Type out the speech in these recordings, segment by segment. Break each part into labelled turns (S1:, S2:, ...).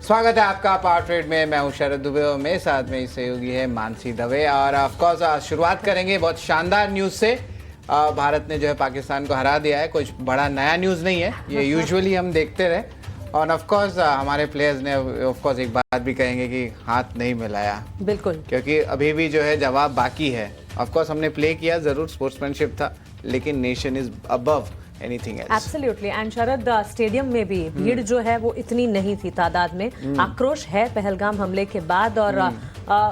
S1: स्वागत है आपका पावर ट्रेड में। मैं हूं शरद दुबे और मेरे साथ में सहयोगी है मानसी दवे। और ऑफ कोर्स शुरुआत करेंगे बहुत शानदार न्यूज़ से। भारत ने जो है पाकिस्तान को हरा दिया है। कुछ बड़ा नया न्यूज़ नहीं है, ये यूजुअली हम देखते रहे। और ऑफ कोर्स हमारे प्लेयर्स ने ऑफ कोर्स एक बात भी कहेंगे कि हाथ नहीं मिलाया,
S2: बिल्कुल,
S1: क्योंकि अभी भी जो है जवाब बाकी है। ऑफ कोर्स हमने प्ले किया, जरूर स्पोर्ट्समैनशिप था, लेकिन nation is above anything else.
S2: Absolutely. And Sharad, stadium में भी भीड़ जो है वो इतनी नहीं थी तादाद में। आक्रोश है पहलगाम हमले के बाद, और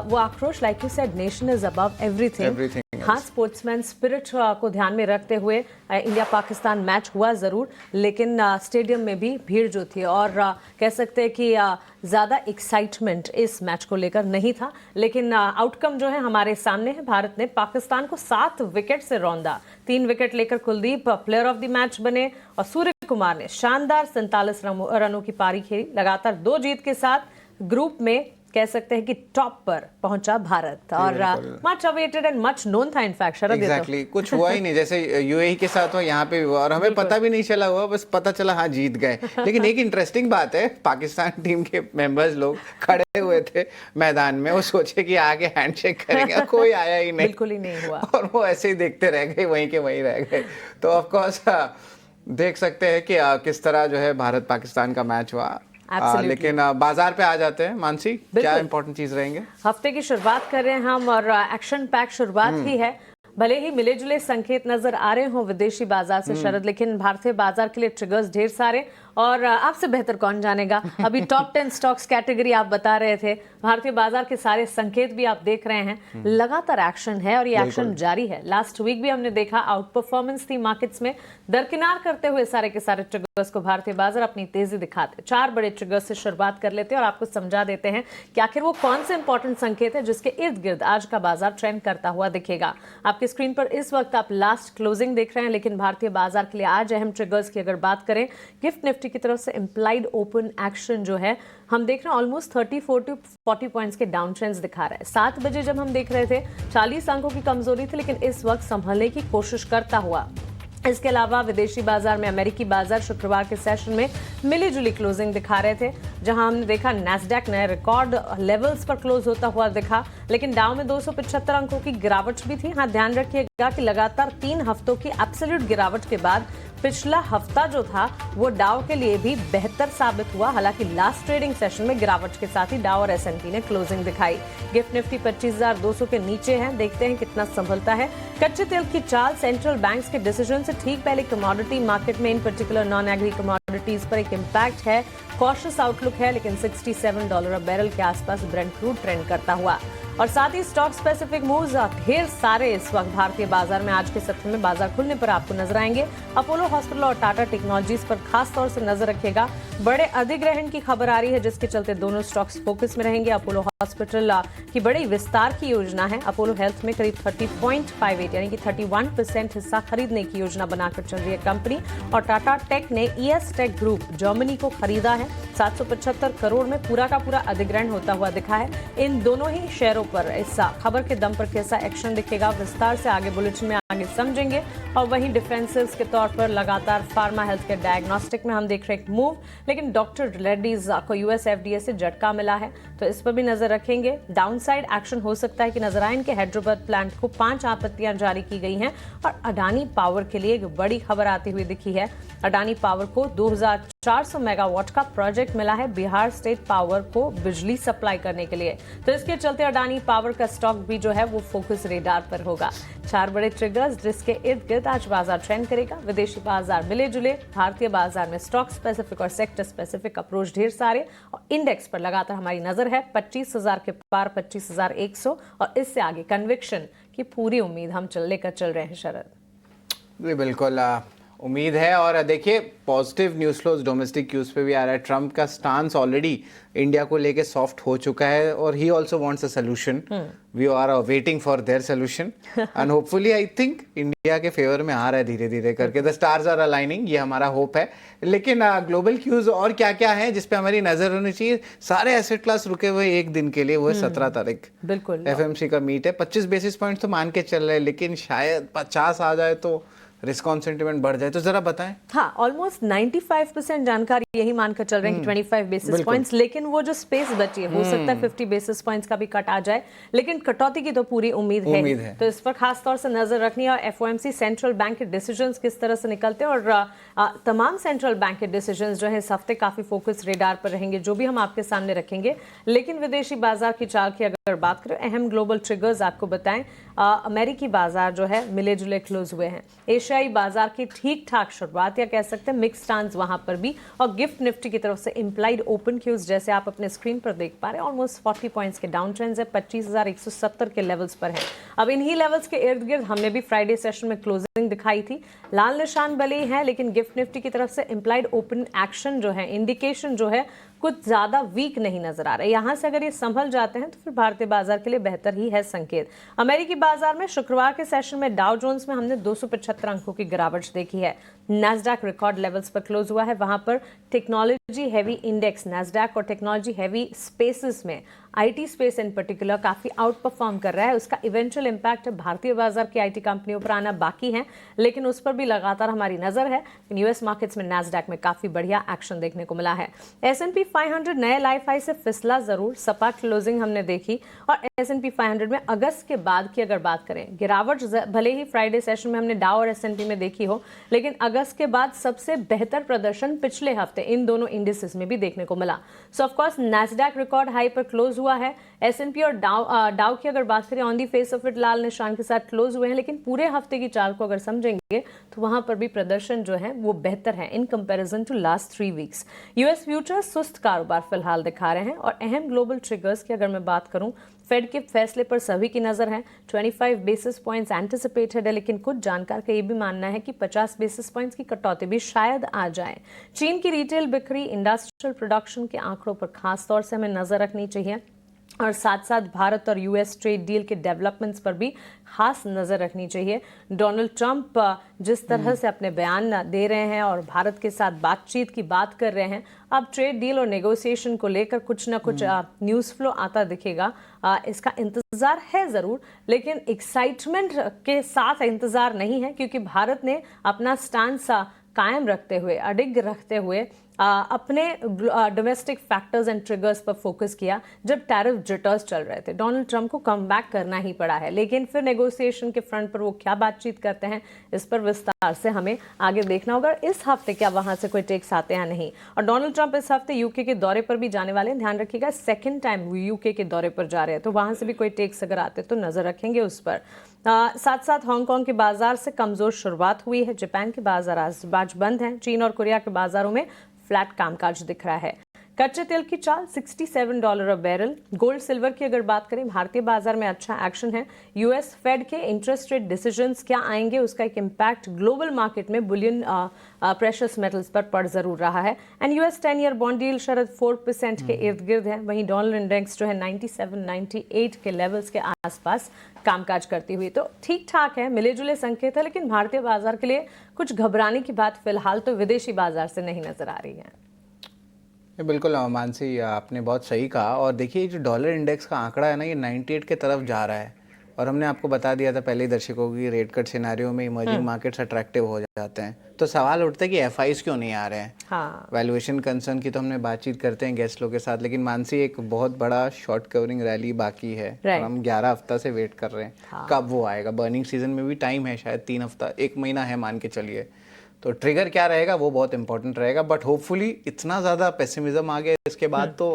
S2: वो आक्रोश, like you said, nation is above everything. हाँ, स्पोर्ट्समैन स्पिरिट को ध्यान में रखते हुए इंडिया पाकिस्तान मैच हुआ ज़रूर, लेकिन स्टेडियम में भी भीड़ जो थी, और कह सकते हैं कि ज़्यादा एक्साइटमेंट इस मैच को लेकर नहीं था। लेकिन आउटकम जो है हमारे सामने है। भारत ने पाकिस्तान को 7 विकेट से रौंदा। 3 विकेट लेकर Kuldeep player of the match बने, और सूर्य कुमार ने शानदार 47 रनों की पारी खेली। लगातार 2 जीत के साथ ग्रुप में कह सकते हैं कि टॉप पर पहुंचा भारत, और much awaited and much known था इनफैक्ट शरद।
S1: एग्जैक्टली, कुछ हुआ ही नहीं जैसे यूएई के साथ हुआ, यहाँ पे भी हुआ, और हमें पता भी नहीं चला हुआ, बस पता चला हाँ जीत गए। लेकिन एक इंटरेस्टिंग बात है, पाकिस्तान टीम के मेंबर्स लोग खड़े हुए थे मैदान में, वो सोचे कि आगे हैंडशेक करेंगे, कोई आया ही नहीं,
S2: बिल्कुल ही नहीं हुआ,
S1: और वो ऐसे ही देखते रह गए, वहीं के वहीं रह गए। तो ऑफ कोर्स देख सकते हैं कि किस तरह जो है भारत पाकिस्तान का मैच हुआ। लेकिन बाजार पे आ जाते हैं मानसी, क्या इंपॉर्टेंट चीज रहेंगे?
S2: हफ्ते की शुरुआत कर रहे हैं हम, और एक्शन पैक शुरुआत ही है। भले ही मिले जुले संकेत नजर आ रहे हों विदेशी बाजार से शरद, लेकिन भारतीय बाजार के लिए ट्रिगर्स ढेर सारे, और आपसे बेहतर कौन जानेगा। अभी टॉप 10 स्टॉक्स कैटेगरी आप बता रहे थे, भारतीय बाजार के सारे संकेत भी आप देख रहे हैं। लगातार एक्शन है, और ये एक्शन जारी है। लास्ट वीक भी हमने देखा आउट परफॉर्मेंस थी मार्केट्स में। दरकिनार करते हुए सारे के सारे ट्रिगर्स को भारतीय बाजार अपनी तेजी दिखाते। 4 बड़े ट्रिगर्स से शुरुआत कर लेते हैं और आपको समझा देते हैं कि आखिर वो कौन से इंपॉर्टेंट संकेत है जिसके इर्द गिर्द आज का बाजार ट्रेंड करता हुआ दिखेगा। आपकी स्क्रीन पर इस वक्त आप लास्ट क्लोजिंग देख रहे हैं, लेकिन भारतीय बाजार के लिए आज अहम ट्रिगर्स की अगर बात करें, गिफ्ट निफ्टी की तरफ से इम्प्लाइड ओपन एक्शन जो है हम देख रहे हैं ऑलमोस्ट 34 to 40 पॉइंट्स के डाउन ट्रेंड्स दिखा रहा है। 7 बजे जब हम देख रहे थे 40 अंकों की कमजोरी थी, लेकिन इस वक्त संभलने की कोशिश करता हुआ। इसके अलावा विदेशी बाजार में अमेरिकी बाजार शुक्रवार के सेशन में मिली जुली क्लोजिंग दिखा रहे थे, जहां हमने देखा नैस्डैक नए रिकॉर्ड लेवल्स पर क्लोज होता हुआ दिखा, लेकिन डाउ में 275 अंकों की गिरावट भी थी। हाँ, ध्यान रखिएगा कि लगातार 3 हफ्तों की एब्सोल्यूट गिरावट के बाद पिछला हफ्ता जो था वो डाउ के लिए भी बेहतर साबित हुआ। हालांकि लास्ट ट्रेडिंग सेशन में गिरावट के साथ ही डाउ और एसएनपी ने क्लोजिंग दिखाई। गिफ्ट निफ्टी 25,200 के नीचे है, देखते हैं कितना संभलता है। कच्चे तेल की चाल सेंट्रल बैंक्स के डिसीजन से ठीक पहले कमोडिटी मार्केट में इन पर्टिकुलर नॉन एग्री कमोडिटीज पर एक इम्पैक्ट है। कॉशियस आउटलुक है, लेकिन $67 अ बैरल के आसपास ब्रेंट क्रूड ट्रेंड करता हुआ। और साथ ही स्टॉक स्पेसिफिक मूव्स ढेर सारे इस वक्त भारतीय बाजार में आज के सत्र में बाजार खुलने पर आपको नजर आएंगे। अपोलो हॉस्पिटल और टाटा टेक्नोलॉजीज पर खास तौर से नजर रखिएगा। बड़े अधिग्रहण की खबर आ रही है, जिसके चलते दोनों स्टॉक्स फोकस में रहेंगे। अपोलो हॉस्पिटल की बड़ी विस्तार की योजना है। अपोलो हेल्थ में करीब 30.58 यानी कि 31% हिस्सा खरीदने की योजना बनाकर चल रही है कंपनी। और टाटा टेक ने ईएस टेक ग्रुप जर्मनी को खरीदा है। 775 करोड़ में पूरा का पूरा अधिग्रहण होता हुआ दिखा है। इन दोनों ही शेयरों पर इस खबर के दम पर कैसा एक्शन दिखेगा, विस्तार से आगे बुलेटिन में आगे समझेंगे। और वहीं डिफेंसिव्स के तौर पर लगातार फार्मा हेल्थ के डायग्नोस्टिक में हम देख रहे हैं एक मूव, लेकिन डॉक्टर रेड्डीज को यूएस एफडीए से झटका मिला है, तो इस पर भी नजर रखेंगे। डाउनसाइड एक्शन हो सकता है कि नजर आए। इनके हैदराबाद प्लांट को 5 आपत्तियां जारी की गई हैं। और अडानी पावर के लिए एक बड़ी खबर आती हुई दिखी है। अडानी पावर को 2400 मेगावाट का प्रोजेक्ट मिला है बिहार स्टेट पावर को बिजली सप्लाई करने के लिए, तो इसके चलते अडानी पावर का स्टॉक भी जो है वो फोकस रेडार पर होगा। 4 बड़े ट्रिगर्स जिसके इर्द गिर्द आज बाजार ट्रेंड करेगा। विदेशी बाजार मिले जुले, भारतीय बाजार में स्टॉक स्पेसिफिक और सेक्टर स्पेसिफिक अप्रोच ढेर सारे, और इंडेक्स पर लगातार हमारी नजर है 25,000 के पार 25,100, और इससे आगे कन्विक्शन की पूरी उम्मीद हम लेकर चल रहे हैं शरद।
S1: जी बिल्कुल, उम्मीद है। और देखिए positive news flows domestic cues पे भी आ रहा है। ट्रम्प का स्टांस ऑलरेडी इंडिया को लेके सॉफ्ट हो चुका है, और he also wants a solution. We are waiting for their solution, and hopefully I think India के फेवर में आ रहा है धीरे धीरे करके। द स्टार्स आर अलाइनिंग, ये हमारा होप है। लेकिन ग्लोबल क्यूज और क्या क्या है जिस पे हमारी नजर होनी चाहिए? सारे एसेट क्लास रुके हुए एक दिन के लिए, वो है 17 तारीख।
S2: बिल्कुल,
S1: एफएमसी का मीट है। 25 बेसिस पॉइंट तो मान के चल रहे हैं, लेकिन शायद 50 आ जाए तो रिस्क ऑन सेंटिमेंट बढ़ जाए, तो जरा बताएं।
S2: हाँ, ऑलमोस्ट 95% जानकारी यही मानकर चल रहे हैं कि 25 बेसिस पॉइंट्स, लेकिन वो जो स्पेस बची है हो सकता है 50 बेसिस पॉइंट्स का भी कट आ जाए, लेकिन कटौती की तो पूरी उम्मीद है। तो इस पर खास तौर से नजर रखनी है। और एफओएमसी सेंट्रल बैंक के डिसीजंस किस तरह से निकलते हैं, और तमाम सेंट्रल बैंक के डिसीजंस जो है इस हफ्ते काफी फोकस रेडार पर रहेंगे, जो भी हम आपके सामने रखेंगे। लेकिन विदेशी बाजार की चाल की अगर बात करें, अहम ग्लोबल ट्रिगर्स आपको बताएं, अमेरिकी बाजार जो है मिले जुले क्लोज हुए हैं। एशियाई बाजार की ठीक ठाक शुरुआत, या कह सकते हैं मिक्स स्टांस वहां पर भी। और गिफ्ट निफ्टी की तरफ से इंप्लाइड ओपन क्यूज जैसे आप अपने स्क्रीन पर देख पा रहे हैं, ऑलमोस्ट 40 पॉइंट्स के डाउन ट्रेंड्स है, 25,170 के लेवल्स पर है। अब इन्हीं लेवल्स के इर्द गिर्द हमने भी फ्राइडे सेशन में क्लोजिंग दिखाई थी। लाल निशान भले ही है, लेकिन गिफ्ट निफ्टी की तरफ से इंप्लाइड ओपन एक्शन जो है, इंडिकेशन जो है, कुछ ज्यादा वीक नहीं नजर आ रहा है। यहां से अगर ये संभल जाते हैं तो फिर भारतीय बाजार के लिए बेहतर ही है संकेत। अमेरिकी बाजार में शुक्रवार के सेशन में डाउ जोन्स में हमने 275 अंकों की गिरावट देखी है। नैस्डैक रिकॉर्ड लेवल्स पर क्लोज हुआ है। वहां पर टेक्नोलॉजी हैवी इंडेक्स नैस्डैक और टेक्नोलॉजी हैवी स्पेसेस में आईटी स्पेस इन पर्टिकुलर काफी आउट परफॉर्म कर रहा है। उसका इवेंचुअल इंपैक्ट भारतीय बाजार की आईटी कंपनियों पर आना बाकी है, लेकिन उस पर भी लगातार हमारी नजर है। यूएस मार्केट्स में नैस्डैक में काफी बढ़िया एक्शन देखने को मिला है। S&P 500 नए लाइफ हाई से फिसला जरूर, सपा क्लोजिंग हमने देखी। और S&P 500 में अगस्त के बाद की अगर बात करें, गिरावट भले ही फ्राइडे सेशन में हमने डाउ और S&P में देखी हो, लेकिन अगस्त के बाद सबसे बेहतर प्रदर्शन पिछले हफ्ते इन दोनों इंडिसेस में भी देखने को मिला। So of course Nasdaq record high पर क्लोज हुआ है। S&P और डाउ की अगर बात करें, on the face of it लाल निशान के साथ क्लोज हुए हैं, लेकिन पूरे हफ्ते की चाल को अगर समझेंगे तो वहां पर भी प्रदर्शन जो है वो बेहतर है in comparison to last 3 weeks. US futures सुस्त कारोबार फिलहाल दिखा रहे हैं। और अहम ग्लोबल ट्रिगर्स की अगर मैं बात करूं, फेड के फैसले पर सभी की नजर है। 25 बेसिस पॉइंट्स एंटिसिपेटेड है, लेकिन कुछ जानकार का ये भी मानना है कि 50 बेसिस पॉइंट्स की कटौती भी शायद आ जाए। चीन की रिटेल बिक्री, इंडस्ट्रियल प्रोडक्शन के आंकड़ों पर खास तौर से हमें नजर रखनी चाहिए। और साथ साथ भारत और यूएस ट्रेड डील के डेवलपमेंट्स पर भी खास नजर रखनी चाहिए। डोनाल्ड ट्रंप जिस तरह से अपने बयान दे रहे हैं और भारत के साथ बातचीत की बात कर रहे हैं, अब ट्रेड डील और नेगोशिएशन को लेकर कुछ ना कुछ न्यूज़ फ्लो आता दिखेगा। इसका इंतजार है जरूर, लेकिन एक्साइटमेंट के साथ इंतजार नहीं है, क्योंकि भारत ने अपना स्टांस कायम रखते हुए, अडिग रखते हुए अपने डोमेस्टिक फैक्टर्स एंड ट्रिगर्स पर फोकस किया जब टैरिफ जिटर्स चल रहे थे। डोनाल्ड ट्रंप को कम बैक करना ही पड़ा है, लेकिन फिर नेगोशिएशन के फ्रंट पर वो क्या बातचीत करते हैं, इस पर विस्तार से हमें आगे देखना होगा। इस हफ्ते क्या वहां से कोई टेक्स आते हैं नहीं। और डोनाल्ड ट्रंप इस हफ्ते यूके के दौरे पर भी जाने वाले हैं, ध्यान रखिएगा, सेकेंड टाइम वो यूके के दौरे पर जा रहे हैं, तो वहां से भी कोई टेक्स अगर आते तो नजर रखेंगे उस पर। साथ साथ हांगकांग के बाजार से कमजोर शुरुआत हुई है। जापान के बाजार आज बंद हैं। चीन और कोरिया के बाजारों में फ्लैट कामकाज दिख रहा है। कच्चे तेल की चाल $67 अ बैरल। गोल्ड सिल्वर की अगर बात करें, भारतीय बाजार में अच्छा एक्शन है। यूएस फेड के इंटरेस्ट रेट डिसीजंस क्या आएंगे, उसका एक इम्पैक्ट ग्लोबल मार्केट में बुलियन प्रेशियस मेटल्स पर पड़ जरूर रहा है। एंड यूएस 10 ईयर बॉन्ड डील शरद 4% के इर्द गिर्द है। वहीं डॉलर इंडेक्स जो है 97-98 के लेवल्स के आसपास कामकाज करती हुई, तो ठीक ठाक है, मिले जुले संकेत है। लेकिन भारतीय बाजार के लिए कुछ घबराने की बात फिलहाल तो विदेशी बाजार से नहीं नजर आ रही है।
S1: बिल्कुल मानसी, आपने बहुत सही कहा। और देखिए, जो डॉलर इंडेक्स का आंकड़ा है ना, ये 98 के तरफ जा रहा है। और हमने आपको बता दिया था पहले ही दर्शकों की, रेट कट सिनेरियो में इमर्जिंग मार्केट्स अट्रैक्टिव हो जाते हैं। तो सवाल उठता है कि एफआईज क्यों नहीं आ रहे हैं।
S2: हाँ,
S1: वैल्यूएशन कंसर्न की तो हमने बातचीत करते हैं गेस्ट लोग के साथ, लेकिन मानसी एक बहुत बड़ा शॉर्ट कवरिंग रैली बाकी है और हम 11 हफ्ता से वेट कर रहे हैं।
S2: हाँ।
S1: कब वो आएगा। बर्निंग सीजन में भी टाइम है, शायद 3 हफ्ता, 1 महीना है मान के चलिए। तो ट्रिगर क्या रहेगा वो बहुत इंपॉर्टेंट रहेगा। बट होपफुली इतना ज़्यादा पेसिमिज्म आ गया, इसके बाद तो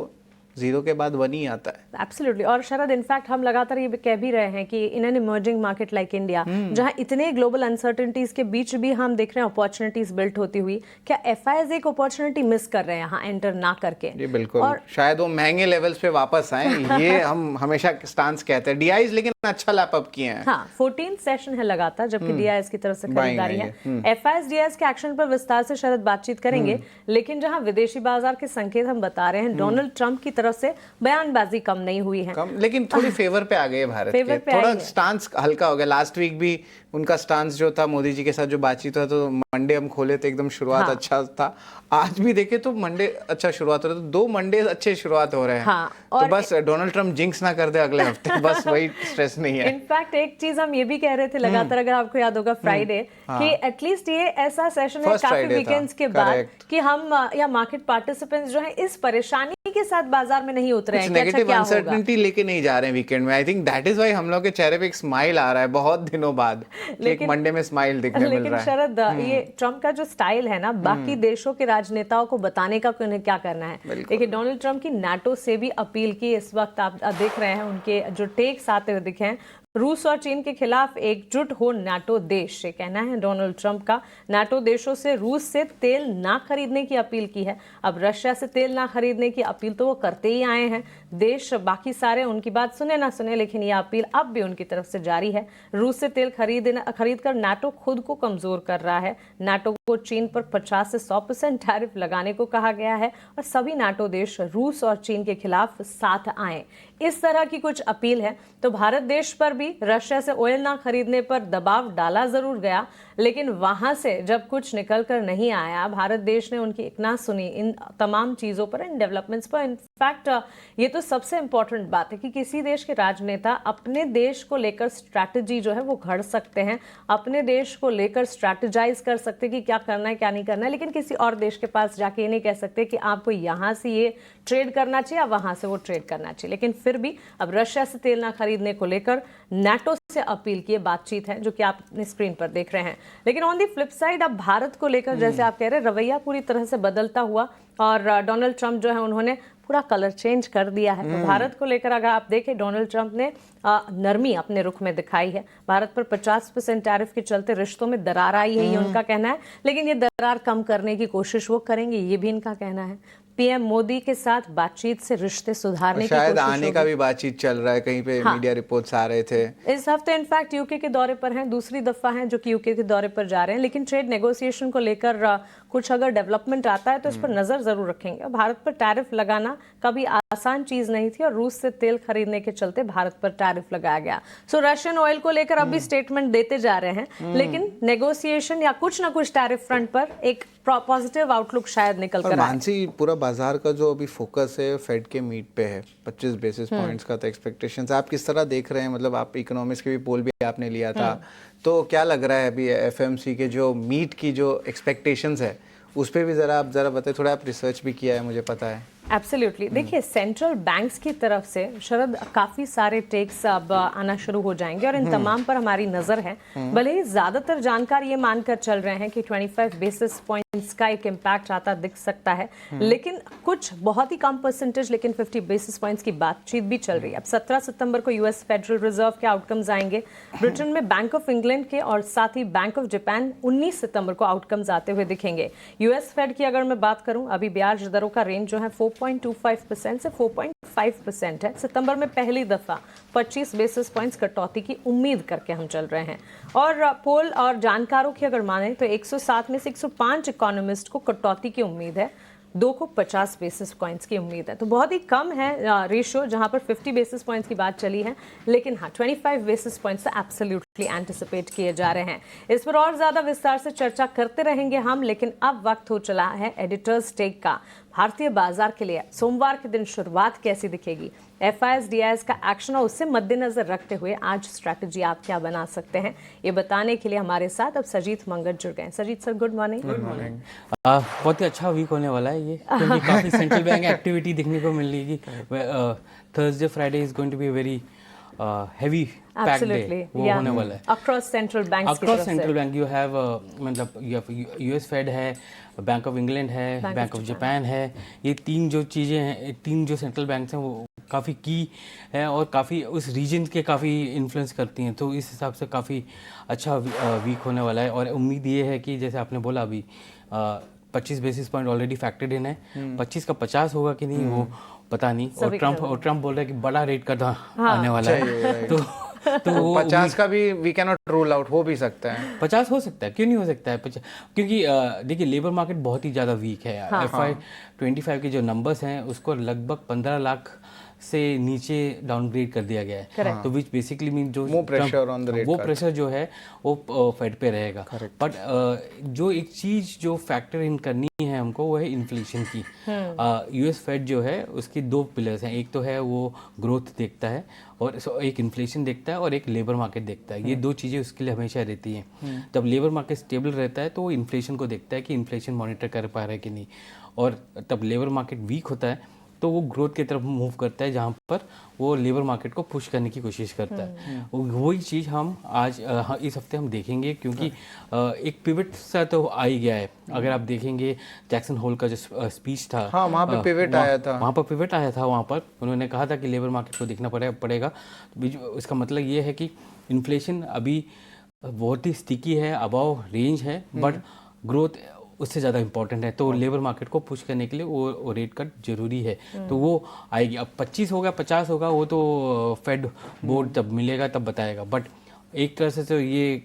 S1: जीरो के बाद 1 ही आता है।
S2: एब्सोल्युटली। और शरद, इनफैक्ट हम लगातार ये कह भी रहे हैं कि in an emerging market like India, जहां इतने ग्लोबल अनसर्टेनिटीज के बीच भी हम देख रहे हैं अपॉर्चुनिटीज बिल्ट होती हुई, क्या एफआईआईज एक अपॉर्चुनिटी मिस कर रहे हैं यहाँ एंटर ना करके?
S1: जी बिल्कुल। और शायद वो महंगे लेवल्स पे वापस आए, ये हम हमेशा स्टांस कहते हैं। डीआईज लेकिन अच्छा लैप अप किए हैं।
S2: हाँ, 14 सेशन है लगातार, जबकि डीआईएस की तरफ से खरीदारी है। एफआईआईज डीआईएस के एक्शन पर विस्तार से शायद बातचीत करेंगे, लेकिन जहां विदेशी बाजार के संकेत हम बता रहे हैं, डोनाल्ड ट्रंप की तरफ से बयानबाजी कम नहीं हुई है,
S1: कम, लेकिन थोड़ी फेवर पे आ गए भारत के। थोड़ा स्टांस हल्का हो गया। लास्ट वीक भी उनका स्टांस जो था, मोदी जी के साथ जो बातचीत हुआ, तो मंडे हम खोले तो एकदम शुरुआत अच्छा था। आज भी देखे तो मंडे अच्छा शुरुआत हो रहा है, तो 2 मंडे अच्छे शुरुआत हो रहे हैं।
S2: हाँ,
S1: तो बस डोनाल्ड ट्रंप जिंक्स ना कर दे अगले हफ्ते, बस वही स्ट्रेस इंटरेस्ट नहीं है।
S2: इनफैक्ट एक चीज हम ये भी कह रहे थे लगातार, अगर आपको याद होगा फ्राइडे, कि एटलीस्ट ये ऐसा सेशन है
S1: First
S2: काफी
S1: Friday था,
S2: वीकेंड्स के बाद
S1: correct.
S2: कि हम या मार्केट पार्टिसिपेंट्स जो है इस परेशानी के साथ बाजार में नहीं उतरे हैं
S1: कुछ
S2: कि अच्छा
S1: नेगेटिव
S2: क्या होगा।
S1: अनसर्टेनिटी लेके नहीं जा रहे हैं वीकेंड में। I think that is why हम लोग के चेहरे पे एक स्माइल आ रहा है बहुत दिनों बाद, एक मंडे में स्माइल दिखने मिल
S2: लेकिन
S1: रहा है।
S2: शरद, ये ट्रम्प का जो स्टाइल है ना, बाकी देशों के राजनेताओं को बताने का कि उन्हें क्या करना है। देखिए डोनाल्ड ट्रम्प की नाटो से भी अपील की इस वक्त आप देख रहे हैं, उनके जो टेक्स आते हुए दिखे हैं। रूस और चीन के खिलाफ एकजुट हो नाटो देश, ये कहना है डोनाल्ड ट्रंप का। नाटो देशों से रूस से तेल ना खरीदने की अपील की है। अब रशिया से तेल ना खरीदने की अपील तो वो करते ही आए हैं, देश बाकी सारे उनकी बात सुने ना सुने, लेकिन ये अपील अब भी उनकी तरफ से जारी है। रूस से तेल खरीद कर नाटो खुद को कमजोर कर रहा है। नाटो को चीन पर 50 से 100% टैरिफ लगाने को कहा गया है और सभी नाटो देश रूस और चीन के खिलाफ साथ आए, इस तरह की कुछ अपील है। तो भारत देश पर भी रशिया से ऑयल ना खरीदने पर दबाव डाला जरूर गया, लेकिन वहां से जब कुछ निकल कर नहीं आया, भारत देश ने उनकी एक ना सुनी इन तमाम चीजों पर, इन डेवलपमेंट्स पर। इनफैक्ट ये तो सबसे इंपॉर्टेंट बात है कि किसी देश के राजनेता अपने देश को लेकर स्ट्रैटेजी जो है वो घड़ सकते हैं, अपने देश को लेकर स्ट्रैटेजाइज कर सकते हैं कि क्या करना है क्या नहीं करना है, लेकिन किसी और देश के पास जाके ये नहीं कह सकते कि आपको यहां से ये ट्रेड करना चाहिए या वहां से वो ट्रेड करना चाहिए। लेकिन फिर भी अब रशिया से तेल ना खरीदने को लेकर नाटो से अपील की बातचीत है, जो कि आप अपनी स्क्रीन पर देख रहे हैं। लेकिन ऑन दी फ्लिप साइड अब भारत को लेकर जैसे आप कह रहे हैं, रवैया पूरी तरह से बदलता हुआ और डोनाल्ड ट्रंप जो है उन्होंने पूरा कलर चेंज कर दिया है। तो भारत को लेकर अगर आप देखें, डोनाल्ड ट्रंप ने नरमी अपने रुख में दिखाई है। भारत पर 50% टैरिफ के चलते रिश्तों में दरार आई है, ये उनका कहना है, लेकिन ये दरार कम करने की कोशिश वो करेंगे, ये भी इनका कहना है। पीएम मोदी के साथ बातचीत से रिश्ते सुधारने की
S1: शायद
S2: कोशिश
S1: आने का भी बातचीत चल रहा है, कहीं पे मीडिया रिपोर्ट्स आ रहे थे।
S2: इस हफ्ते इनफैक्ट यूके के दौरे पर हैं, दूसरी दफा हैं जो कि यूके के दौरे पर जा रहे हैं। लेकिन ट्रेड नेगोशिएशन को लेकर कुछ अगर डेवलपमेंट आता है तो इस पर नजर जरूर रखेंगे। भारत पर टैरिफ लगाना कभी आसान चीज नहीं थी और रूस से तेल खरीदने के चलते भारत पर टैरिफ लगाया गया। सो रशियन ऑयल को लेकर अभी स्टेटमेंट देते जा रहे हैं, लेकिन नेगोशिएशन या कुछ ना कुछ टैरिफ फ्रंट पर एक पॉजिटिव आउटलुक शायद निकल कर आए।
S1: मानसी, पूरा बाजार का जो अभी फोकस है फेड के मीट पे है, 25 बेसिस पॉइंट्स का तो एक्सपेक्टेशंस। आप किस तरह देख रहे हैं? मतलब आप इकोनॉमिक्स के भी पोल भी आपने लिया था, तो क्या लग रहा है अभी एफएमसी के जो मीट की जो एक्सपेक्टेशंस है उस पर भी जरा बताइए। थोड़ा आप रिसर्च भी किया है, मुझे पता है।
S2: एब्सोल्युटली। देखिए, सेंट्रल बैंक्स की तरफ से शरद काफी सारे टेक्स अब आना शुरू हो जाएंगे और इन तमाम पर हमारी नजर है। भले ही ज्यादातर जानकार ये मानकर चल रहे हैं कि 25 बेसिस पॉइंट्स का एक इम्पैक्ट आता दिख सकता है, लेकिन कुछ बहुत ही कम परसेंटेज, लेकिन 50 बेसिस पॉइंट्स की बातचीत भी चल रही है। अब 17 सितंबर को यूएस फेडरल रिजर्व के आउटकम्स आएंगे, ब्रिटेन में बैंक ऑफ इंग्लैंड के, और साथ ही बैंक ऑफ जापान 19 सितंबर को आउटकम्स आते हुए दिखेंगे। यूएस फेड की अगर मैं बात करूं, अभी ब्याज दरों का रेंज जो है 4.25% से 4.5% है। सितंबर में पहली दफा 25 बेसिस पॉइंट्स कटौती की उम्मीद करके हम चल रहे हैं। और पोल और जानकारों की अगर माने तो 107 में से 105 इकोनॉमिस्ट को कटौती की उम्मीद है, 2 को 50 बेसिस पॉइंट्स की उम्मीद है। तो बहुत ही कम है रेशियो, जहां पर 50 बेसिस पॉइंट्स की बात चली है, लेकिन हाँ 25 बेसिस पॉइंट्स एब्सोल्युटली एंटिसिपेट किए जा रहे हैं। इस पर और ज्यादा विस्तार से चर्चा करते रहेंगे हम, लेकिन अब वक्त हो चला है एडिटर्स टेक का। भारतीय बाजार के लिए सोमवार के दिन शुरुआत कैसी दिखेगी, FIS-DIS का एक्शन और उससे मद्देनजर रखते हुए आज स्ट्रैटेजी आप क्या बना सकते हैं, ये बताने के लिए हमारे साथ अब सजीत मंगत जुड़ गए। Sajeet sir, good morning.
S3: Good morning. बहुत ही अच्छा वीक होने वाला है ये, क्योंकि काफी सेंट्रल बैंक एक्टिविटी देखने को मिल रही है। Thursday Friday is going to be very heavy packed day वो होने वाला है
S2: across central banks
S3: across central bank you have मतलब you have US Fed है, बैंक ऑफ इंग्लैंड है, बैंक ऑफ जापान है। ये तीन जो चीज़ें हैं, तीन जो सेंट्रल बैंक्स हैं वो काफ़ी की है और काफ़ी उस रीजन के काफ़ी इन्फ्लुएंस करती हैं। तो इस हिसाब से काफ़ी अच्छा वीक होने वाला है और उम्मीद ये है कि जैसे आपने बोला अभी 25 बेसिस पॉइंट ऑलरेडी फैक्टर्ड इन है, 25 का 50 होगा कि नहीं वो पता नहीं। और ट्रम्प बोल रहा है कि बड़ा रेट का आने वाला है, तो
S1: 50 का भी we can not rule out, हो भी सकता है।
S3: 50 हो सकता है, क्यों नहीं हो सकता है? क्योंकि देखिए लेबर मार्केट बहुत ही ज़्यादा वीक है। FY25 के जो नंबर्स हैं उसको लगभग 15 लाख से नीचे डाउनग्रेड कर दिया गया है,
S2: Correct.
S3: तो विच बेसिकली मीन जो
S1: More pressure on the rate
S3: वो
S1: cut.
S3: प्रेशर जो है वो फेड पे रहेगा। बट जो एक चीज जो फैक्टर इन करनी है हमको वो है इन्फ्लेशन की। यूएस फेड जो है उसकी दो पिलर्स हैं, एक तो है वो ग्रोथ देखता है और एक इन्फ्लेशन देखता है और एक लेबर मार्केट देखता है। ये दो चीज़ें उसके लिए हमेशा रहती हैं। जब लेबर मार्केट स्टेबल रहता है तो वो इन्फ्लेशन को देखता है कि इन्फ्लेशन मॉनिटर कर पा रहा है कि नहीं, और तब लेबर मार्केट वीक होता है तो वो ग्रोथ की तरफ मूव करता है जहाँ पर वो लेबर मार्केट को पुश करने की कोशिश करता है। वही चीज़ हम आज इस हफ्ते हम देखेंगे, क्योंकि एक पिवट सा तो आ ही गया है। अगर आप देखेंगे जैक्सन होल का जो स्पीच था,
S1: हाँ, वहाँ पे पिवट आया था।
S3: वहाँ पर पिवट आया था। वहाँ पर उन्होंने कहा था कि लेबर मार्केट को देखना पड़ेगा। इसका मतलब ये है कि इन्फ्लेशन अभी बहुत ही स्टिकी है, अबाव रेंज है, बट ग्रोथ उससे ज़्यादा इम्पोर्टेंट है। तो लेबर मार्केट को पुश करने के लिए वो रेट कट जरूरी है। तो वो आएगी। अब 25 होगा 50 होगा वो तो फेड बोर्ड जब मिलेगा तब बताएगा। बट एक तरह से तो ये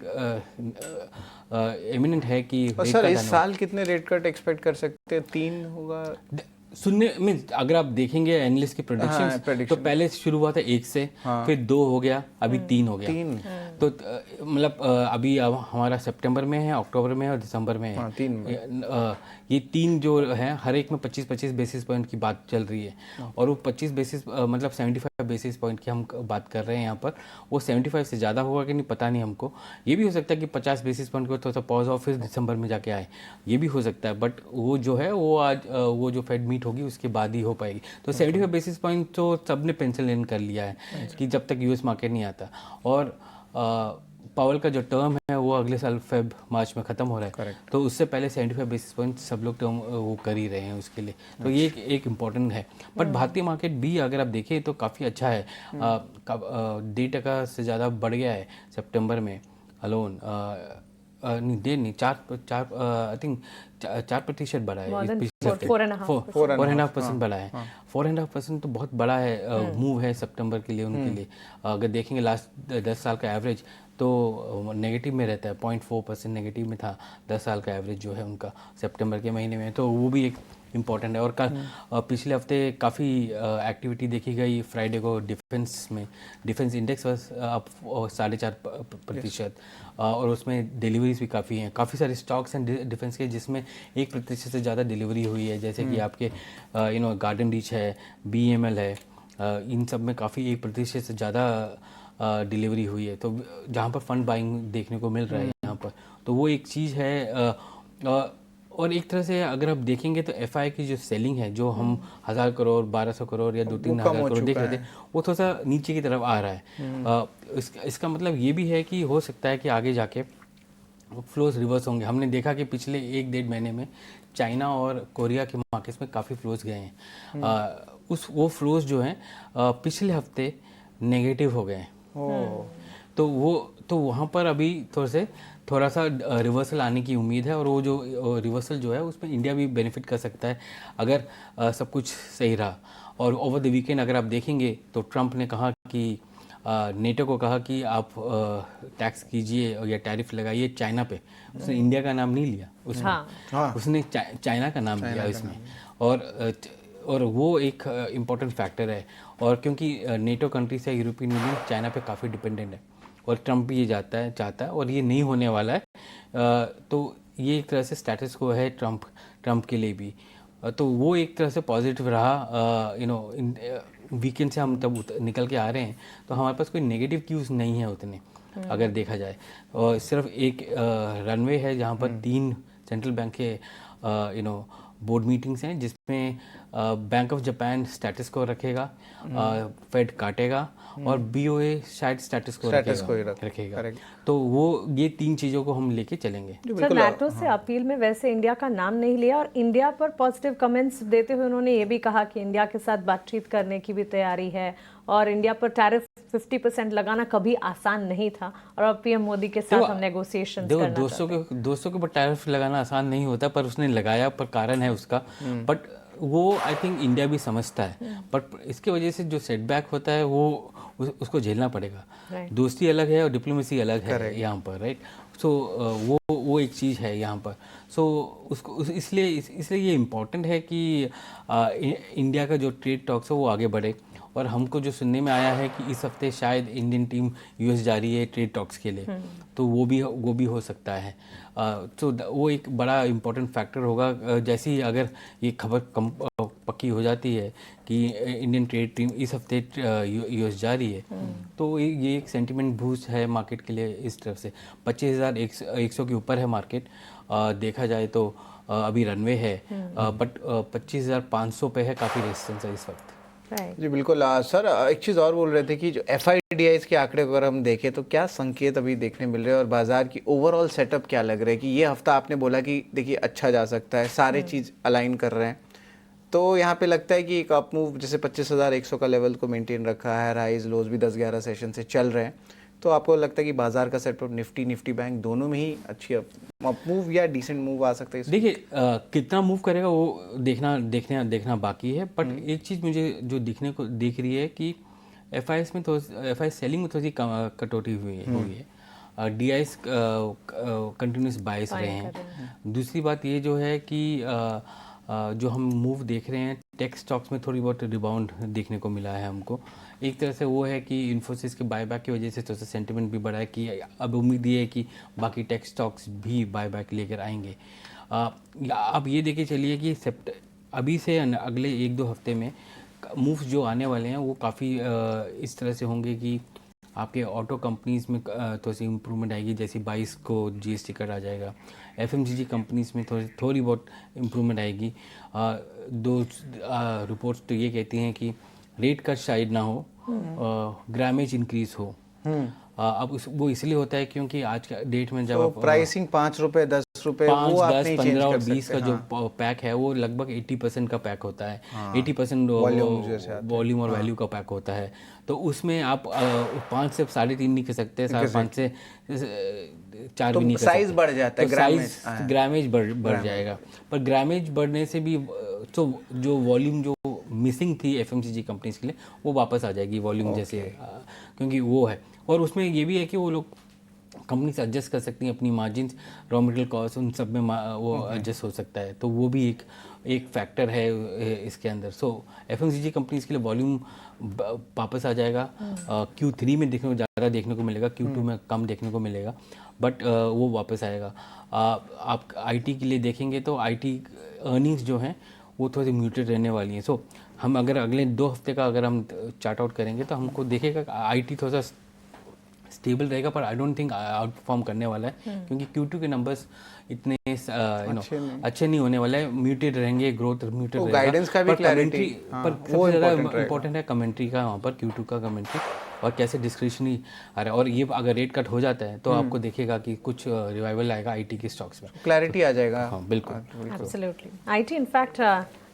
S3: एमिनेंट है कि
S1: और
S3: rate
S1: सर
S3: cut
S1: इस
S3: आने
S1: साल कितने रेट कट एक्सपेक्ट कर सकते हैं? 3 होगा?
S3: सुनने में अगर आप देखेंगे एनालिस्ट की प्रेडिक्शंस, तो
S1: prediction.
S3: पहले शुरू हुआ था 1 से, फिर 2 हो गया, अभी 3 हो गया।
S1: 3?
S3: तो मतलब अभी हमारा सितंबर में है, अक्टूबर में है और दिसंबर में है।
S1: हाँ, 3 में।
S3: ये 3 जो है हर एक में 25-25 बेसिस पॉइंट की बात चल रही है। और वो 25 बेसिस मतलब 75 बेसिस पॉइंट की हम बात कर रहे हैं यहाँ पर। वो 75 से ज़्यादा होगा कि नहीं पता नहीं हमको। ये भी हो सकता है कि 50 बेसिस पॉइंट को थोड़ा सा पॉज ऑफ फिर दिसंबर में जाके आए, ये भी हो सकता है। बट वो जो है वो आज वो जो फेड मीट होगी उसके बाद ही हो पाएगी। तो 75 बेसिस पॉइंट तो सबने पेंसिल इन कर लिया है कि जब तक यूएस मार्केट नहीं आता। और पावल का जो टर्म है वो अगले साल फेब मार्च में ख़त्म हो रहा है।
S1: Correct.
S3: तो उससे पहले 75 बेसिस पॉइंट सब लोग टर्म वो कर ही रहे हैं उसके लिए। तो ये एक इम्पॉर्टेंट है। बट भारतीय मार्केट भी अगर आप देखें तो काफ़ी अच्छा है। 1.5% से ज़्यादा बढ़ गया है सितंबर में अलोन। नहीं 1.5 नहीं 4 आई थिंक 4% बढ़ा है पिछले हफ्ते। 4.5% बढ़ा है। 4.5% तो बहुत बड़ा है, मूव है सितंबर के लिए उनके लिए। अगर देखेंगे लास्ट 10 साल का एवरेज तो नेगेटिव में रहता है, 0.4% नेगेटिव में था 10 साल का एवरेज जो है उनका सितंबर के महीने में। तो वो भी एक इम्पॉर्टेंट है। और पिछले हफ्ते काफ़ी एक्टिविटी देखी गई। फ्राइडे को डिफेंस में डिफेंस इंडेक्स अप 4.5%, और उसमें डिलीवरीज भी काफ़ी हैं। काफ़ी सारे स्टॉक्स हैं डिफेंस के जिसमें 1% से ज़्यादा डिलीवरी हुई है, जैसे कि आपके गार्डन रीच है, BML है, इन सब में काफ़ी 1% से ज़्यादा डिलीवरी हुई है। तो जहाँ पर फंड बाइंग देखने को मिल रहा है यहाँ पर, तो वो एक चीज़ है। और एक तरह से अगर आप देखेंगे तो FI की जो सेलिंग है, जो हम 1000 करोड़ 1200 करोड़ या 2-3 हज़ार करोड़ देख रहे थे, वो थोड़ा सा नीचे की तरफ आ रहा है। इसका मतलब ये भी है कि हो सकता है कि आगे जाके फ्लोज रिवर्स होंगे। हमने देखा कि पिछले 1-1.5 महीने में चाइना और कोरिया के मार्केट्स में काफ़ी फ्लोज गए हैं। वो फ्लोज जो हैं पिछले हफ्ते नेगेटिव हो गए हैं। तो वहाँ पर अभी थोड़ा सा रिवर्सल आने की उम्मीद है। और वो जो रिवर्सल जो है उसमें इंडिया भी बेनिफिट कर सकता है अगर सब कुछ सही रहा। और ओवर द वीकेंड अगर आप देखेंगे तो ट्रंप ने कहा कि नेटो को कहा कि आप टैक्स कीजिए या टैरिफ लगाइए चाइना पे। उसने इंडिया का नाम नहीं लिया उसमें। उसने चाइना का नाम लिया इसमें। और वो एक इम्पॉर्टेंट फैक्टर है। और क्योंकि नेटो कंट्रीज या यूरोपियन यूनियन चाइना पे काफ़ी डिपेंडेंट है, और ट्रंप भी ये चाहता है और ये नहीं होने वाला है। तो ये एक तरह से स्टेटस को है ट्रंप के लिए भी। तो वो एक तरह से पॉजिटिव रहा। वीकेंड से हम तब निकल के आ रहे हैं तो हमारे पास कोई नेगेटिव क्यूज नहीं है उतने, अगर देखा जाए। और सिर्फ एक रनवे है जहाँ पर 3 सेंट्रल बैंक के बोर्ड मीटिंग्स हैं, जिसमें बैंक ऑफ जापान स्टेटस को रखेगा, फेड काटेगा, और BOA शायद स्टेटस को रखेगा। तो वो ये 3 चीज़ों को हम लेके चलेंगे।
S2: सर, नाटो से अपील में वैसे इंडिया का नाम नहीं लिया, और इंडिया पर पॉजिटिव कमेंट्स देते हुए उन्होंने ये भी कहा कि इंडिया के साथ बातचीत करने की भी तैयारी है, और इंडिया पर टैरिफ 50% लगाना कभी आसान नहीं था, और अब PM मोदी के साथ हम नेगोशिएशन करना चाहते हैं।
S3: दोस्तों के ऊपर टैरिफ लगाना आसान नहीं होता, पर उसने लगाया, पर कारण है उसका। बट वो आई थिंक इंडिया भी समझता है, बट इसके वजह से जो सेटबैक होता है वो उसको झेलना पड़ेगा। दोस्ती अलग है और डिप्लोमेसी अलग है यहाँ पर, राइट। सो वो एक चीज़ है यहाँ पर। सो उसको इसलिए ये इम्पोर्टेंट है कि इंडिया का जो ट्रेड टॉक्स है वो आगे बढ़े। और हमको जो सुनने में आया है कि इस हफ्ते शायद इंडियन टीम यूएस जा रही है ट्रेड टॉक्स के लिए, तो वो भी हो सकता है। तो वो एक बड़ा इम्पोर्टेंट फैक्टर होगा। जैसे ही अगर ये खबर पक्की हो जाती है कि इंडियन ट्रेड टीम इस हफ्ते यूएस जा रही है, तो ये एक सेंटिमेंट बूस्ट है मार्केट के लिए। इस तरफ से 25,100 के ऊपर है मार्केट। देखा जाए तो अभी रनवे है, बट 25,500 पे है, काफ़ी रेजिस्टेंस है इस वक्त।
S1: जी बिल्कुल। सर एक चीज़ और बोल रहे थे कि जो FIDIs के आंकड़े अगर हम देखें तो क्या संकेत अभी देखने मिल रहे हैं और बाजार की ओवरऑल सेटअप क्या लग रहा है कि ये हफ्ता आपने बोला कि देखिए अच्छा जा सकता है, सारे चीज़ अलाइन कर रहे हैं, तो यहाँ पे लगता है कि एक अप मूव जैसे 25,100 का लेवल को मेंटेन रखा है, राइज लोज भी 10-11 सेशन से चल रहे हैं, तो आपको लगता है कि बाजार का सेटअप निफ्टी बैंक दोनों में ही अच्छी अप मूव या डिसेंट मूव आ सकता है?
S3: देखिए कितना मूव करेगा वो देखना बाकी है, बट एक चीज़ मुझे जो दिख रही है कि FIS में FIS सेलिंग में थोड़ी कटौती हुई है। DIs कंटिन्यूस बाइस रहे हैं। दूसरी बात ये जो है कि जो हम मूव देख रहे हैं टेक स्टॉक्स में थोड़ी बहुत रिबाउंड देखने को मिला है हमको। एक तरह से वो है कि इन्फोसिस के बायबैक की वजह से थोड़ा सा सेंटिमेंट भी बढ़ा है कि अब उम्मीद ये है कि बाकी टेक स्टॉक्स भी बायबैक लेकर आएंगे। अब ये देखे चलिए कि अभी से अगले 1-2 हफ्ते में मूव्स जो आने वाले हैं वो काफ़ी इस तरह से होंगे कि आपके ऑटो कंपनीज़ में थोड़ी सी इम्प्रूवमेंट आएगी, जैसे 22 को GST कट आ जाएगा। FMCG कंपनीज़ में थोड़ी बहुत इम्प्रूवमेंट आएगी। दो रिपोर्ट्स तो ये कहती हैं कि रेट कट शायद ना हो, ग्रामेज इंक्रीज हो। अब वो इसलिए होता है क्योंकि आज का डेट में जब
S1: तो प्राइसिंग 5 रुपए 10 रुपए
S3: 5,
S1: वो आप
S3: 10,
S1: नहीं
S3: 15 और
S1: चेंज
S3: 20 का जो पैक है वो लगभग 80% का पैक होता है। 80% वॉल्यूम और वैल्यू का पैक होता है, तो उसमें आप 5 से 3.5 नहीं कर सकते, 5 से 4 भी नहीं कर सकते।
S1: साइज बढ़ जाता है,
S3: तो ग्रामेज बढ़ जाएगा, पर ग्रामेज बढ़ने से भी तो जो वॉल्यूम जो मिसिंग थी FMCG कंपनीज के लिए वो वापस आ जाएगी वॉल्यूम जैसे, क्योंकि वो है। और उसमें ये भी है कि वो लोग कंपनी से एडजस्ट कर सकती हैं अपनी मार्जिन, रॉ मटेरियल कॉस्ट उन सब में वो एडजस्ट हो सकता है, तो वो भी एक फैक्टर है इसके अंदर। सो FMCG कंपनीज के लिए वॉल्यूम वापस आ जाएगा। Q3 में ज़्यादा देखने को मिलेगा, Q2 में कम देखने को मिलेगा, बट वो वापस आएगा। आप IT के लिए देखेंगे तो IT अर्निंग्स जो हैं वो थोड़ी म्यूटेड रहने वाली हैं। सो हम अगर अगले 2 हफ्ते का अगर हम चार्ट आउट करेंगे तो हमको देखेगा IT थोड़ा सा स्टेबल रहेगा, पर I don't think out perform करने वाला है, क्योंकि Q2 के नंबर्स इतने अच्छे नहीं होने वाले हैं, म्यूटेड रहेंगे, ग्रोथ म्यूटेड रहेगा।
S1: गाइडेंस का भी क्लैरिटी,
S3: पर सबसे ज़्यादा इंपॉर्टेंट है कमेंट्री का, वहाँ पर Q2 का कमेंट्री और कैसे डिस्क्रिशनरी आ रहा है। और ये अगर रेट कट हो जाता है तो आपको देखेगा कि कुछ रिवाइवल आएगा IT के स्टॉक्स में,
S1: क्लैरिटी आ जाएगा।
S3: हाँ बिल्कुल,
S2: absolutely. IT in fact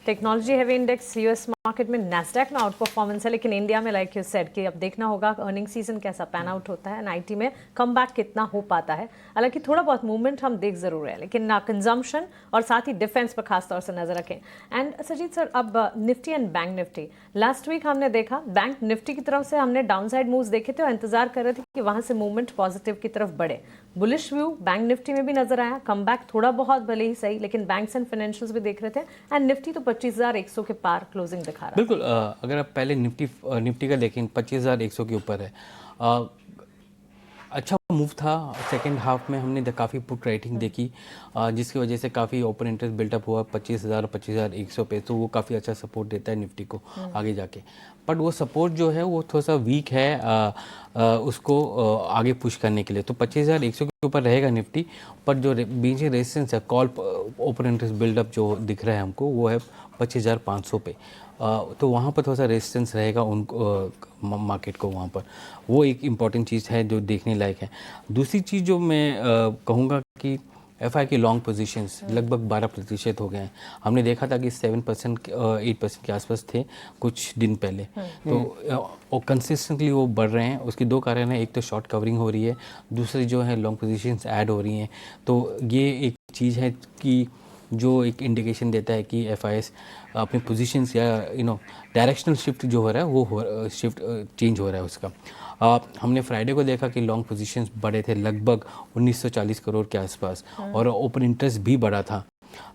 S2: technology heavy index US market में नैस्डैक में आउट परफॉर्मेंस है, लेकिन इंडिया में लाइक यू सेड कि अब देखना होगा अर्निंग सीजन कैसा पैन आउट होता है, IT में कम बैक कितना हो पाता है। हालांकि थोड़ा बहुत मूवमेंट हम देख जरूर रहे हैं, लेकिन कंजम्पशन और साथ ही डिफेंस पर खास तौर से नजर रखें। एंड सजीत सर, अब Nifty and bank Nifty, last week हमने देखा बैंक निफ्टी की तरफ से हमने डाउन साइड मूव्स देखे थे और इंतजार कर रहे थे कि वहां से मूवमेंट पॉजिटिव की तरफ बढ़े। बुलिश व्यू बैंक निफ्टी में भी नजर आया, कम बैक थोड़ा बहुत भले ही सही, लेकिन बैंक्स एंड फाइनेंशियल्स भी देख रहे थे, एंड निफ्टी तो 25,100 के पार क्लोजिंग दिखा रहा है।
S3: बिल्कुल। अगर आप पहले निफ्टी का देखें 25,100 के ऊपर है, अच्छा मूव था। सेकेंड हाफ में हमने काफ़ी पुट राइटिंग देखी, जिसकी वजह से काफ़ी ओपन इंटरेस्ट बिल्टअप हुआ 25,000 और 25,100 पे, तो वो काफ़ी अच्छा सपोर्ट देता है निफ्टी को आगे जाके। बट वो सपोर्ट जो है वो थोड़ा सा वीक है उसको आगे पुश करने के लिए, तो 25,100 के ऊपर रहेगा निफ्टी, पर जो बीच में रेजिस्टेंस है कॉल ओपन इंटरेस्ट बिल्डअप जो दिख रहा है हमको वो है 25,500 पे, तो वहाँ पर थोड़ा सा रेजिस्टेंस रहेगा उनको मार्केट को, वहाँ पर वो एक इम्पॉर्टेंट चीज़ है जो देखने लायक है। दूसरी चीज़ जो मैं कहूँगा कि FI के लॉन्ग पोजीशंस लगभग 12% हो गए हैं। हमने देखा था कि 7% 8% के आसपास थे कुछ दिन पहले, तो कंसिस्टेंटली वो बढ़ रहे हैं। उसके 2 कारण हैं, एक तो शॉर्ट कवरिंग हो रही है, दूसरी जो है लॉन्ग पोजीशंस ऐड हो रही हैं, तो ये एक चीज़ है कि जो एक इंडिकेशन देता है कि FIS अपने पोजीशंस या डायरेक्शनल शिफ्ट जो हो रहा है वो शिफ्ट चेंज हो रहा है उसका। हमने फ्राइडे को देखा कि लॉन्ग पोजीशंस बढ़े थे लगभग 1940 करोड़ के आसपास, और ओपन इंटरेस्ट भी बढ़ा था।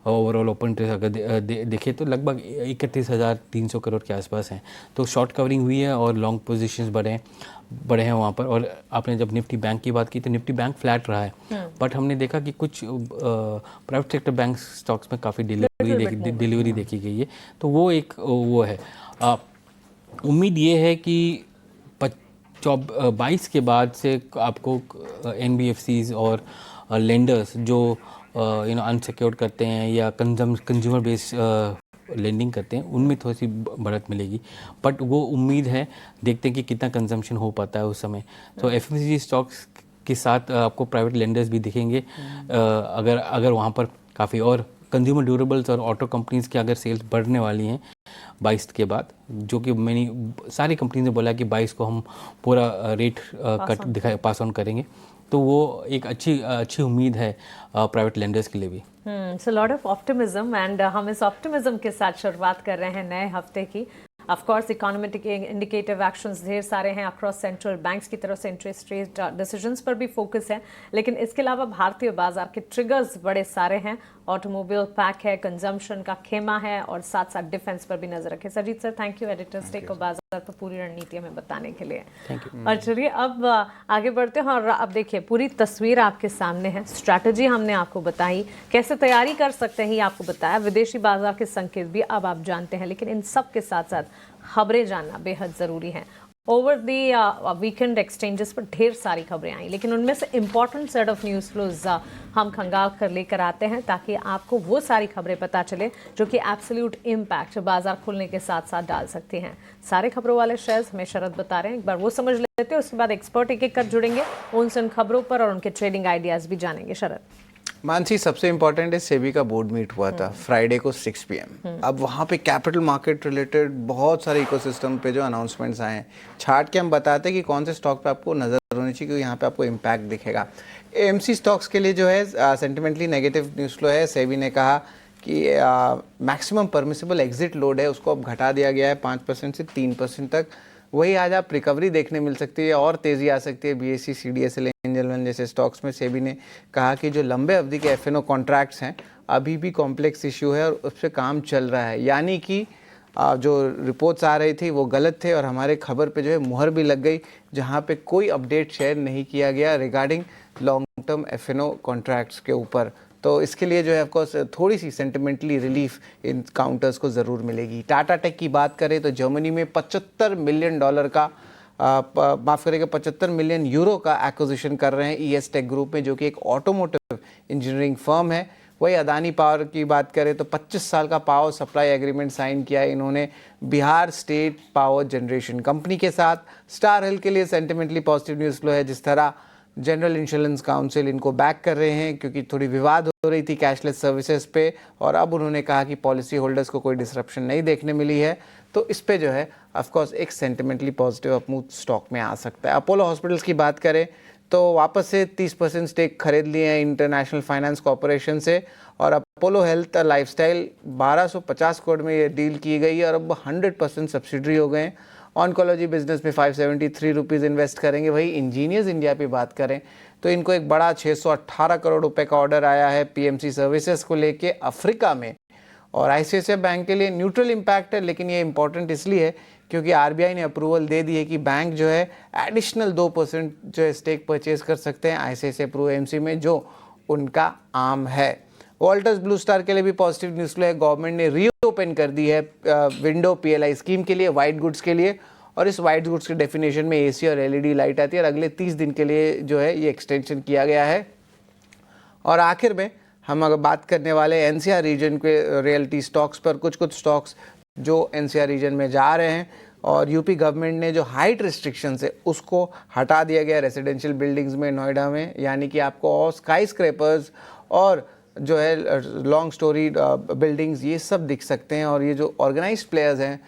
S3: ओवरऑल ओपन इंटरेस्ट अगर देखें तो लगभग 31,300 करोड़ के आसपास हैं। तो शॉर्ट कवरिंग हुई है और लॉन्ग पोजीशंस बढ़े हैं वहाँ पर। और आपने जब निफ्टी बैंक की बात की तो निफ्टी बैंक फ्लैट रहा है, बट हमने देखा कि कुछ प्राइवेट सेक्टर बैंक स्टॉक्स में काफ़ी डिलीवरी देखी गई है। तो वो एक वो है। उम्मीद ये है कि 22 के बाद से आपको NBFCs और लेंडर्स जो अनसिक्योर्ड करते हैं या कंज्यूमर बेस्ड लेंडिंग करते हैं उनमें थोड़ी सी बढ़त मिलेगी। बट वो उम्मीद है, देखते हैं कि कितना कंजम्पशन हो पाता है उस समय। तो FMCG स्टॉक्स के साथ आपको प्राइवेट लेंडर्स भी दिखेंगे अगर वहाँ पर काफ़ी। और कंज्यूमर ड्यूरेबल्स और ऑटो कंपनीज़ की अगर सेल्स बढ़ने वाली हैं 22 के बाद, जो कि सारी कंपनी ने बोला कि 22 को हम पूरा रेट कट पास ऑन करेंगे, तो वो एक अच्छी उम्मीद है प्राइवेट लेंडर्स के लिए भी।
S2: So lot of optimism and हम इस ऑप्टिमिज्म के साथ शुरुआत कर रहे हैं नए हफ्ते की। Of course economic indicative actions ढेर सारे हैं अक्रॉस सेंट्रल बैंक्स की तरफ से, इंटरेस्ट रेट डिसीजंस पर भी फोकस है, लेकिन इसके अलावा भारतीय बाजार के ट्रिगर्स बड़े सारे हैं। ऑटोमोबाइल पैक है, कंजम्पशन का खेमा है और साथ साथ डिफेंस पर भी नजर रखें। Sarjeet sir, thank you editors day को बाजार पर पूरी रणनीति हमें बताने के लिए।
S3: Thank you.
S2: और चलिए अब आगे बढ़ते हैं और अब देखिए पूरी तस्वीर आपके सामने है। स्ट्रैटेजी हमने आपको बताई, कैसे तैयारी कर सकते हैं ये आपको बताया, विदेशी बाजार के संकेत भी अब आप जानते हैं, लेकिन इन सब के साथ साथ खबरें जानना बेहद ज़रूरी है। ओवर दी वीकेंड एक्सचेंजेस पर ढेर सारी खबरें आई, लेकिन उनमें से important set of news flows हम खंगाल कर लेकर आते हैं ताकि आपको वो सारी खबरें पता चले जो कि एब्सोल्यूट इम्पैक्ट बाजार खुलने के साथ साथ डाल सकती हैं। सारे खबरों वाले शेयर्स हमें शरद बता रहे हैं, एक बार वो समझ लेते हैं, उसके बाद एक्सपर्ट एक एक कर जुड़ेंगे, उन खबरों पर और उनके ट्रेडिंग आइडियाज़ भी जानेंगे। शरद,
S1: मानसी, सबसे इंपॉर्टेंट है सेबी का बोर्ड मीट हुआ था फ्राइडे को 6 PM। अब वहाँ पे कैपिटल मार्केट रिलेटेड बहुत सारे इकोसिस्टम पे जो अनाउंसमेंट्स आए हैं, छाट के हम बताते हैं कि कौन से स्टॉक पे आपको नज़र होनी चाहिए, क्योंकि यहाँ पे आपको इम्पैक्ट दिखेगा। AMC स्टॉक्स के लिए जो है सेंटिमेंटली नेगेटिव न्यूज़ फ्लो है। सेबी ने कहा कि मैक्सिमम परमिसिबल एग्जिट लोड है उसको अब घटा दिया गया है 5% से 3% तक। वही आज आप रिकवरी देखने मिल सकती है और तेज़ी आ सकती है BSE, CDSL, एंजल वन जैसे स्टॉक्स में। सेबी ने कहा कि जो लंबे अवधि के FNO कॉन्ट्रैक्ट्स हैं अभी भी कॉम्प्लेक्स इशू है और उस पर काम चल रहा है, यानी कि जो रिपोर्ट्स आ रही थी वो गलत थे और हमारे खबर पे जो है मुहर भी लग गई, जहाँ पे कोई अपडेट शेयर नहीं किया गया regarding long term FNO contracts के ऊपर। तो इसके लिए जो है ऑफकोर्स थोड़ी सी सेंटिमेंटली रिलीफ इन काउंटर्स को ज़रूर मिलेगी। टाटा टेक की बात करें तो जर्मनी में $75 मिलियन का माफ़ करेगा €75 मिलियन का एक्विजिशन कर रहे हैं ES टेक ग्रुप में, जो कि एक ऑटोमोटिव इंजीनियरिंग फर्म है। वही अदानी पावर की बात करें तो 25 साल का पावर सप्लाई एग्रीमेंट साइन किया है इन्होंने Bihar state power generation company के साथ। स्टार हेल्थ के लिए सेंटिमेंटली पॉजिटिव न्यूज़ फ्लो है, जिस तरह जनरल इंश्योरेंस काउंसिल इनको बैक कर रहे हैं क्योंकि थोड़ी विवाद हो रही थी कैशलेस सर्विसेज पे, और अब उन्होंने कहा कि पॉलिसी होल्डर्स को कोई डिसरप्शन नहीं देखने मिली है। तो इस पे जो है ऑफकोर्स एक सेंटिमेंटली पॉजिटिव अपमूव स्टॉक में आ सकता है। अपोलो हॉस्पिटल्स की बात करें तो वापस से 30% स्टेक खरीद लिए हैं इंटरनेशनल फाइनेंस कॉरपोरेशन से, और अपोलो हेल्थ लाइफस्टाइल 1250 करोड़ में ये डील की गई है और अब 100% सब्सिडरी हो गए हैं। ऑन्कोलॉजी बिजनेस में 573 रुपीज़ इन्वेस्ट करेंगे। वही इंजीनियर्स इंडिया पे बात करें तो इनको एक बड़ा 618 करोड़ रुपए का ऑर्डर आया है PMC सर्विसेज को लेके अफ्रीका में, और ICICI बैंक के लिए न्यूट्रल इम्पैक्ट है, लेकिन ये इंपॉर्टेंट इसलिए है क्योंकि RBI ने अप्रूवल दे दी है कि बैंक जो है एडिशनल 2% जो है स्टेक परचेज कर सकते हैं ICICI प्रू AMC में, जो उनका आम है। वॉल्टर्स ब्लू स्टार के लिए भी पॉजिटिव न्यूज़ है। गवर्नमेंट ने रीओपन कर दी है विंडो PLI स्कीम के लिए वाइट गुड्स के लिए, और इस वाइट गुड्स के डेफिनेशन में AC और LED लाइट आती है और अगले 30 दिन के लिए जो है ये एक्सटेंशन किया गया है। और आखिर में हम अगर बात करने वाले NCR रीजन के रियल्टी स्टॉक्स पर, कुछ स्टॉक्स जो NCR रीजन में जा रहे हैं, और यूपी गवर्नमेंट ने जो हाइट रिस्ट्रिक्शंस है उसको हटा दिया गया रेजिडेंशियल बिल्डिंग्स में नोएडा में, यानी कि आपको और स्काई स्क्रैपर्स और जो है लॉन्ग स्टोरी बिल्डिंग्स ये सब दिख सकते हैं। और ये जो ऑर्गेनाइज्ड प्लेयर्स हैं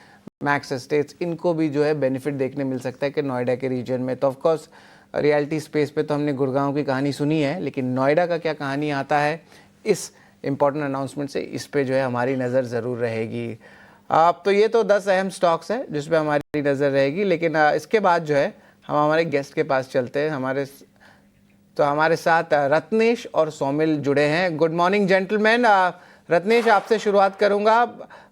S1: मैक्स एस्टेट्स, इनको भी जो है बेनिफिट देखने मिल सकता है कि नोएडा के रीजन में। तो ऑफकोर्स रियल्टी स्पेस पे तो हमने गुड़गांव की कहानी सुनी है, लेकिन नोएडा का क्या कहानी आता है इस इम्पॉर्टेंट अनाउंसमेंट से, इस पे जो है हमारी नज़र ज़रूर रहेगी। अब तो ये तो 10 अहम स्टॉक्स हैं जिस पे हमारी नज़र रहेगी, लेकिन इसके बाद जो है हम हमारे गेस्ट के पास चलते हैं। हमारे साथ रत्नेश और सोमिल जुड़े हैं। गुड मॉर्निंग जेंटलमैन, रत्नेश, आपसे शुरुआत करूंगा।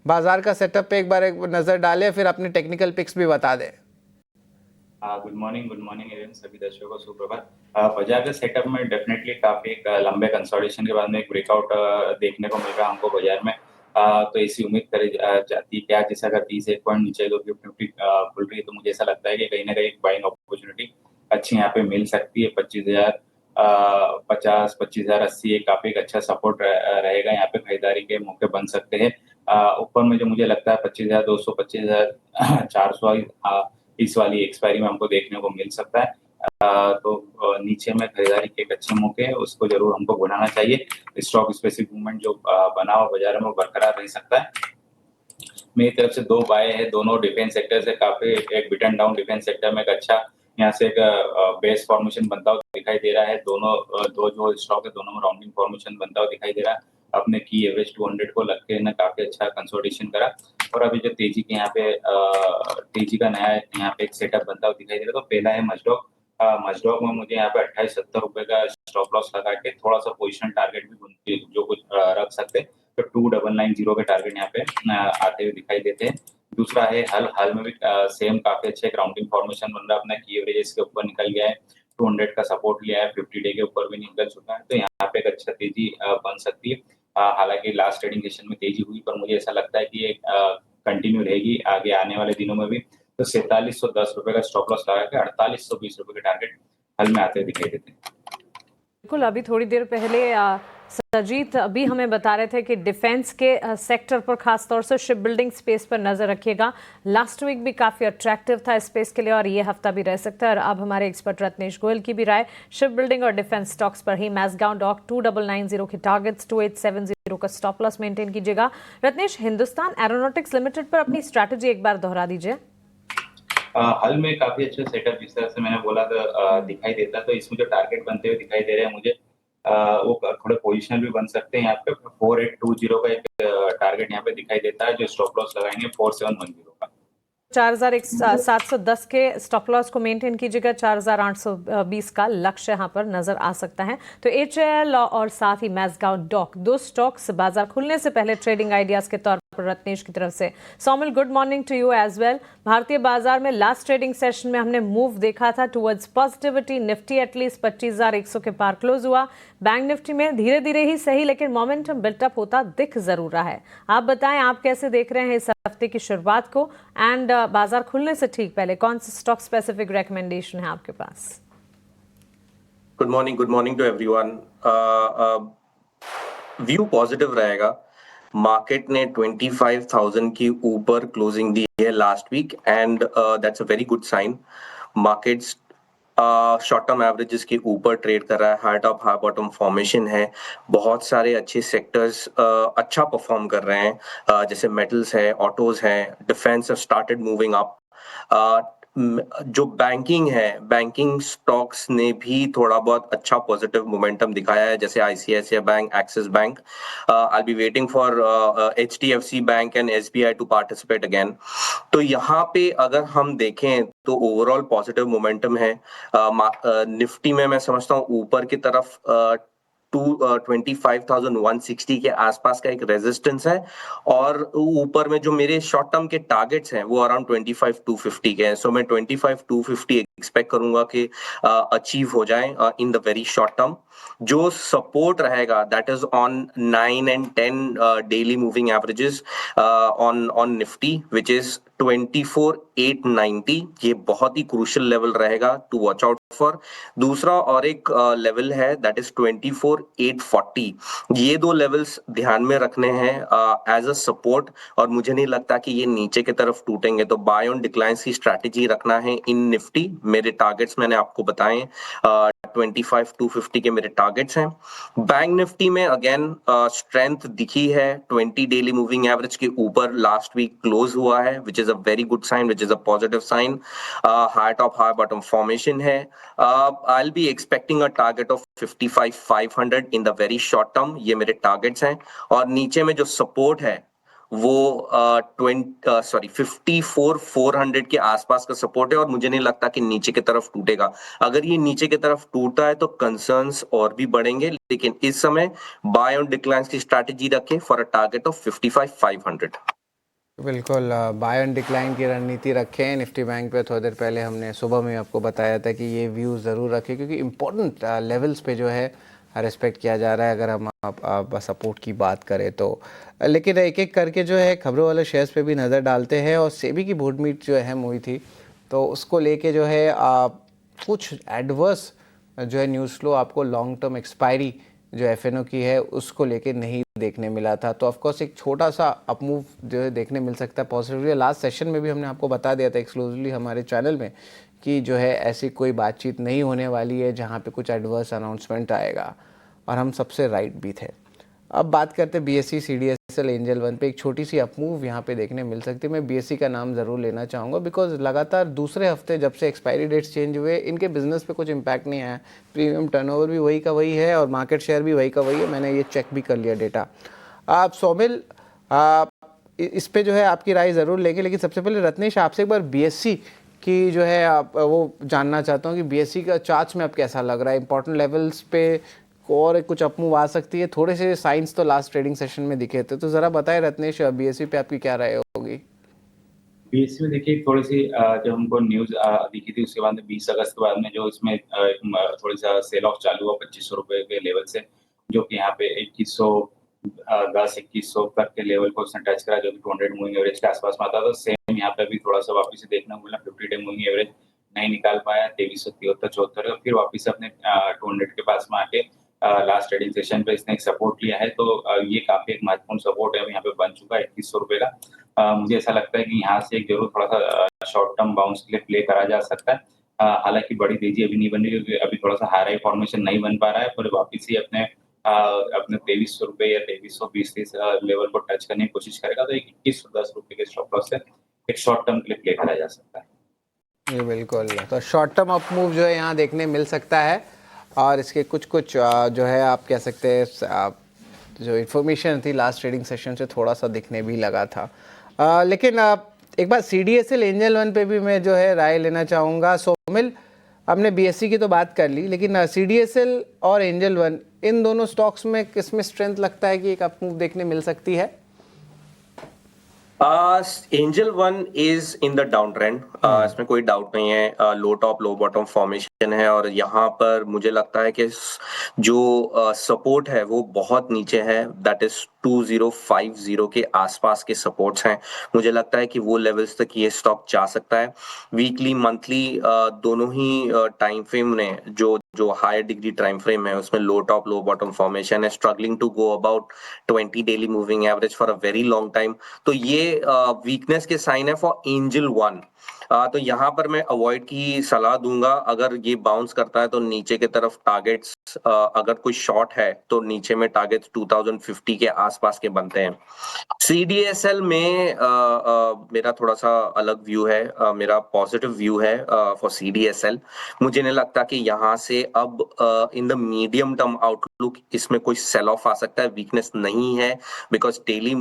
S1: बाजार का सेटअप पे एक बार एक नजर डालें, फिर अपने टेक्निकल पिक्स भी बता दें।
S4: गुड मॉर्निंग एवरीवन, सभी दर्शकों को सुप्रभात। बाजार के सेटअप में डेफिनेटली काफी एक लंबे कंसोलिडेशन के बाद में एक ब्रेकआउट देखने को मिल रहा है हमको बाजार में। तो ऐसी उम्मीद करी जाती है कि आज जैसे अगर 30 एक पॉइंट नीचे निफ्टी खुल रही है तो मुझे ऐसा लगता है कि कहीं ना कहीं एक बाइंग अपॉर्चुनिटी अच्छी यहाँ पे मिल सकती है। 25,050, 25,080 एक काफी एक अच्छा सपोर्ट रहेगा। यहाँ पे खरीदारी के मौके बन सकते हैं। ऊपर में जो मुझे लगता है 25,200, 25,400 इस वाली एक्सपायरी में हमको देखने को मिल सकता है। तो नीचे में खरीदारी के एक अच्छे मौके है, उसको जरूर हमको बनाना चाहिए। स्टॉक स्पेसिफिक मूवमेंट जो बना हुआ बाजार में वो बरकरार रह सकता है। मेरी तरफ से 2 बाय है, दोनों डिफेंस सेक्टर से काफी एक bit and down defence sector में एक अच्छा यहाँ से एक बेस फॉर्मेशन बनता हुआ दिखाई दे रहा है। दोनों दो जो स्टॉक है दोनों में राउंडिंग फॉर्मेशन बनता हुआ दिखाई दे रहा है। अपने की एवरेज 200 को लग के ना काफी अच्छा कंसोलिडेशन करा और अभी जो तेजी के यहाँ पे तेजी का नया यहाँ पे एक सेटअप बनता हुआ दिखाई दे रहा है। तो पहला है मजडॉक। मजडॉक में मुझे यहाँ पे 28-70 रुपए का स्टॉप लॉस लगा के थोड़ा सा पोजिशन टारगेट भी जो कुछ रख सकते हैं। तो 2990 के टारगेट यहाँ पे आते हुए दिखाई देते हैं। दूसरा है हाल में भी सेम काफी अच्छे राउंडिंग फॉर्मेशन बन रहा है। अपना की एवरेज के ऊपर निकल गया है, 200 का सपोर्ट लिया है, 50 डे के ऊपर भी निकल चुका है। तो यहाँ पे एक अच्छा तेजी बन सकती है। हालांकि लास्ट ट्रेडिंग सेशन में तेजी हुई पर मुझे ऐसा लगता है कि ये कंटिन्यू रहेगी आगे आने वाले दिनों में भी। तो 4710 रुपए का स्टॉप लॉस लगा के 4820 रुपए के टारगेट हाल में आते हुए दिखाई देते हैं।
S2: बिल्कुल, अभी थोड़ी देर पहले सरजीत अभी हमें बता रहे थे कि डिफेंस के सेक्टर पर खास तौर से शिप बिल्डिंग स्पेस पर नजर रखिएगा। लास्ट वीक भी काफी अट्रैक्टिव था स्पेस के लिए और ये हफ्ता भी रह सकता है। और अब हमारे एक्सपर्ट रत्नेश गोयल की भी राय शिप बिल्डिंग और डिफेंस स्टॉक्स पर ही। मैसगांव डॉक 2990 के टारगेट्स, 2870 का स्टॉप लॉस मेंटेन कीजिएगा। रत्नेश, हिंदुस्तान एरोनॉटिक्स लिमिटेड पर अपनी स्ट्रैटेजी एक बार दोहरा दीजिए।
S4: हाल में काफी अच्छा सेटअप जिस तरह से मैंने बोला था दिखाई देता है। तो इसमें जो टारगेट बनते हुए दिखाई दे रहे हैं मुझे वो थोड़े पोजिशनल भी बन सकते हैं। यहाँ पे 4820 का एक टारगेट यहाँ पे दिखाई देता है जो स्टॉप लॉस लगाएंगे 4710 का।
S2: 4710 के स्टॉप लॉस को मेंटेन कीजिएगा। 4820 का लक्ष्य यहां पर नजर आ सकता है। तो HAL और साथ ही मैसगांव डॉक, 2 स्टॉक्स बाजार खुलने से पहले ट्रेडिंग आइडियाज के तौर पर रत्नेश की तरफ से। Saumil, good morning to you as well. भारतीय बाजार में लास्ट ट्रेडिंग सेशन में हमने मूव देखा था टुवर्ड्स पॉजिटिविटी। निफ्टी एटलीस्ट 25,100 के पार क्लोज हुआ। बैंक निफ्टी में धीरे धीरे ही सही लेकिन मोमेंटम बिल्टअप होता दिख जरूर रहा है। आप बताएं, आप कैसे देख रहे हैं इस हफ्ते की शुरुआत को एंड बाजार खुलने से ठीक पहले कौन से स्टॉक स्पेसिफिक रिकमेंडेशन है आपके पास?
S5: Good morning to everyone. View positive रहेगा। मार्केट ने 25,000 के ऊपर क्लोजिंग दी है last week and that's a very good sign. Markets short term averages के ऊपर ट्रेड कर रहा है। High top high bottom formation है। बहुत सारे अच्छे सेक्टर्स अच्छा परफॉर्म कर रहे हैं, जैसे मेटल्स है, ऑटोज है, defence have started moving up. जो बैंकिंग है, बैंकिंग स्टॉक्स ने भी थोड़ा बहुत अच्छा पॉजिटिव मोमेंटम दिखाया है, जैसे ICICI bank, Axis bank. I be waiting for HDFC bank and SBI to participate again. तो यहाँ पे अगर हम देखें तो ओवरऑल पॉजिटिव मोमेंटम है। निफ्टी में मैं समझता हूँ ऊपर की तरफ 25,160 के आसपास का एक रेजिस्टेंस है और ऊपर में जो मेरे शॉर्ट टर्म के टारगेट्स हैं वो अराउंड 25,250 के हैं। सो मैं 25,250 एक्सपेक्ट करूंगा कि अचीव हो जाए in the very short term. जो सपोर्ट रहेगा that is on 9 and 10 daily moving averages on Nifty which is 24,890। ये बहुत ही क्रूशियल लेवल रहेगा टू वॉच आउट फॉर। दूसरा और एक लेवल है दैट इज 24,840। ये 2 लेवल्स ध्यान में रखने हैं एज अ सपोर्ट और मुझे नहीं लगता कि ये नीचे की तरफ टूटेंगे। तो बाय ऑन डिक्लाइंस की स्ट्रैटेजी रखना है इन निफ्टी। मेरे टारगेट्स मैंने आपको बताए, 25,250 के मेरे टारगेट्स हैं। बैंक निफ्टी में अगेन स्ट्रेंथ दिखी है। 20 डेली मूविंग एवरेज के ऊपर लास्ट वीक क्लोज हुआ है which is a very good sign, which is a positive sign. High top high bottom formation है। I'll be expecting a target of 55,500 in the very short term। ये मेरे targets हैं और नीचे में जो सपोर्ट है वो 54,400 के आसपास का सपोर्ट है और मुझे नहीं लगता कि नीचे की तरफ टूटेगा। अगर ये नीचे की तरफ टूटा है तो कंसर्न्स और भी बढ़ेंगे, लेकिन इस समय बाय ऑन डिक्लाइंस की स्ट्रैटेजी रखें फॉर अ टारगेट ऑफ 55,500।
S1: बिल्कुल, बाय ऑन डिक्लाइन की रणनीति रखें। निफ्टी बैंक पे थोड़ी देर पहले हमने सुबह में आपको बताया था कि ये व्यू ज़रूर रखें, क्योंकि इम्पोर्टेंट लेवल्स पे जो है रिस्पेक्ट किया जा रहा है अगर हम आप सपोर्ट की बात करें तो। लेकिन एक एक करके जो है खबरों वाले शेयर्स पे भी नज़र डालते हैं। और सेबी की बोर्ड मीट जो अहम हुई थी, तो उसको लेके जो है कुछ एडवर्स जो है न्यूज़ फ्लो आपको लॉन्ग टर्म एक्सपायरी जो एफएनओ की है उसको लेके नहीं देखने मिला था। तो ऑफकोर्स एक छोटा सा अपमूव जो है देखने मिल सकता है पॉजिटिवली। लास्ट सेशन में भी हमने आपको बता दिया था एक्सक्लूसिवली हमारे चैनल में कि जो है ऐसी कोई बातचीत नहीं होने वाली है जहाँ पे कुछ एडवर्स अनाउंसमेंट आएगा, और हम सबसे राइट भी थे। अब बात करते हैं बीएसई सीडीएसएल एंजल वन पे। एक छोटी सी अपमूव यहाँ पे देखने मिल सकती है। मैं बीएसई का नाम ज़रूर लेना चाहूँगा बिकॉज लगातार दूसरे हफ्ते जब से एक्सपायरी डेट्स चेंज हुए इनके बिजनेस पे कुछ इम्पैक्ट नहीं आया। प्रीमियम टर्नओवर भी वही का वही है और मार्केट शेयर भी वही का वही है। मैंने ये चेक भी कर लिया डेटा। आप सोमिल, इस पे जो है आपकी राय ज़रूर लेंगे, लेकिन सबसे पहले रत्नेश आपसे एक बार बीएसई की जो है आप वो जानना चाहता हूँ कि बीएसई का चार्ट्स में अब कैसा लग रहा है। इंपॉर्टेंट लेवल्स पे और कुछ अपमूव आ सकती है। थोड़े से साइंस तो लास्ट ट्रेडिंग सेशन में दिखे थे, तो ज़रा बताएं रत्नेश बीएसई पे आपकी क्या राय होगी।
S4: बीएससी में देखिए थोड़ी सी जब हमको न्यूज दिखी थी उसके बाद में 20 अगस्त के बाद में जो इसमें थोड़ी सा सेल ऑफ चालू हुआ 2500 रुपए के लेवल से, जो कि यहाँ पे 2110-2100 तक के लेवल को उसने टच करा, जो कि 200 मूविंग एवरेज के आसपास में आता था। सेम यहाँ पे भी थोड़ा सा वापस से देखने को मिला, 50 डे मूविंग एवरेज नहीं निकाल पाया, 2373-74 फिर वापस अपने 200 के पास में आके लास्ट ट्रेडिंग सेशन पे इसने एक सपोर्ट लिया है। तो ये काफी एक महत्वपूर्ण सपोर्ट है यहाँ पे बन चुका है 2100 रुपए का। मुझे ऐसा लगता है कि यहाँ से एक जरूर थोड़ा सा शॉर्ट टर्म बाउंस के लिए प्ले करा जा सकता है। हालांकि बड़ी तेजी अभी नहीं बन रही क्योंकि अभी थोड़ा सा हाई फॉर्मेशन नहीं बन पा रहा है, पर वापिस ही अपने 2300 रुपए या 2320 लेवल को टच करने की कोशिश करेगा, तो एक 2110 रुपए के स्टॉप लॉस से एक शॉर्ट टर्म के लिए प्ले करा जा सकता है।
S1: ये बिल्कुल, तो शॉर्ट टर्म अप मूव जो है यहाँ देखने मिल सकता है। और इसके कुछ जो है आप कह सकते हैं जो इन्फॉर्मेशन थी लास्ट ट्रेडिंग सेशन से थोड़ा सा दिखने भी लगा था। लेकिन एक बार सीडीएसएल एंजल वन पे भी मैं जो है राय लेना चाहूँगा। सोमिल, हमने बीएससी की तो बात कर ली, लेकिन सीडीएसएल और एंजल वन इन दोनों स्टॉक्स में किसमें स्ट्रेंथ लगता है कि एक अप मूव देखने मिल सकती है?
S5: Angel one is in the down trend, इसमें कोई डाउट नहीं है। लो टॉप लो बॉटम फॉर्मेशन है और यहाँ पर मुझे लगता है कि जो सपोर्ट है वो बहुत नीचे है, दैट इज 2050 के आसपास के सपोर्ट्स हैं। मुझे लगता है कि वो लेवल्स तक ये स्टॉक जा सकता है। वीकली मंथली दोनों ही टाइम फ्रेम ने जो हायर डिग्री टाइम फ्रेम है उसमें low top low bottom formation है, struggling to go about 20 daily moving average for a very long time. तो ये वीकनेस के साइन है फॉर एंजल वन। तो यहाँ पर मैं अवॉइड की सलाह दूंगा। अगर ये बाउंस करता है तो नीचे की तरफ टारगेट्स, अगर कोई शॉर्ट है तो नीचे में टारगेट्स 2050 के आसपास के बनते हैं। सीडीएसएल में मेरा थोड़ा सा अलग व्यू है, मेरा पॉजिटिव व्यू है फॉर सीडीएसएल। मुझे नहीं लगता कि यहाँ से अब in the medium term outlook इसमें कोई सेल ऑफ आ सकता है, वीकनेस नहीं है, बिकॉज डेली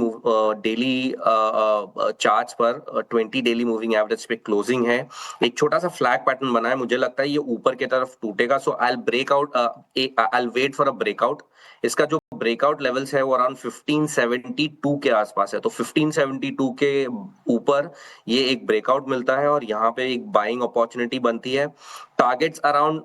S5: चार्ट्स पर 20 डेली मूविंग एवरेज पे क्लोजिंग है। एक छोटा सा फ्लैग पैटर्न बना है, मुझे लगता है ये ऊपर की तरफ टूटेगा। So I will wait for a breakout. इसका जो ब्रेकआउट लेवल्स है वो अराउंड 1572 के आसपास है, तो 1572 के ऊपर ये एक ब्रेकआउट मिलता है और यहाँ पे एक बाइंग अपॉर्चुनिटी बनती है। टारगेट्स अराउंड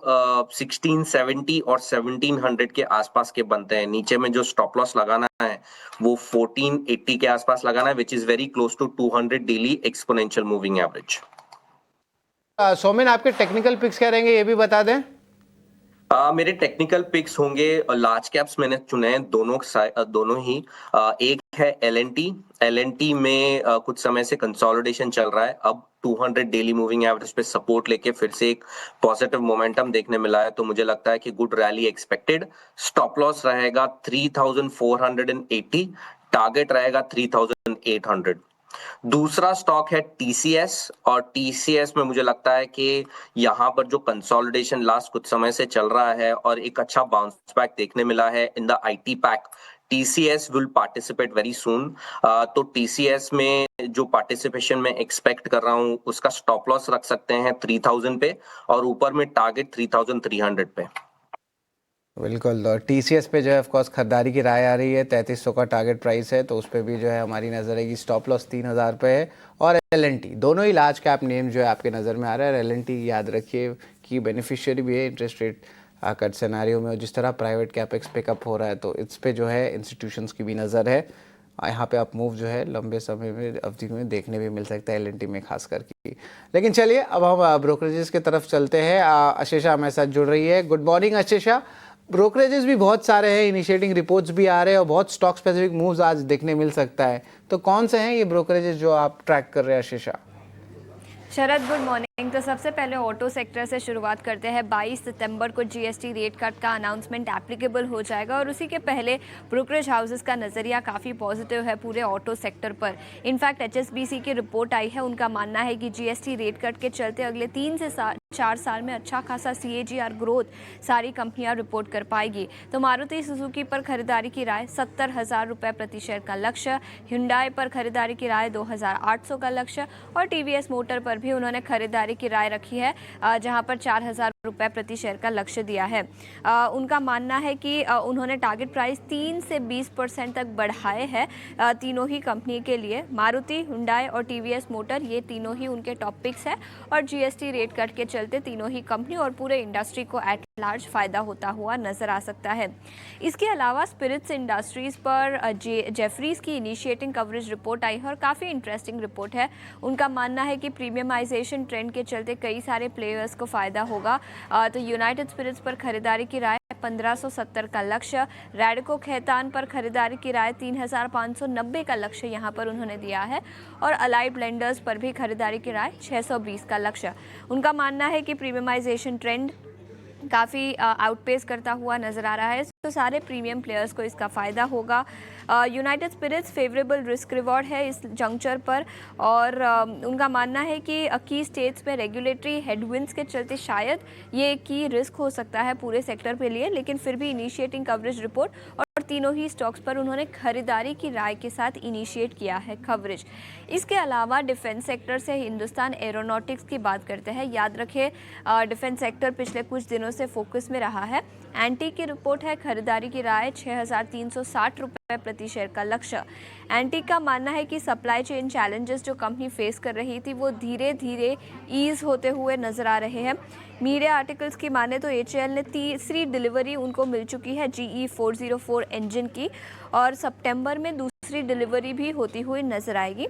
S5: 1670 और 1700 के आसपास के बनते हैं। नीचे में जो स्टॉप लॉस लगाना है वो 1480 के आसपास लगाना है, which is very close to 200 daily exponential moving average.
S1: Somin, आपके टेक्निकल पिक्स क्या रहेंगे ये भी बता दें।
S5: मेरे टेक्निकल पिक्स होंगे, लार्ज कैप्स मैंने चुने हैं दोनों ही। एक है एलएनटी में कुछ समय से कंसोलिडेशन चल रहा है, अब 200 डेली मूविंग एवरेज पे सपोर्ट लेके फिर से एक पॉजिटिव मोमेंटम देखने मिला है, तो मुझे लगता है कि good rally expected. Stop loss रहेगा 3480, टारगेट रहेगा 3800। दूसरा स्टॉक है टीसीएस, और टीसीएस में मुझे लगता है कि यहाँ पर जो कंसोलिडेशन लास्ट कुछ समय से चल रहा है और एक अच्छा बाउंस बैक देखने मिला है in the IT pack TCS will participate very soon. तो TCS में जो पार्टिसिपेशन मैं एक्सपेक्ट कर रहा हूँ उसका स्टॉप लॉस रख सकते हैं 3000 पे और ऊपर में टारगेट 3300 पे।
S1: बिल्कुल। और TCS पे जो है ऑफकोर्स खरीदारी की राय आ रही है, 3300 का टारगेट प्राइस है, तो उस पर भी जो है हमारी नज़र रहेगी। स्टॉप लॉस 3000 पे है। और L&T दोनों ही लार्ज कैप नेम जो है आपके नज़र में आ रहा है। L&T याद रखिए कि बेनिफिशियरी भी है इंटरेस्ट रेट कट सिनेरियो में, और जिस तरह प्राइवेट कैपेक्स पिकअप हो रहा है तो इस पे जो है इंस्टीट्यूशंस की भी नज़र है। यहाँ पे आप मूव जो है लंबे समय में अवधि में देखने भी मिल सकता है L&T में खास करके। लेकिन चलिए अब हम ब्रोकरेजेस की तरफ चलते हैं। आशीषा हमारे साथ जुड़ रही है। Good morning आशीषा। ब्रोकरेजेस भी बहुत सारे हैं, इनिशिएटिंग रिपोर्ट्स भी आ रहे हैं और बहुत स्टॉक स्पेसिफिक मूव्स आज देखने मिल सकता है, तो कौन से हैं ये ब्रोकरेजेस जो आप ट्रैक कर रहे हैं आशीषा?
S6: शरद गुड मॉर्निंग। तो सबसे पहले ऑटो सेक्टर से शुरुआत करते हैं। 22 सितंबर को जीएसटी रेट कट का अनाउंसमेंट एप्लीकेबल हो जाएगा और उसी के पहले ब्रोकरेज हाउसेस का नज़रिया काफ़ी पॉजिटिव है पूरे ऑटो सेक्टर पर। इनफैक्ट HSBC की रिपोर्ट आई है, उनका मानना है कि जीएसटी रेट कट के चलते अगले 3 से 4 साल में अच्छा खासा CAGR ग्रोथ सारी कंपनियां रिपोर्ट कर पाएगी। तो मारुति सुजुकी पर खरीदारी की राय 70,000 रुपये प्रति शेयर का लक्ष्य, Hyundai पर खरीदारी की राय 2,800 का लक्ष्य और TVS मोटर पर भी उन्होंने खरीदारी की राय रखी है, जहां पर 4,000 रुपये प्रति शेयर का लक्ष्य दिया है। उनका मानना है कि उन्होंने टारगेट प्राइस 3 से 20% तक बढ़ाए हैं तीनों ही कंपनी के लिए। मारुति, Hyundai और TVS मोटर ये तीनों ही उनके टॉप पिक्स है और जीएसटी रेट कट के चलते तीनों ही कंपनी और पूरे इंडस्ट्री को एट लार्ज फायदा होता हुआ नजर आ सकता है। इसके अलावा स्पिरिट्स इंडस्ट्रीज पर जेफरीज की इनिशिएटिंग कवरेज रिपोर्ट आई है और काफ़ी इंटरेस्टिंग रिपोर्ट है। उनका मानना है कि प्रीमियमाइजेशन ट्रेंड के चलते कई सारे प्लेयर्स को फायदा होगा। तो यूनाइटेड स्पिरिट्स पर खरीदारी की राय 1570 का लक्ष्य, रैडको खैतान पर खरीदारी की राय 3590 का लक्ष्य यहाँ पर उन्होंने दिया है और अलाइड ब्लेंडर्स पर भी खरीदारी की राय 620 का लक्ष्य। उनका मानना है कि प्रीमियमाइजेशन ट्रेंड काफ़ी आउटपेस करता हुआ नज़र आ रहा है, तो सारे प्रीमियम प्लेयर्स को इसका फ़ायदा होगा। United Spirits favourable risk reward है इस जंक्चर पर और उनका मानना है कि की स्टेट्स में रेगुलेटरी हेडविंड्स के चलते शायद ये की रिस्क हो सकता है पूरे सेक्टर के लिए, लेकिन फिर भी इनिशिएटिंग कवरेज रिपोर्ट और तीनों ही स्टॉक्स पर उन्होंने खरीदारी की राय के साथ इनिशिएट किया है कवरेज। इसके अलावा डिफेंस सेक्टर से हिंदुस्तान एरोनॉटिक्स की बात करते हैं। याद रखें डिफेंस सेक्टर पिछले कुछ दिनों से फोकस में रहा है। एंटी की रिपोर्ट है, खरीदारी की राय 6,360 रुपये प्रति शेयर का लक्ष्य। एंटी का मानना है कि सप्लाई चेन चैलेंजेस जो कंपनी फेस कर रही थी वो धीरे धीरे ईज होते हुए नजर आ रहे हैं। मीडिया आर्टिकल्स की माने तो HAL ने तीसरी डिलीवरी उनको मिल चुकी है GE 404 इंजन की और सितंबर में दूसरी डिलीवरी भी होती हुई नजर आएगी।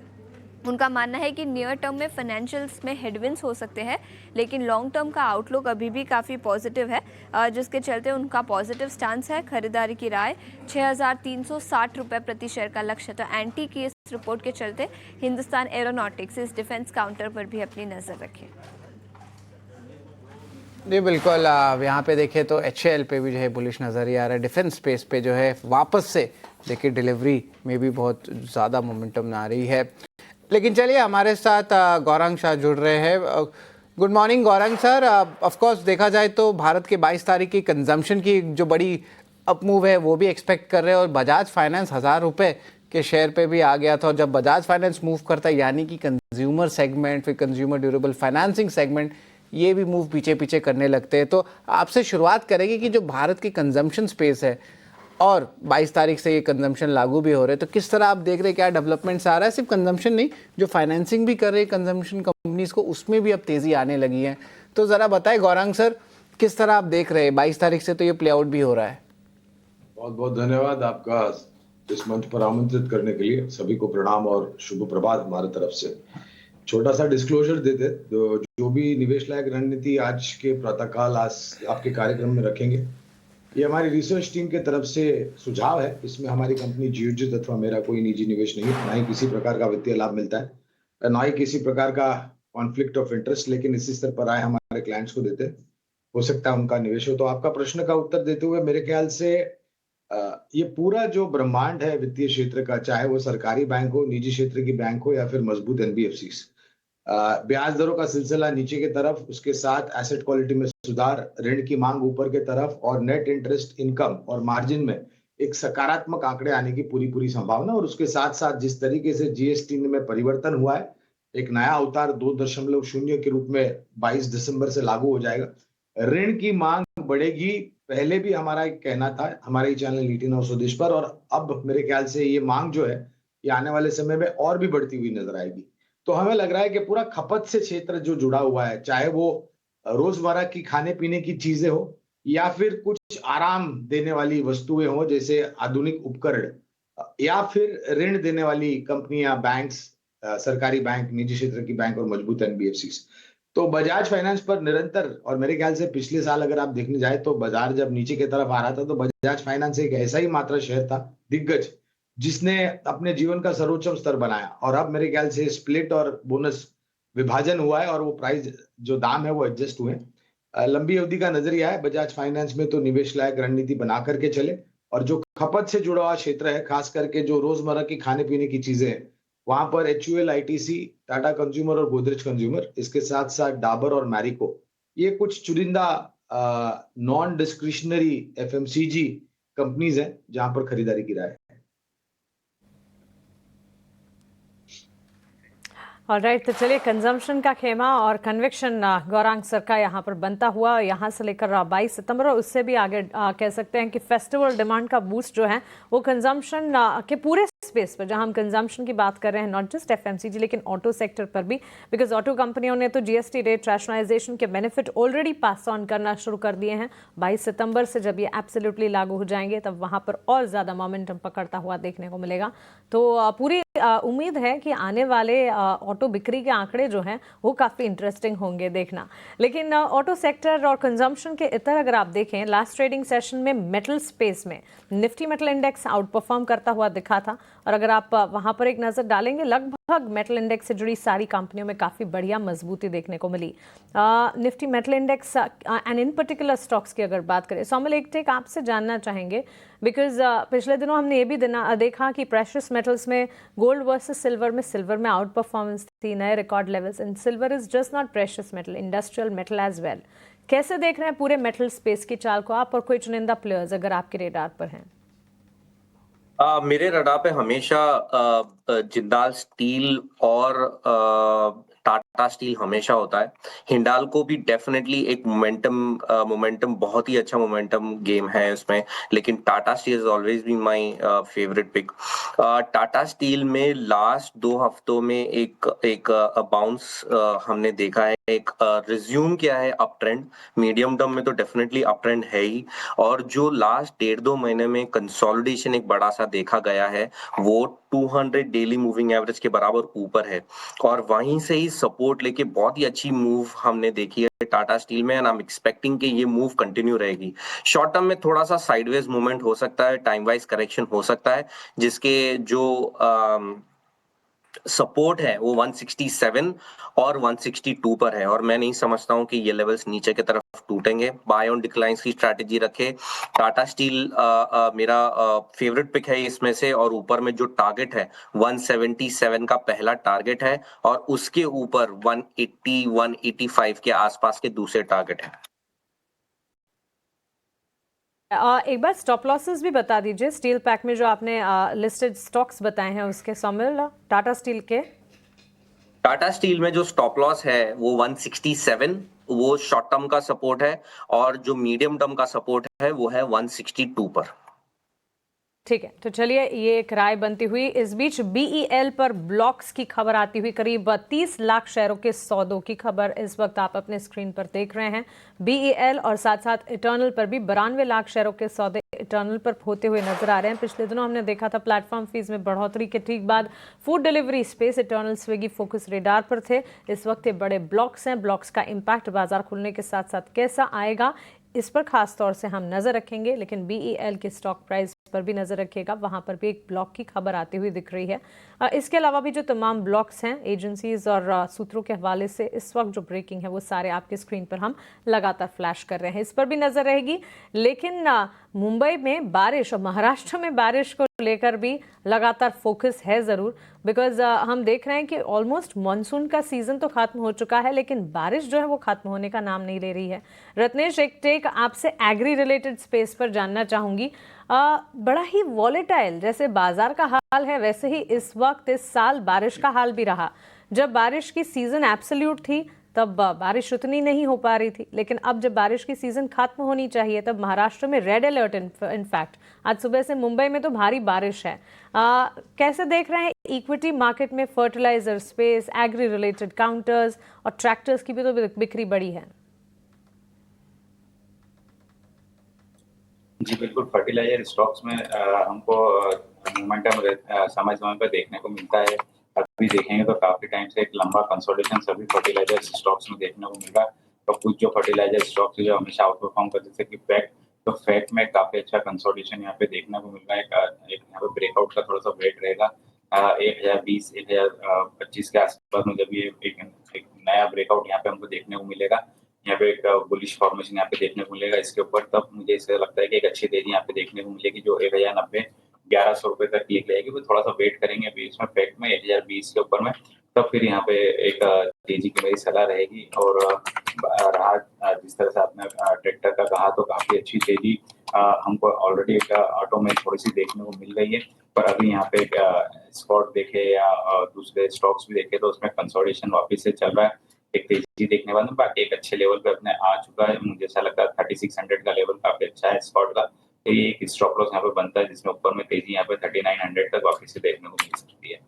S6: उनका मानना है कि नियर टर्म में फाइनेंशियल्स में हेडविंड्स हो सकते हैं, लेकिन लॉन्ग टर्म का आउटलुक अभी भी काफ़ी पॉजिटिव है, जिसके चलते उनका पॉजिटिव स्टांस है। खरीदारी की राय 6,360 रुपये प्रति शेयर का लक्ष्य। तो एंटी की इस रिपोर्ट के चलते हिंदुस्तान एरोनॉटिक्स इस डिफेंस काउंटर पर भी अपनी नज़र रखे।
S1: जी बिल्कुल। यहाँ पे देखें तो HAL पे भी जो है बुलिश नज़र ही आ रहा है। डिफेंस स्पेस पे जो है वापस से देखिए डिलीवरी में भी बहुत ज़्यादा मोमेंटम आ रही है। लेकिन चलिए हमारे साथ गौरांग शाह जुड़ रहे हैं। Good morning Gaurang sir. Of course देखा जाए तो भारत के 22 तारीख की कंजम्पशन की जो बड़ी अप मूव है वो भी एक्सपेक्ट कर रहे हैं और बजाज फाइनेंस 1000 रुपये के शेयर पे भी आ गया था। और जब बजाज फाइनेंस मूव करता है यानी कि कंज्यूमर सेगमेंट, फिर कंज्यूमर ड्यूरेबल फाइनेंसिंग सेगमेंट, ये भी मूव पीछे पीछे करने लगते हैं। तो आपसे शुरुआत करेंगे कि जो भारत की कंजम्पशन स्पेस है और 22 तारीख से ये कंजम्पशन लागू भी हो रहे हैं, तो किस तरह आप देख रहे हैं, क्या डेवलपमेंट्स आ रहा है? सिर्फ कंजम्पशन नहीं, जो फाइनेंसिंग भी कर रहे हैं कंजम्पशन कंपनीज को, उसमें भी अब तेज़ी आने लगी है। तो ज़रा बताएं गौरांग सर, किस तरह आप देख रहे हैं? 22 तारीख से तो ये प्ले आउट भी हो रहा है।
S7: बहुत बहुत धन्यवाद आपका इस मंच पर आमंत्रित करने के लिए। सभी को प्रणाम और शुभ प्रभात हमारे तरफ से। छोटा सा डिस्क्लोजर देते, जो भी निवेश लायक रणनीति आज के प्रातःकाल आज आपके कार्यक्रम में रखेंगे, ये हमारी रिसर्च टीम के तरफ से सुझाव है। इसमें हमारी कंपनी जियोजित अथवा मेरा कोई निजी निवेश नहीं है, ना ही किसी प्रकार का वित्तीय लाभ मिलता है, ना ही किसी प्रकार का कॉन्फ्लिक्ट ऑफ इंटरेस्ट, लेकिन इसी स्तर पर आए हमारे क्लाइंट्स को देते, हो सकता है उनका निवेश हो। तो आपका प्रश्न का उत्तर देते हुए मेरे ख्याल से ये पूरा जो ब्रह्मांड है वित्तीय क्षेत्र का, चाहे वो सरकारी बैंक हो, निजी क्षेत्र की बैंक हो या फिर मजबूत NBFCs, ब्याज दरों का सिलसिला नीचे की तरफ, उसके साथ एसेट क्वालिटी में सुधार, ऋण की मांग ऊपर की तरफ और नेट इंटरेस्ट इनकम और मार्जिन में एक सकारात्मक आंकड़े आने की पूरी संभावना, और उसके साथ साथ जिस तरीके से जीएसटी में परिवर्तन हुआ है, एक नया अवतार 2.0 के रूप में 22 दिसंबर से लागू हो जाएगा। ऋण की मांग बढ़ेगी, पहले भी हमारा एक कहना था हमारे ही चैनल नीति नौ स्वदेश पर, और अब मेरे ख्याल से ये मांग जो है ये आने वाले समय में और भी बढ़ती हुई नजर आएगी। तो हमें लग रहा है कि पूरा खपत से क्षेत्र जो जुड़ा हुआ है, चाहे वो रोजमर्रा की खाने पीने की चीजें हो या फिर कुछ आराम देने वाली वस्तुएं हो जैसे आधुनिक उपकरण, या फिर ऋण देने वाली कंपनियां, बैंक्स, सरकारी बैंक, निजी क्षेत्र की बैंक और मजबूत एनबीएफसीज, तो बजाज फाइनेंस पर निरंतर, और मेरे ख्याल से पिछले साल अगर आप देखने जाए तो बाजार जब नीचे की तरफ आ रहा था तो बजाज फाइनेंस एक ऐसा ही मात्र शेयर था दिग्गज जिसने अपने जीवन का सर्वोच्च स्तर बनाया, और अब मेरे ख्याल से स्प्लिट और बोनस विभाजन हुआ है और वो प्राइस जो दाम है वो एडजस्ट हुए। लंबी अवधि का नजरिया है बजाज फाइनेंस में, तो निवेश लायक रणनीति बना करके चले, और जो खपत से जुड़ा हुआ क्षेत्र है, खास करके जो रोजमर्रा की खाने पीने की चीजें हैं, वहां पर HUL, ITC, टाटा कंज्यूमर और गोदरेज कंज्यूमर, इसके साथ साथ डाबर और मैरिको, ये कुछ चुनिंदा नॉन डिस्क्रिशनरी FMCG कंपनीज हैं जहां पर खरीदारी की राय है।
S2: ऑलराइट, तो चलिए कंजम्पशन का खेमा और कन्विक्शन गौरांग सर का यहाँ पर बनता हुआ यहाँ से लेकर 22 सितंबर और उससे भी आगे कह सकते हैं कि फेस्टिवल डिमांड का बूस्ट जो है वो कंजम्पशन के पूरे स्पेस पर, जहां हम कंजम्पशन की बात कर रहे हैं, नॉट जस्ट FMCG लेकिन ऑटो सेक्टर पर भी, बिकॉज ऑटो कंपनियों ने तो GST रेट रैशनलाइजेशन के बेनिफिट ऑलरेडी पास ऑन करना शुरू कर दिए हैं। 22 सितंबर से जब ये एब्सोल्युटली लागू हो जाएंगे तब वहां पर और ज़्यादा मोमेंटम पकड़ता हुआ देखने को मिलेगा। तो पूरी उम्मीद है कि आने वाले ऑटो बिक्री के आंकड़े जो हैं वो काफ़ी इंटरेस्टिंग होंगे देखना। लेकिन ऑटो सेक्टर और कंजम्पशन के इतर अगर आप देखें, लास्ट ट्रेडिंग सेशन में मेटल स्पेस में Nifty metal index out perform करता हुआ दिखा था, और अगर आप वहां पर एक नज़र डालेंगे लगभग मेटल इंडेक्स से जुड़ी सारी कंपनियों में काफ़ी बढ़िया मजबूती देखने को मिली। Nifty metal index and in particular stocks की अगर बात करें, सोमल एक टेक आपसे जानना चाहेंगे, बिकॉज पिछले दिनों हमने ये भी देखा कि प्रेशियस मेटल्स में गोल्ड वर्सेस सिल्वर में आउट परफॉर्मेंस थी, नए record levels, and silver is just not precious metal, industrial metal as well. कैसे देख रहे हैं पूरे मेटल स्पेस की चाल को आप, और कोई चुनिंदा प्लेयर्स अगर आपके रेडार पर हैं?
S5: मेरे रडार पे हमेशा जिंदाल स्टील और टाटा स्टील हमेशा होता है। हिंडाल्को भी डेफिनेटली एक मोमेंटम बहुत ही अच्छा मोमेंटम गेम है उसमें, लेकिन Tata steel is always been my favourite pick. Tata steel में लास्ट 2 हफ्तों में एक बाउंस हमने देखा है, एक रिज्यूम किया है अप ट्रेंड, मीडियम टर्म में तो डेफिनेटली अप ट्रेंड है ही, और जो लास्ट 1.5-2 महीने में कंसोलिडेशन एक बड़ा सा देखा गया है वो 200 डेली मूविंग एवरेज के बराबर ऊपर है, और वहीं से ही सपोर्ट लेके बहुत ही अच्छी मूव हमने देखी है टाटा स्टील में, एंड आई एम एक्सपेक्टिंग कि ये मूव कंटिन्यू रहेगी। शॉर्ट टर्म में थोड़ा सा साइडवेज मूवमेंट हो सकता है, टाइम वाइज करेक्शन हो सकता है, जिसके जो सपोर्ट है वो 167 और 162 पर है, और मैं नहीं समझता हूं कि ये लेवल्स नीचे की तरफ टूटेंगे। बाय ऑन डिक्लाइंस की स्ट्रैटेजी रखे। टाटा स्टील मेरा फेवरेट पिक है इसमें से, और ऊपर में जो टारगेट है 177 का पहला टारगेट है, और उसके ऊपर 180 185 के आसपास के दूसरे टारगेट है।
S2: एक बार स्टॉप लॉसेस भी बता दीजिए स्टील पैक में जो आपने लिस्टेड स्टॉक्स बताए हैं उसके, सोमिल, टाटा स्टील के।
S5: टाटा स्टील में जो स्टॉप लॉस है वो 167, वो शॉर्ट टर्म का सपोर्ट है, और जो मीडियम टर्म का सपोर्ट है वो है 162 पर।
S2: ठीक है, तो चलिए ये एक राय बनती हुई। इस बीच BEL पर ब्लॉक्स की खबर आती हुई, करीब 30 लाख शेयरों के सौदों की खबर इस वक्त आप अपने स्क्रीन पर देख रहे हैं। BEL और साथ साथ इटर्नल पर भी 92 लाख शेयरों के सौदे इटर्नल पर होते हुए नजर आ रहे हैं। पिछले दिनों हमने देखा था प्लेटफॉर्म फीस में बढ़ोतरी के ठीक बाद food delivery space eternal Swiggy focus radar पर थे। इस वक्त ये बड़े ब्लॉक्स हैं, ब्लॉक्स का इम्पैक्ट बाजार खुलने के साथ साथ कैसा आएगा इस पर खास तौर से हम नजर रखेंगे, लेकिन BEL के स्टॉक प्राइस पर भी नजर रखिएगा, वहां पर भी एक ब्लॉक की खबर आती हुई दिख रही है। इसके अलावा भी जो तमाम ब्लॉक्स हैं एजेंसीज और सूत्रों के हवाले से इस वक्त जो ब्रेकिंग है वो सारे आपके स्क्रीन पर हम लगातार फ्लैश कर रहे हैं, इस पर भी नजर रहेगी। लेकिन मुंबई में बारिश और महाराष्ट्र में बारिश को लेकर भी लगातार फोकस है ज़रूर, बिकॉज हम देख रहे हैं कि ऑलमोस्ट मानसून का सीजन तो खत्म हो चुका है, लेकिन बारिश जो है वो खत्म होने का नाम नहीं ले रही है। रत्नेश, एक टेक आपसे एग्री रिलेटेड स्पेस पर जानना चाहूंगी। बड़ा ही वॉलेटाइल जैसे बाजार का हाल है, वैसे ही इस वक्त इस साल बारिश का हाल भी रहा। जब बारिश की सीजन एब्सोल्यूट थी तब बारिश उतनी नहीं हो पा रही थी, लेकिन अब जब बारिश की सीजन खत्म होनी चाहिए तब महाराष्ट्र में रेड अलर्ट। इनफैक्ट आज सुबह से मुंबई में तो भारी बारिश है। कैसे देख रहे हैं इक्विटी मार्केट में fertilizer space, agri related counters और ट्रैक्टर्स की भी तो बिक्री बढ़ी है।
S4: जी बिल्कुल, फर्टिलाइजर स्टॉक्स में हमको मोमेंटम समय समय पर देखने को मिलता है। अभी देखेंगे तो काफी टाइम से एक लंबा कंसोलिडेशन सभी फर्टिलाइजर स्टॉक्स में देखने को मिल रहा है। तो कुछ जो फर्टिलाइजर स्टॉक्स जो हमेशा आउट परफॉर्म करते जैसे कि फैक्ट, तो फैक्ट में काफी अच्छा कंसोलिडेशन यहाँ पे देखने को मिल रहा है। एक यहाँ पे ब्रेकआउट का थोड़ा सा वेट रहेगा 1020 1025 के आसपास में। जब ये एक नया ब्रेकआउट यहाँ पे हमको देखने को मिलेगा, यहाँ पे एक बुलिश फॉर्मेशन यहाँ पे देखने को मिलेगा इसके ऊपर, तब मुझे इससे लगता है कि एक अच्छी तेजी यहाँ पे देखने को मिलेगी जो 1090 1100 रुपए तक क्लिक रहेगी। वो थोड़ा सा वेट करेंगे अभी इसमें फैक्ट में 1020 के ऊपर में, तब फिर यहाँ पे एक तेजी की मेरी सलाह रहेगी। और रहा जिस तरह से आपने ट्रैक्टर का कहा, तो काफी अच्छी तेजी हमको ऑलरेडी एक ऑटो में थोड़ी सी देखने को मिल रही है। पर अभी यहाँ पे एक स्पॉट देखे या दूसरे स्टॉक्स भी देखे तो उसमें कंसोलिडेशन वापस से चल रहा है। एक तेजी देखने वाला, बाकी एक अच्छे लेवल पे अपने आ चुका है। मुझे ऐसा लगता है 3600 का लेवल काफी अच्छा है स्पॉट का। तो ये एक स्टॉप लॉस यहाँ पे बनता है जिसमें ऊपर में तेजी यहाँ पे 3900 तक वापस से देखने को मिल सकती है।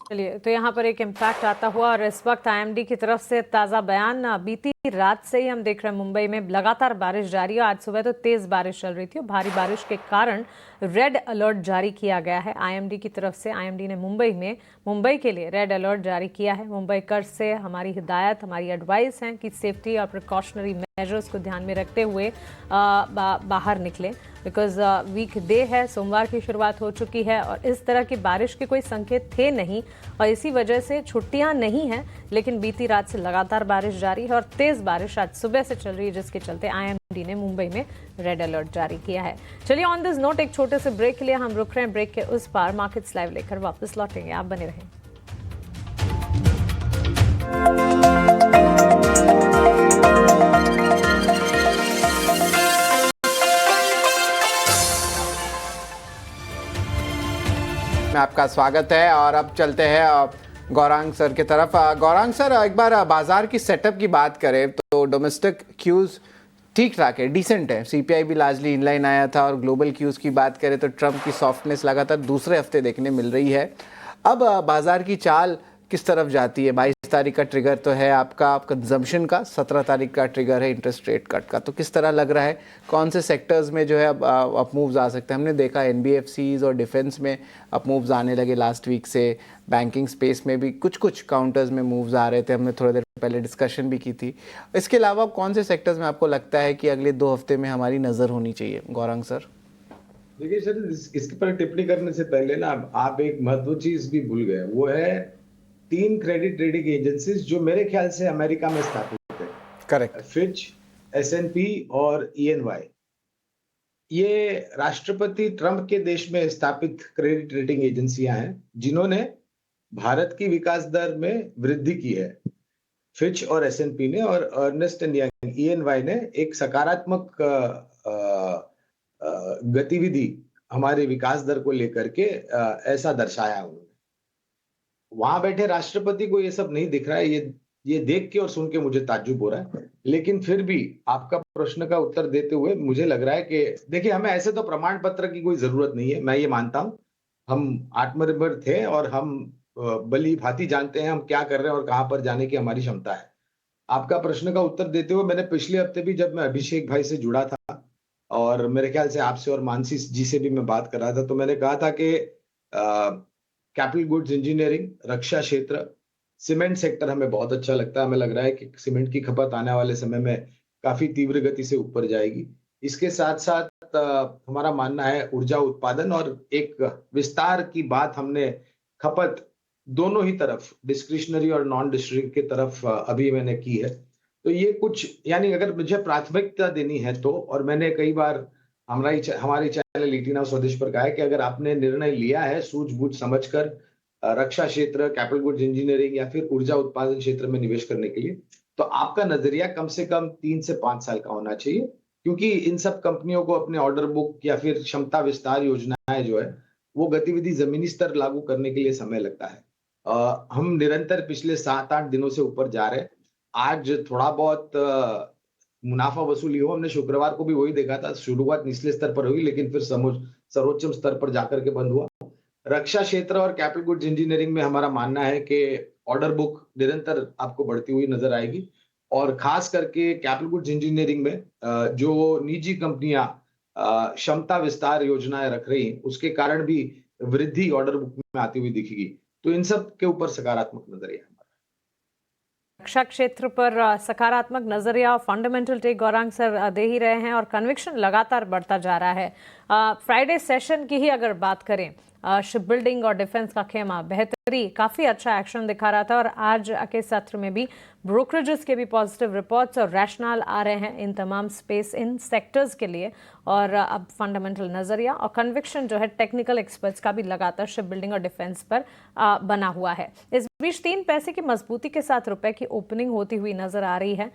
S2: चलिए, तो यहाँ पर एक इम्पैक्ट आता हुआ और इस वक्त आईएमडी की तरफ से ताज़ा बयान। बीती रात से ही हम देख रहे हैं मुंबई में लगातार बारिश जारी है। आज सुबह तो तेज़ बारिश चल रही थी और भारी बारिश के कारण रेड अलर्ट जारी किया गया है आईएमडी की तरफ से। आईएमडी ने मुंबई के लिए रेड अलर्ट जारी किया है। मुंबईकर से हमारी हिदायत, हमारी एडवाइस है कि सेफ्टी और प्रिकॉशनरी मेजर्स को ध्यान में रखते हुए बाहर निकलें, बिकॉज वीक डे है, सोमवार की शुरुआत हो चुकी है और इस तरह की बारिश के कोई संकेत थे नहीं और इसी वजह से छुट्टियां नहीं हैं। लेकिन बीती रात से लगातार बारिश जारी है और तेज बारिश आज सुबह से चल रही है, जिसके चलते आईएमडी ने मुंबई में रेड अलर्ट जारी किया है। चलिए, ऑन दिस नोट एक छोटे से ब्रेक के लिए हम रुक रहे हैं। ब्रेक के उस पार मार्केट्स लाइव लेकर वापस लौटेंगे, आप बने रहें।
S1: में आपका स्वागत है और अब चलते हैं गौरांग सर की तरफ। गौरांग सर, एक बार बाजार की सेटअप की बात करें तो डोमेस्टिक क्यूज ठीक ठाक है, डिसेंट है। सीपीआई भी लार्जली इनलाइन आया था और ग्लोबल क्यूज की बात करें तो ट्रंप की सॉफ्टनेस लगातार दूसरे हफ्ते देखने मिल रही है। अब बाजार की चाल किस तरफ जाती है? 22 तारीख का ट्रिगर तो है आपका कंजम्पशन का, 17 तारीख का ट्रिगर है इंटरेस्ट रेट कट का। तो किस तरह लग रहा है कौन से सेक्टर्स में जो है अब अपमूव्स आ सकते हैं? हमने देखा एनबीएफसीज और डिफेंस में अपमूव्स आने लगे लास्ट वीक से। बैंकिंग स्पेस में भी कुछ काउंटर्स में मूव्स आ रहे थे, हमने थोड़ी देर पहले डिस्कशन भी की थी। इसके अलावा कौन से सेक्टर्स में आपको लगता है कि अगले 2 हफ्ते में हमारी नज़र होनी चाहिए, गौरांग सर?
S7: देखिए सर, इसके पर टिप्पणी करने से पहले ना आप एक महत्वपूर्ण चीज भी भूल गए। वो है 3 क्रेडिट रेटिंग एजेंसीज जो मेरे ख्याल से अमेरिका में स्थापित है।
S1: करेक्ट।
S7: फिच, S&P और EY। ये राष्ट्रपति ट्रंप के देश में स्थापित क्रेडिट रेटिंग एजेंसियां हैं जिन्होंने भारत की विकास दर में वृद्धि की है। फिच और S&P ने और अर्नेस्ट एंड यंग EY ने एक सकारात्मक गतिविधि हमारे विकास दर को लेकर के ऐसा दर्शाया उन्होंने। वहां बैठे राष्ट्रपति को ये सब नहीं दिख रहा है। ये देख के और सुन के मुझे ताज्जुब हो रहा है। लेकिन फिर भी आपका प्रश्न का उत्तर देते हुए मुझे लग रहा है कि देखिए, हमें ऐसे तो प्रमाण पत्र की कोई जरूरत नहीं है, मैं ये मानता हूं। हम आत्मनिर्भर थे और हम भली भांति जानते हैं हम क्या कर रहे हैं और कहां पर जाने की हमारी क्षमता है। आपका प्रश्न का उत्तर देते हुए मैंने पिछले हफ्ते भी, जब मैं अभिषेक भाई से जुड़ा था और मेरे ख्याल से आपसे और मानसी जी से भी मैं बात कर रहा था, तो मैंने कहा था कि कैपिटल गुड्स, इंजीनियरिंग, रक्षा क्षेत्र, सीमेंट सेक्टर हमें बहुत अच्छा लगता है। हमें लग रहा है कि सीमेंट की खपत आने वाले समय में काफी तीव्र गति से ऊपर जाएगी। इसके साथ साथ हमारा मानना है ऊर्जा उत्पादन और एक विस्तार की बात हमने खपत दोनों ही तरफ, डिस्क्रिशनरी और नॉन डिस्क्रिशनरी की तरफ अभी मैंने की है। तो ये कुछ, यानी अगर मुझे प्राथमिकता देनी है तो, और मैंने कई बार हमारी चैनल 18 हाउस स्वदेश पर कहा है कि अगर आपने निर्णय लिया है सूझबूझ समझकर रक्षा क्षेत्र, कैपिटल गुड्स इंजीनियरिंग या फिर ऊर्जा उत्पादन क्षेत्र में निवेश करने के लिए, तो आपका नजरिया कम से कम 3 से 5 साल का होना चाहिए। क्योंकि इन सब कंपनियों को अपने ऑर्डर बुक या फिर क्षमता विस्तार योजनाएं जो है वो गतिविधि जमीनी स्तर लागू करने के लिए समय लगता है। हम निरंतर पिछले 7-8 दिनों से ऊपर जा रहे हैं। आज थोड़ा बहुत मुनाफा वसूली हो, हमने शुक्रवार को भी वही देखा था। शुरुआत निचले स्तर पर हुई लेकिन फिर सर्वोच्च स्तर पर जाकर के बंद हुआ। रक्षा क्षेत्र और कैपिटल गुड्स इंजीनियरिंग में हमारा मानना है कि ऑर्डर बुक निरंतर आपको बढ़ती हुई नजर आएगी और खास करके कैपिटल गुड्स इंजीनियरिंग में जो निजी कंपनियां क्षमता विस्तार योजनाएं रख रही हैं उसके कारण भी वृद्धि ऑर्डर बुक में आती हुई दिखेगी। तो इन सब के ऊपर सकारात्मक नजरिया है।
S2: रक्षा क्षेत्र पर सकारात्मक नजरिया और फंडामेंटल टेक गौरांग सर दे ही रहे हैं और कन्विक्शन लगातार बढ़ता जा रहा है। फ्राइडे सेशन की ही अगर बात करें, शिप बिल्डिंग और डिफेंस का खेमा बेहतरी काफ़ी अच्छा एक्शन दिखा रहा था और आज के सत्र में भी ब्रोकरेजेस के भी पॉजिटिव रिपोर्ट्स और रैशनल आ रहे हैं इन तमाम स्पेस इन सेक्टर्स के लिए। और अब फंडामेंटल नज़रिया और कन्विक्शन जो है टेक्निकल एक्सपर्ट्स का भी लगातार शिप बिल्डिंग और डिफेंस पर बना हुआ है। इस बीच 3 पैसे की मजबूती के साथ रुपए की ओपनिंग होती हुई नजर आ रही है।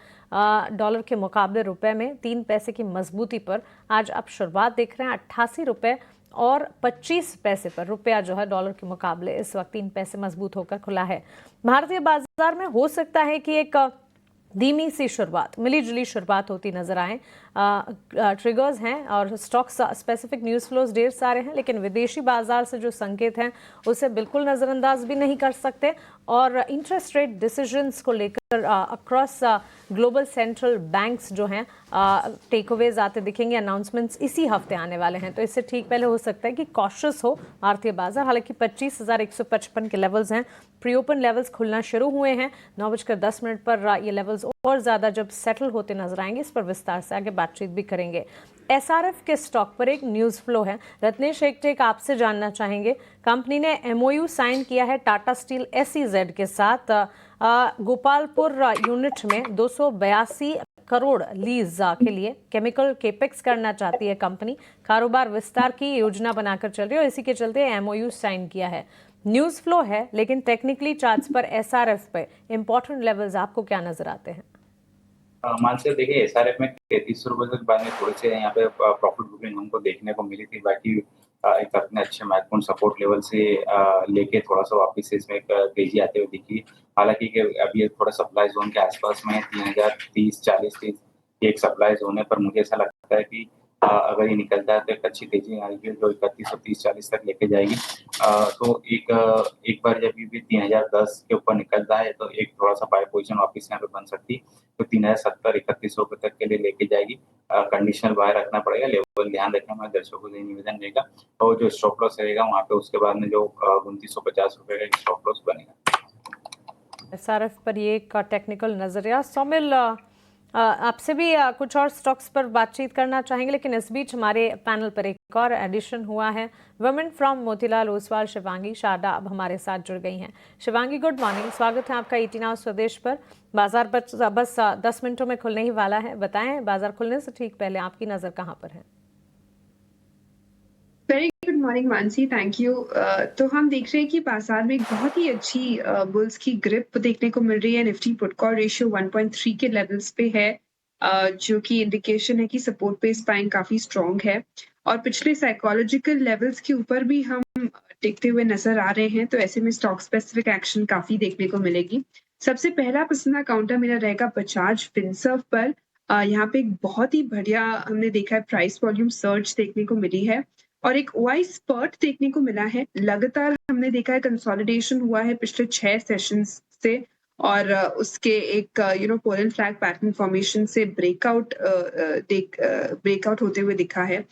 S2: डॉलर के मुकाबले रुपए में 3 पैसे की मजबूती पर आज आप शुरुआत देख रहे हैं 88 रुपए और 25 पैसे पर रुपया जो है डॉलर के मुकाबले इस वक्त 3 पैसे मजबूत होकर खुला है। भारतीय बाजार में हो सकता है कि एक धीमी सी शुरुआत, मिली जुली शुरुआत होती नजर आए। ट्रिगर्स हैं और स्टॉक्स स्पेसिफिक न्यूज़ फ्लोज ढेर सारे हैं, लेकिन विदेशी बाजार से जो संकेत हैं उसे बिल्कुल नज़रअंदाज भी नहीं कर सकते। और इंटरेस्ट रेट डिसीजंस को लेकर अक्रॉस ग्लोबल सेंट्रल बैंक्स जो हैं टेकअवेज आते दिखेंगे, अनाउंसमेंट्स इसी हफ्ते आने वाले हैं, तो इससे ठीक पहले हो सकता है कि कॉशियस हो भारतीय बाजार। हालांकि 25,155 के लेवल्स हैं, प्री ओपन लेवल्स खुलना शुरू हुए हैं। 9:10 पर ये लेवल्स और ज़्यादा जब सेटल होते नजर आएंगे, इस पर विस्तार से आगे बातचीत भी करेंगे। एसआरएफ के स्टॉक पर एक न्यूज़ फ्लो है, रत्नेश एक आपसे जानना चाहेंगे। कंपनी ने एमओयू साइन किया है टाटा स्टील SEZ के साथ गोपालपुर यूनिट में 282 करोड़ लीज के लिए केमिकल केपेक्स करना चाहती है कंपनी। कारोबार विस्तार की योजना बनाकर चल रही है और इसी के चलते एमओयू साइन किया है। न्यूज़ फ्लो है, लेकिन टेक्निकली चार्ट्स पर एसआरएफ पे इंपॉर्टेंट लेवल्स आपको क्या नजर आते हैं?
S4: मान से देखिए एसआरएफ में 3300 रुपए के बाद में थोड़े से यहाँ पे प्रॉफिट बुकिंग हमको देखने को मिली थी। बाकी एक अपने अच्छे महत्वपूर्ण सपोर्ट लेवल से लेके थोड़ा सा वापस से इसमें तेजी आते हुए दिखी। हालांकि अभी ये थोड़ा सप्लाई जोन के आसपास में 3040 एक सप्लाई जोन है, पर मुझे ऐसा लगता है कि अगर ये निकलता है तो एक अच्छी तेजी आएगी जो 3130-40 तक लेके जाएगी। तो एक बार जब ये 3010 के ऊपर निकलता है तो एक थोड़ा सा बाय पोजीशन वापस यहाँ पे बन सकती, तो 3070-31 रुपए तक के लिए लेके जाएगी। कंडीशनल बाय रखना पड़ेगा, लेवल ध्यान रखना हमारे दर्शकों को निवेदन रहेगा। और जो स्टॉप लॉस रहेगा वहाँ पे उसके बाद में जो 2950 रुपए का स्टॉप लॉस बनेगा।
S2: एसआरएफ पर ये एक टेक्निकल नजरिया। सोमिल, आपसे भी कुछ और स्टॉक्स पर बातचीत करना चाहेंगे, लेकिन इस बीच हमारे पैनल पर एक और एडिशन हुआ है। वुमेन फ्रॉम मोतीलाल ओसवाल शिवांगी शारदा अब हमारे साथ जुड़ गई हैं। शिवांगी, गुड मॉर्निंग, स्वागत है आपका ET नाउ स्वदेश पर। बाजार बस 10 मिनटों में खुलने ही वाला है, बताएं बाजार खुलने से ठीक पहले आपकी नज़र कहाँ पर है?
S8: Very good morning Mansi, thank you. तो हम देख रहे हैं कि बाजार में एक बहुत ही अच्छी बुल्स की ग्रिप देखने को मिल रही है। निफ्टी पुट कॉल रेशियो 1.3 के लेवल्स पे है, जो कि इंडिकेशन है कि सपोर्ट बेस बाइंग काफी स्ट्रॉन्ग है और पिछले साइकोलॉजिकल लेवल्स के ऊपर भी हम टिकते हुए नजर आ रहे हैं। तो ऐसे में स्टॉक स्पेसिफिक एक्शन काफी देखने को मिलेगी। सबसे पहला पसंदीदा काउंटर मेरा रहेगा बजाज फिनसर्व पर। यहाँ पे एक बहुत ही बढ़िया हमने देखा है प्राइस वॉल्यूम सर्ज देखने को मिली है और एक OI स्पर्ट देखने को मिला है। लगातार हमने देखा है कंसोलिडेशन हुआ है पिछले 6 सेशंस से और उसके एक पोलन फ्लैग पैटर्न फॉर्मेशन से ब्रेकआउट होते हुए दिखा है।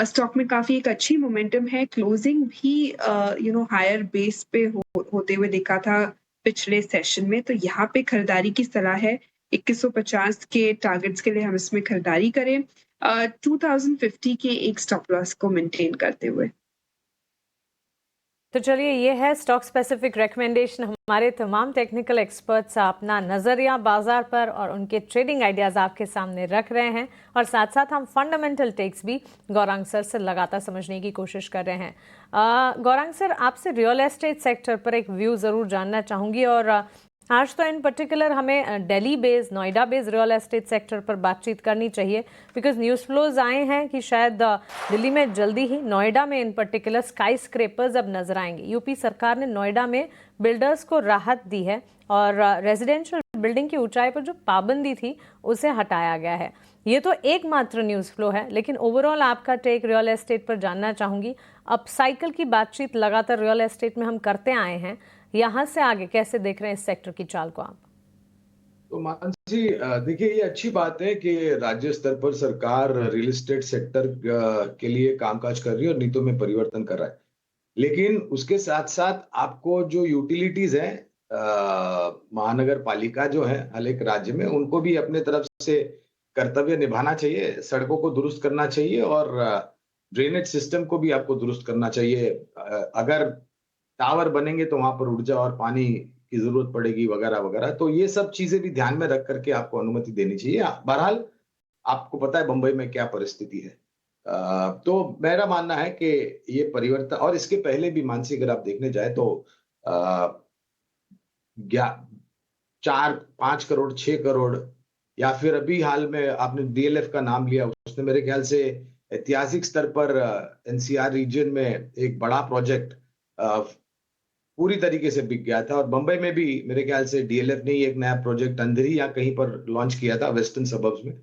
S8: स्टॉक में काफी एक अच्छी मोमेंटम है। क्लोजिंग भी हायर बेस पे होते हुए दिखा था पिछले सेशन में, तो यहाँ पे खरीदारी की सलाह है। 2150 के टारगेट्स के लिए हम इसमें खरीदारी करें 2050 के एक स्टॉप लॉस को मेंटेन करते हुए।
S2: तो चलिए, ये है स्टॉक स्पेसिफिक रिकमेंडेशन। हमारे तमाम टेक्निकल एक्सपर्ट्स अपना नज़रिया बाजार पर और उनके ट्रेडिंग आइडियाज़ आपके सामने रख रहे हैं और साथ साथ हम फंडामेंटल टेक्स भी गौरांग सर से लगातार समझने की कोशिश कर रहे हैं। गौरांग सर, आपसे रियल एस्टेट सेक्टर पर एक व्यू ज़रूर जानना चाहूँगी और आज तो इन पर्टिकुलर हमें Delhi based, Noida based real estate sector पर बातचीत करनी चाहिए, बिकॉज न्यूज़ फ्लोज आए हैं कि शायद दिल्ली में जल्दी ही नोएडा में इन पर्टिकुलर स्काई स्क्रेपर्स अब नजर आएंगे। यूपी सरकार ने नोएडा में बिल्डर्स को राहत दी है और रेजिडेंशियल बिल्डिंग की ऊंचाई पर जो पाबंदी थी उसे हटाया गया है। ये तो एकमात्र न्यूज़ फ्लो है, लेकिन ओवरऑल आपका टेक रियल एस्टेट पर जानना चाहूंगी। अब साइकिल की बातचीत लगातार रियल एस्टेट में हम करते आए हैं, यहाँ से आगे कैसे देख रहे हैं इस सेक्टर की चाल को आप?
S7: तो मानसी, देखिए, ये अच्छी बात है कि राज्य स्तर पर सरकार रियल एस्टेट सेक्टर के लिए कामकाज कर रही है और नीतियों में परिवर्तन कर रहा है। लेकिन उसके साथ साथ आपको जो यूटिलिटीज है, महानगर पालिका जो है हर एक राज्य में, उनको भी अपने तरफ से कर्तव्य निभाना चाहिए। सड़कों को दुरुस्त करना चाहिए और ड्रेनेज सिस्टम को भी आपको दुरुस्त करना चाहिए। अगर टावर बनेंगे तो वहां पर ऊर्जा और पानी की जरूरत पड़ेगी वगैरह वगैरह, तो ये सब चीजें भी ध्यान में रख करके आपको अनुमति देनी चाहिए। बहरहाल आपको पता है बंबई में क्या परिस्थिति है। तो मेरा मानना है कि ये परिवर्तन, और इसके पहले भी मानसी अगर आप देखने जाए तो 4-5 करोड़ 6 करोड़, या फिर अभी हाल में आपने डीएलएफ का नाम लिया, उसने मेरे ख्याल से ऐतिहासिक स्तर पर एनसीआर रीजन में एक बड़ा प्रोजेक्ट पूरी तरीके से बिक गया था। और बंबई में भी मेरे ख्याल से डीएलएफ ने ही एक नया प्रोजेक्ट अंधेरी या कहीं पर लॉन्च किया था वेस्टर्न सबर्ब्स में,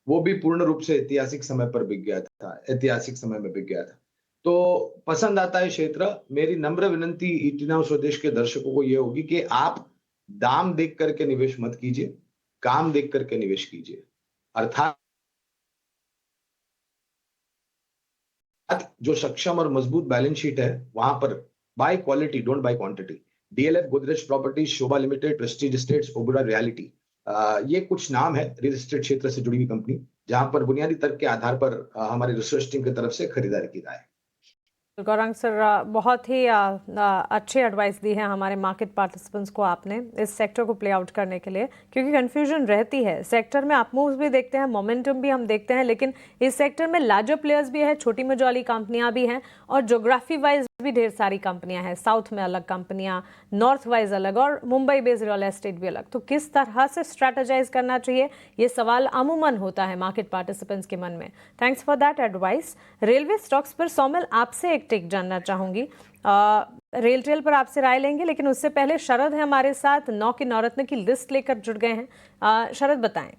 S7: वो भी पूर्ण रूप से ऐतिहासिक समय पर बिक गया था, ऐतिहासिक समय में बिक गया था। तो पसंद आता है क्षेत्र। मेरी नम्र विनंती ईटी नाउ स्वदेश के दर्शकों को ये होगी कि आप दाम देख करके निवेश मत कीजिए, काम देख करके निवेश कीजिए। अर्थात जो सक्षम और मजबूत बैलेंस शीट है वहां पर bye quality, don't by quantity. DLF, Godrej properties, Shobha limited, Prestige estates, Obra reality, ये कुछ नाम है रियल एस्टेट क्षेत्र से जुड़ी हुई कंपनी जहां पर बुनियादी तर्क के आधार पर हमारी रिसर्च टीम की तरफ से खरीदारी की जाए।
S2: गौरांग सर, बहुत ही अच्छी एडवाइस दी है हमारे मार्केट पार्टिसिपेंट्स को आपने इस सेक्टर को प्ले आउट करने के लिए, क्योंकि कंफ्यूजन रहती है सेक्टर में। आप मूव्स भी देखते हैं, मोमेंटम भी हम देखते हैं, लेकिन इस सेक्टर में लार्जर प्लेयर्स भी है, छोटी मझोली कंपनियां भी हैं और ज्योग्राफी वाइज भी ढेर सारी कंपनियां हैं। साउथ में अलग कंपनियां, नॉर्थ वाइज अलग और मुंबई बेस्ड रियल एस्टेट भी अलग। तो किस तरह से स्ट्रैटेजाइज करना चाहिए, ये सवाल अमूमन होता है मार्केट पार्टिसिपेंट्स के मन में। Thanks for that advice. Railway stocks पर सौमिल आपसे एक टिक जानना चाहूंगी। रेल टेल पर आपसे राय लेंगे, लेकिन उससे पहले शरद है हमारे साथ, 9 के नवरत्न की लिस्ट लेकर जुड़ गए हैं। शरद बताएं।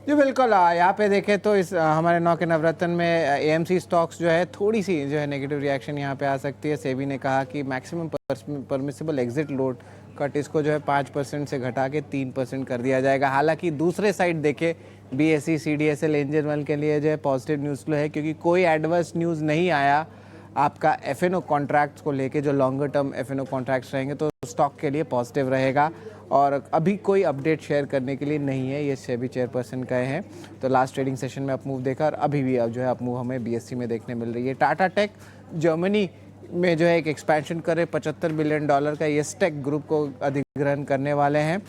S1: जी बिल्कुल, यहाँ पे देखें तो इस हमारे 9 के नवरत्न में एएमसी स्टॉक्स जो है थोड़ी सी जो है नेगेटिव रिएक्शन यहाँ पे आ सकती है। सेबी ने कहा कि maximum permissible exit load cut इसको जो है 5% से घटा के 3% कर दिया जाएगा। हालांकि दूसरे साइड देखें बीएसई सीडीएसएल एंजल वन के लिए जो है पॉजिटिव न्यूज़ फ्लो है, क्योंकि कोई एडवर्स न्यूज़ नहीं आया आपका एफएनओ कॉन्ट्रैक्ट्स को लेके। जो लॉन्गर टर्म एफएनओ कॉन्ट्रैक्ट्स रहेंगे तो स्टॉक के लिए पॉजिटिव रहेगा, और अभी कोई अपडेट शेयर करने के लिए नहीं है, ये सेबी चेयरपर्सन कहे हैं। तो लास्ट ट्रेडिंग सेशन में अप मूव देखा और अभी भी अब जो है अप मूव हमें बीएससी में देखने मिल रही है। टाटा टेक जर्मनी में जो है एक एक्सपेंशन कर रहे, $75 बिलियन का येस टेक ग्रुप को अधिग्रहण करने वाले हैं।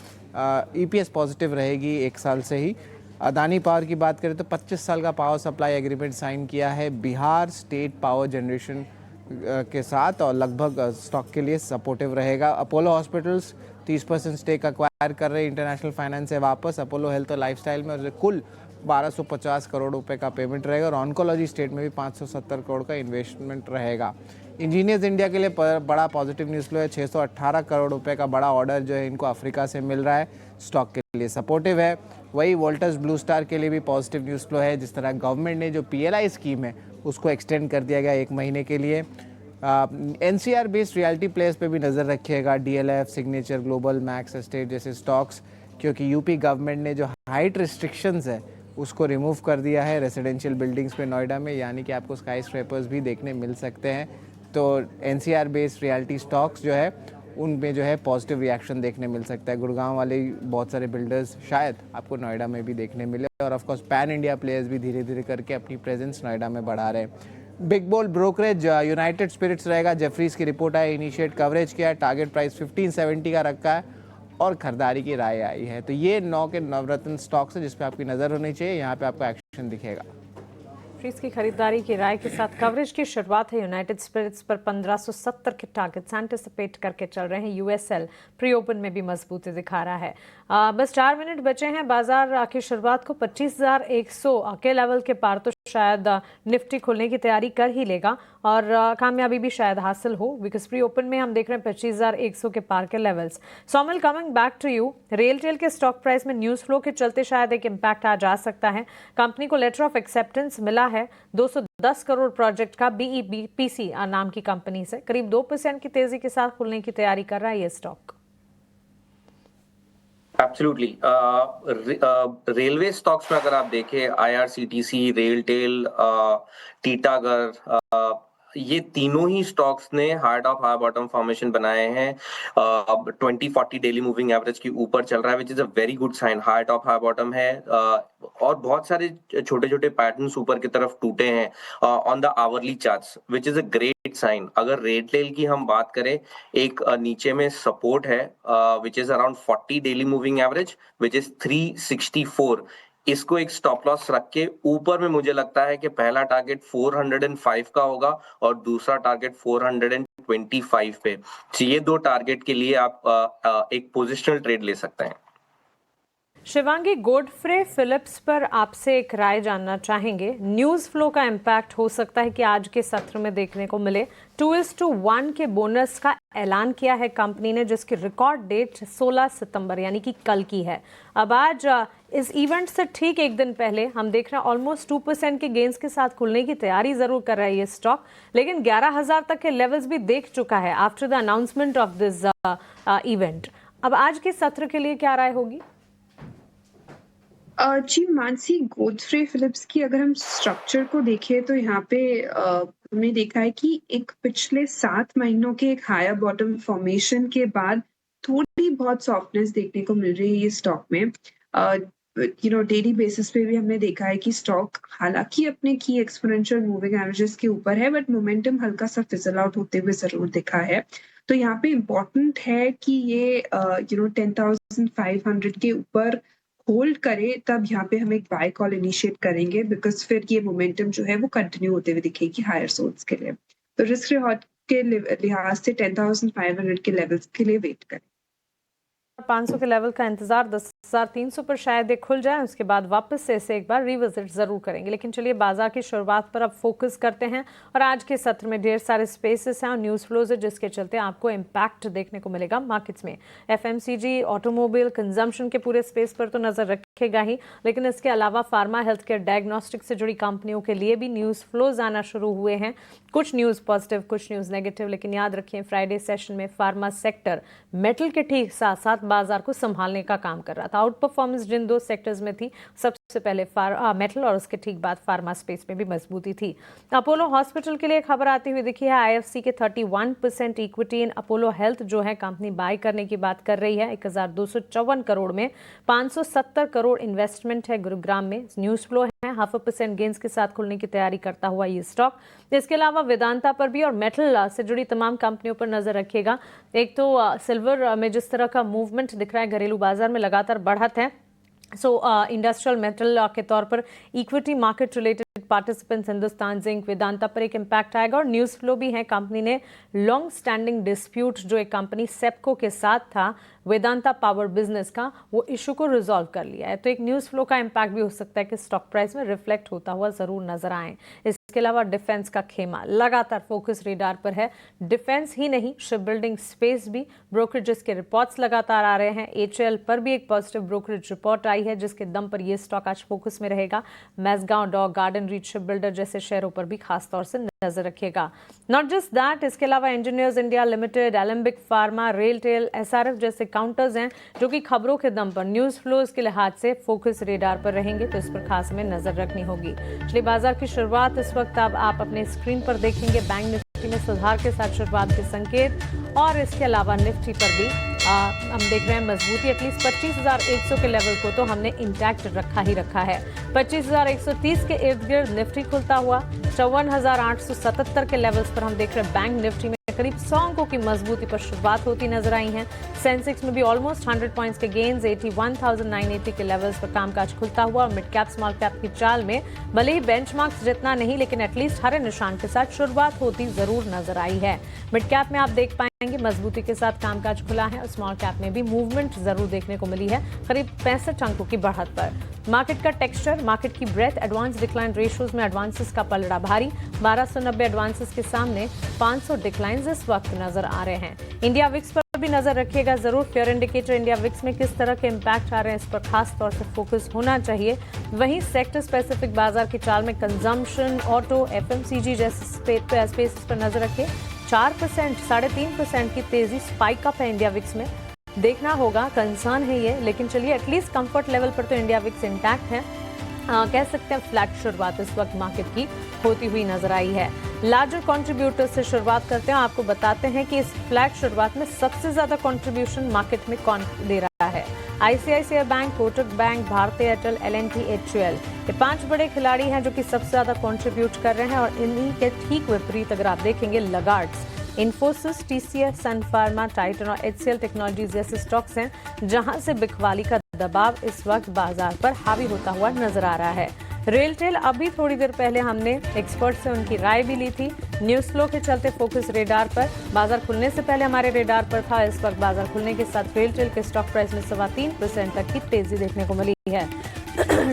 S1: ईपीएस पॉजिटिव रहेगी 1 साल से ही। अदानी पावर की बात करें तो 25 साल का पावर सप्लाई एग्रीमेंट साइन किया है बिहार स्टेट पावर जनरेशन के साथ, और लगभग स्टॉक के लिए सपोर्टिव रहेगा। अपोलो हॉस्पिटल्स 30% स्टेक अक्वायर कर रहे हैं इंटरनेशनल फाइनेंस से वापस अपोलो हेल्थ और लाइफस्टाइल में, और कुल 1250 करोड़ रुपए का पेमेंट रहेगा। और ऑन्कोलॉजी स्टेट में भी 570 करोड़ का इन्वेस्टमेंट रहेगा। इंजीनियर्स इंडिया के लिए बड़ा पॉजिटिव न्यूज़ फ्लो है। 618 करोड़ रुपए का बड़ा ऑर्डर जो है इनको अफ्रीका से मिल रहा है, स्टॉक के लिए सपोर्टिव है। वही वोल्टस ब्लू स्टार के लिए भी पॉजिटिव न्यूज़ फ्लो है। जिस तरह गवर्नमेंट ने जो पीएलआई स्कीम है उसको एक्सटेंड कर दिया गया 1 महीने के लिए। एनसीआर बेस्ड रियलिटी प्लेयर्स पे भी नज़र रखिएगा, DLF, signature global, max estate जैसे स्टॉक्स, क्योंकि यूपी गवर्नमेंट ने जो हाइट रिस्ट्रिक्शंस है उसको रिमूव कर दिया है रेजिडेंशियल बिल्डिंग्स पे नोएडा में, यानी कि आपको स्काई स्क्रैपर्स भी देखने मिल सकते हैं। तो एनसीआर बेस्ड रियलिटी स्टॉक्स जो है उनमें जो है पॉजिटिव रिएक्शन देखने मिल सकता है। गुड़गांव वाले बहुत सारे बिल्डर्स शायद आपको नोएडा में भी देखने मिले, और of course pan India players भी धीरे धीरे करके अपनी प्रेजेंस नोएडा में बढ़ा रहे हैं। बिग बोल ब्रोकरेज यूनाइटेड स्पिरिट्स रहेगा। जेफरीज की रिपोर्ट आई, इनिशिएट कवरेज किया है, टारगेट प्राइस 1570 का रखा है और खरीदारी की राय आई है। तो ये 9 के नवरत्न स्टॉक्स है जिस पे आपकी नज़र होनी चाहिए, यहाँ पे आपको एक्शन दिखेगा।
S2: इंडस्ट्रीज की खरीदारी की राय के साथ कवरेज की शुरुआत है। यूनाइटेड स्पिरिट्स पर 1570 के टारगेट्स एंटिसिपेट करके चल रहे हैं। यूएसएल प्री ओपन में भी मजबूती दिखा रहा है। बस 4 मिनट बचे हैं बाजार की शुरुआत को। 25,100 के लेवल के पार तो शायद निफ्टी खुलने की तैयारी कर ही लेगा और कामयाबी भी शायद हासिल हो, बिकॉज प्री ओपन में हम देख रहे हैं 25,100 के पार के levels. Somal, coming back to you, RailTel के स्टॉक प्राइस में न्यूज फ्लो के चलते शायद एक इम्पैक्ट आ जा सकता है। कंपनी को लेटर ऑफ एक्सेप्टेंस मिला है 210 करोड़ प्रोजेक्ट का BEPC नाम की कंपनी से। करीब 2% की तेजी के साथ खुलने की तैयारी कर रहा है ये स्टॉक।
S5: एब्सोल्युटली। रेलवे स्टॉक्स में अगर आप देखें, IRCTC, रेलटेल, टीटागढ़, ये तीनों ही स्टॉक्स ने high top high bottom formation बनाए हैं। 20-40 डेली मूविंग एवरेज के ऊपर चल रहा है, which is a very good sign. High top high bottom है और बहुत सारे छोटे छोटे पैटर्न्स ऊपर की तरफ टूटे हैं on the hourly charts, which is a great sign. अगर रेलटेल की हम बात करें, एक नीचे में सपोर्ट है which is around 40 daily moving average, which is 364। इसको एक स्टॉप लॉस रख के ऊपर में मुझे लगता है कि पहला टारगेट 405 का होगा और दूसरा टारगेट 425 पे। तो ये 2 टारगेट के लिए आप एक पोजिशनल ट्रेड ले सकते हैं।
S2: शिवांगी, गोडफ्रे फिलिप्स पर आपसे एक राय जानना चाहेंगे। न्यूज़ फ्लो का इम्पैक्ट हो सकता है कि आज के सत्र में देखने को मिले। 2:1 के बोनस का ऐलान किया है कंपनी ने, जिसकी रिकॉर्ड डेट 16 सितंबर यानी कि कल की है। अब आज इस इवेंट से ठीक एक दिन पहले हम देख रहे हैं ऑलमोस्ट 2% के गेंस के साथ खुलने की तैयारी जरूर कर रहा है ये स्टॉक, लेकिन 11,000 तक के लेवल्स भी देख चुका है after the announcement of this event. अब आज के सत्र के लिए क्या राय होगी?
S8: जी मानसी, गोडफ्रे फिलिप्स की अगर हम स्ट्रक्चर को देखें तो यहाँ पे हमने देखा है कि एक पिछले 7 महीनों के एक हायर बॉटम फॉर्मेशन के बाद थोड़ी बहुत सॉफ्टनेस देखने को मिल रही है ये स्टॉक में। डेली बेसिस पे भी हमने देखा है कि स्टॉक हालांकि अपने की एक्सपोनेंशियल मूविंग एवरेजेस के ऊपर है, बट मोमेंटम हल्का सा फिजल आउट होते हुए जरूर दिखा है। तो यहाँ पे इम्पोर्टेंट है कि ये 10,500 के ऊपर होल्ड करे, तब यहाँ पे हम एक बाय कॉल इनिशिएट करेंगे, बिकॉज फिर ये मोमेंटम जो है वो कंटिन्यू होते हुए दिखेगी हायर सोर्स के लिए। तो रिस्क रिवॉर्ड के लिहाज से 10,500 के लेवल्स के लिए वेट करें।
S2: 500 के लेवल का इंतजार, 10,300 पर शायद एक खुल जाए, उसके बाद वापस से इसे एक बार रिविजिट जरूर करेंगे। लेकिन चलिए बाजार की शुरुआत पर अब फोकस करते हैं और आज के सत्र में ढेर सारे स्पेसेस हैं और न्यूज़ फ्लोज है, जिसके चलते आपको इम्पैक्ट देखने को मिलेगा मार्केट्स में। FMCG, ऑटोमोबाइल, कंजम्पशन के पूरे स्पेस पर तो नजर रखेगा ही, लेकिन इसके अलावा फार्मा, हेल्थ केयर, डायग्नोस्टिक से जुड़ी कंपनियों के लिए भी न्यूज़ फ्लोज आना शुरू हुए हैं। कुछ न्यूज़ पॉजिटिव, कुछ न्यूज़ नेगेटिव, लेकिन याद रखिए फ्राइडे सेशन में फार्मा सेक्टर मेटल के ठीक साथ साथ बाजार को संभालने का काम कर रहा था। आउट परफॉर्मेंस जिन 2 सेक्टर्स में थी, सबसे पहले मेटल और उसके ठीक बाद फार्मा स्पेस में भी मजबूती थी। अपोलो हॉस्पिटल के लिए खबर आती हुई दिखी है। IFC के 31% इक्विटी इन अपोलो हेल्थ जो है कंपनी बाय करने की बात कर रही है। 1,254 करोड़ में 570 करोड़ इन्वेस्टमेंट है गुरुग्राम में। न्यूज फ्लो है 0.5% गेंस के साथ खुलने की तैयारी करता हुआ ये स्टॉक। इसके अलावा वेदांता पर भी और मेटल से जुड़ी तमाम कंपनियों पर नजर रखिएगा। एक तो सिल्वर में जिस तरह का मूवमेंट दिख रहा है, घरेलू बाजार में लगातार बढ़त है। इंडस्ट्रियल मेटल के तौर पर equity market related participants Hindustan zinc, Vedanta पर एक इम्पैक्ट आएगा। और न्यूज़ फ्लो भी है, कंपनी ने लॉन्ग स्टैंडिंग डिस्प्यूट जो एक कंपनी सेप्को के साथ था वेदांता पावर बिजनेस का, वो इशू को रिजॉल्व कर लिया है। तो एक न्यूज़ फ्लो का इम्पैक्ट भी हो सकता है कि स्टॉक प्राइस में रिफ्लेक्ट होता हुआ जरूर नजर आए। इसके अलावा डिफेंस का खेमा लगातार फोकस रेडार पर है। डिफेंस ही नहीं, शिप बिल्डिंग स्पेस भी। ब्रोकरेजेस के रिपोर्ट्स लगातार आ रहे हैं। HAL पर भी एक पॉजिटिव ब्रोकरेज रिपोर्ट आई है, जिसके दम पर यह स्टॉक आज फोकस में रहेगा। Mazagon, dock, garden reach ship builder जैसे शेयरों पर भी खासतौर से नजर रखिएगा। नॉट जस्ट दैट, इसके अलावा engineers India limited, Alembic pharma, RailTel, SRF जैसे काउंटर्स हैं जो कि खबरों के दम पर न्यूज़ फ्लोज के लिहाज से फोकस रेडार पर रहेंगे, तो इस पर खास में नजर रखनी होगी। चलिए बाजार की शुरुआत इस वक्त अब आप अपने स्क्रीन पर देखेंगे। बैंक निफ्टी में सुधार के साथ शुरुआत के संकेत, और इसके अलावा निफ्टी पर भी हम देख रहे हैं मजबूती। एटलीस्ट 25,100 के लेवल को तो हमने इंटैक्ट रखा ही रखा है। 25,130 के इर्द गिर्द निफ्टी खुलता हुआ। 54,877 के लेवल्स पर हम देख रहे हैं बैंक निफ्टी में करीब 100 अंकों की मजबूती पर शुरुआत होती नजर आई है। सेंसेक्स में भी ऑलमोस्ट 100 पॉइंट्स के गेन्स 81,980 के लेवल्स पर कामकाज खुलता हुआ। मिड कैप स्मॉल कैप की चाल में भले ही बेंचमार्क्स जितना नहीं, लेकिन एटलीस्ट हरे निशान के साथ शुरुआत होती जरूर नजर आई है। मिड कैप में आप देख पाएंगे मजबूती के साथ कामकाज खुला है और स्मॉल कैप में भी मूवमेंट जरूर देखने को मिली है, करीब 65 अंकों की बढ़त पर। मार्केट का टेक्सचर, मार्केट की ब्रेथ, एडवांस डिक्लाइन रेशियोज में एडवांसेस का पलड़ा भारी। 1290 एडवांसेस के सामने 500 डिक्लाइंस इस वक्त नजर आ रहे हैं। इंडिया विक्स पर भी नजर रखिएगा जरूर। फेयर इंडिकेटर इंडिया विक्स में किस तरह के इंपैक्ट आ रहे हैं, इस पर खास तौर से फोकस होना चाहिए। वहीं सेक्टर स्पेसिफिक बाजार की चाल में कंजम्पशन, ऑटो, एफएमसीजी जैसे स्पेस पर नजर रखिए। 4%, 3.5% की तेजी स्पाइक अप है इंडिया विक्स में। देखना होगा, कंसर्न है ये, लेकिन चलिए एटलीस्ट कंफर्ट लेवल पर तो इंडिया विक्स इंटैक्ट है। कह सकते हैं फ्लैट शुरुआत इस वक्त मार्केट की होती हुई नजर आई है। लार्जर कंट्रीब्यूटर से शुरुआत करते हैं। आपको बताते हैं कि इस फ्लैट शुरुआत में सबसे ज्यादा कंट्रीब्यूशन मार्केट में कौन दे रहा है। आईसीआईसीआई बैंक, कोटक बैंक, भारतीय एयरटेल, एलएनटी, एचयूएल, ये 5 बड़े खिलाड़ी हैं जो कि सबसे ज्यादा कंट्रीब्यूट कर रहे हैं। और इन्हीं के ठीक विपरीत अगर आप देखेंगे लगार्ड्स, इन्फोसिस, टीसीएस, सन फार्मा, टाइटन और एचसीएल टेक्नोलॉजीज जैसे स्टॉक्स हैं जहां से बिकवाली का दबाव इस वक्त बाजार पर हावी होता हुआ नजर आ रहा है। रेलटेल, अभी थोड़ी देर पहले हमने एक्सपर्ट से उनकी राय भी ली थी। न्यूज फ्लो के चलते फोकस रेडार पर, बाजार खुलने से पहले हमारे रेडार पर था। इस वक्त बाजार खुलने के साथ रेलटेल के स्टॉक प्राइस में 3.25% तक की तेजी देखने को मिली है।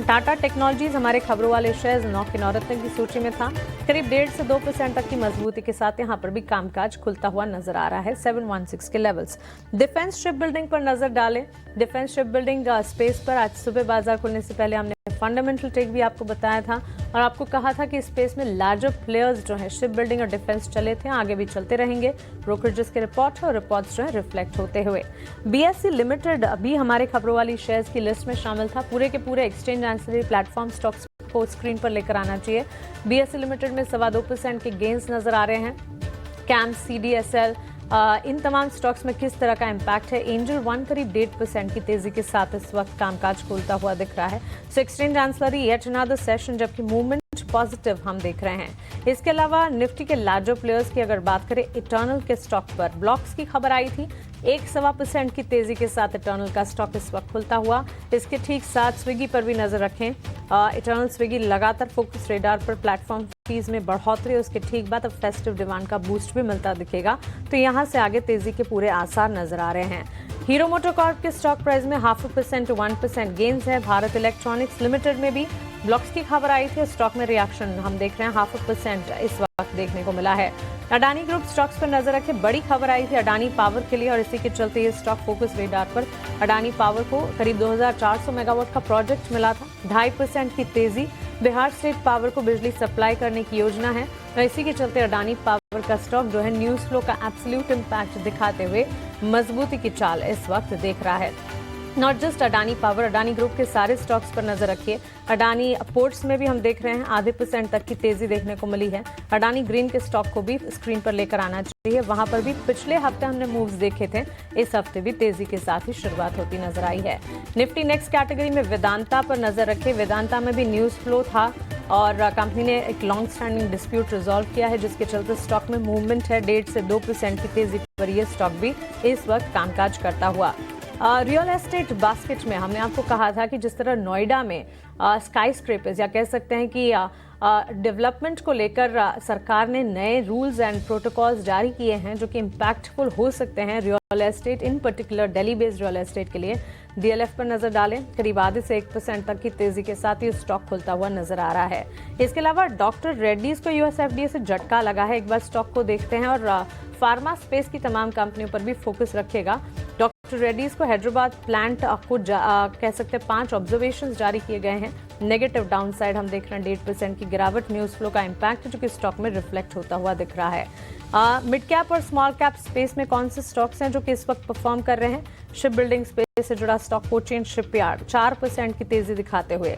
S2: टाटा टेक्नोलॉजीज हमारे खबरों वाले शेयर्स 9 के 9 रत्न की सूची में था। करीब 1.5 से 2% तक की मजबूती के साथ यहां पर भी कामकाज खुलता हुआ नजर आ रहा है 716 के लेवल्स। डिफेंस शिप बिल्डिंग पर नजर डालें। डिफेंस शिप बिल्डिंग स्पेस पर आज सुबह बाजार खुलने से पहले हमने फंडामेंटल टेक भी आपको बताया था और आपको कहा था कि स्पेस में लार्जर प्लेयर्स जो है शिप बिल्डिंग और डिफेंस चले थे, आगे भी चलते रहेंगे। ब्रोकरेजेस के रिपोर्ट और रिपोर्ट्स जो है रिफ्लेक्ट होते हुए। बीएसई लिमिटेड अभी हमारे खबरों वाली शेयर्स की लिस्ट में शामिल था। पूरे के पूरे एक्सचेंज एंसिलरी प्लेटफॉर्म स्टॉक्स को स्क्रीन पर लेकर आना चाहिए। बीएसई लिमिटेड में 2.25% के गेन्स नजर आ रहे हैं। कैम, सीडीएसएल, इन तमाम स्टॉक्स में किस तरह का इम्पैक्ट है। एंजल वन करीब 1.5% की तेजी के साथ इस वक्त कामकाज खोलता हुआ दिख रहा है। So exchange ancillary yet another session, जबकि मूवमेंट पॉजिटिव हम देख रहे हैं। इसके अलावा निफ्टी के लार्जर प्लेयर्स की अगर बात करें, इटर्नल के स्टॉक पर ब्लॉक्स की खबर आई थी। 1.25% की तेजी के साथ इटर्नल का स्टॉक इस वक्त खुलता हुआ। इसके ठीक साथ स्विगी पर भी नजर रखें। इटर्नल स्विगी लगातार फोकस रेडार पर, प्लेटफॉर्म फीस में बढ़ोतरी, उसके ठीक बाद अब फेस्टिव डिमांड का बूस्ट भी मिलता दिखेगा, तो यहां से आगे तेजी के पूरे आसार नजर आ रहे हैं। हीरो मोटोकॉर्प के स्टॉक प्राइस में 0.5% to 1% गेन्स है। भारत इलेक्ट्रॉनिक्स लिमिटेड में भी ब्लॉक्स की खबर आई थी, स्टॉक में रिएक्शन हम देख रहे हैं 0.5% इस वक्त देखने को मिला है। अडानी ग्रुप स्टॉक्स पर नजर रखें। बड़ी खबर आई थी अडानी पावर के लिए और इसी के चलते ये स्टॉक फोकस रेडार पर। अडानी पावर को करीब 2400 मेगावाट का प्रोजेक्ट मिला था, 2.5% की तेजी। बिहार स्टेट पावर को बिजली सप्लाई करने की योजना है और इसी के चलते अडानी पावर का स्टॉक जो है न्यूज फ्लो का एब्सोल्यूट इम्पैक्ट दिखाते हुए मजबूती की चाल इस वक्त देख रहा है। Not just Adani power, Adani group के सारे स्टॉक्स पर नजर रखिए। अडानी पोर्ट्स में भी हम देख रहे हैं 0.5% तक की तेजी देखने को मिली है। अडानी ग्रीन के स्टॉक को भी स्क्रीन पर लेकर आना चाहिए। वहां पर भी पिछले हफ्ते हमने मूव्स देखे थे, इस हफ्ते भी तेजी के साथ ही शुरुआत होती नजर आई है। निफ्टी नेक्स्ट कैटेगरी में वेदांता पर नजर रखें। वेदांता में भी न्यूज फ्लो था और कंपनी ने एक लॉन्ग स्टैंडिंग डिस्प्यूट रिजॉल्व किया है, जिसके चलते स्टॉक में मूवमेंट है। 1.5 से 2% की तेजी पर यह स्टॉक भी इस वक्त कामकाज करता हुआ। रियल एस्टेट बास्केट में हमने आपको कहा था कि जिस तरह नोएडा में स्काई स्क्रेपर्स या कह सकते हैं कि डेवलपमेंट को लेकर सरकार ने नए रूल्स एंड प्रोटोकॉल्स जारी किए हैं जो कि इम्पैक्टफुल हो सकते हैं रियल एस्टेट, इन particular Delhi based real estate के लिए। डीएलएफ पर नजर डालें, करीब 0.5 से 1% तक की तेजी के साथ ही स्टॉक खुलता हुआ नजर आ रहा है। इसके अलावा डॉक्टर रेड्डीज को यूएस एफडीए से झटका लगा है। एक बार स्टॉक को देखते हैं और फार्मा स्पेस की तमाम कंपनियों पर भी फोकस रखेगा। डॉक्टर रेड्डीज को हैदराबाद प्लांट को कह सकते हैं 5 ऑब्जर्वेशंस जारी किए गए हैं। नेगेटिव डाउन साइड हम देख रहे हैं 1.5% की गिरावट। न्यूज फ्लो का इम्पैक्ट जो कि स्टॉक में रिफ्लेक्ट होता हुआ दिख रहा है। मिड कैप और स्मॉल कैप स्पेस में कौन से स्टॉक्स हैं जो कि इस वक्त परफॉर्म कर रहे हैं? शिप बिल्डिंग स्पेस से जुड़ा स्टॉक कोचिन शिपयार्ड 4% की तेजी दिखाते हुए।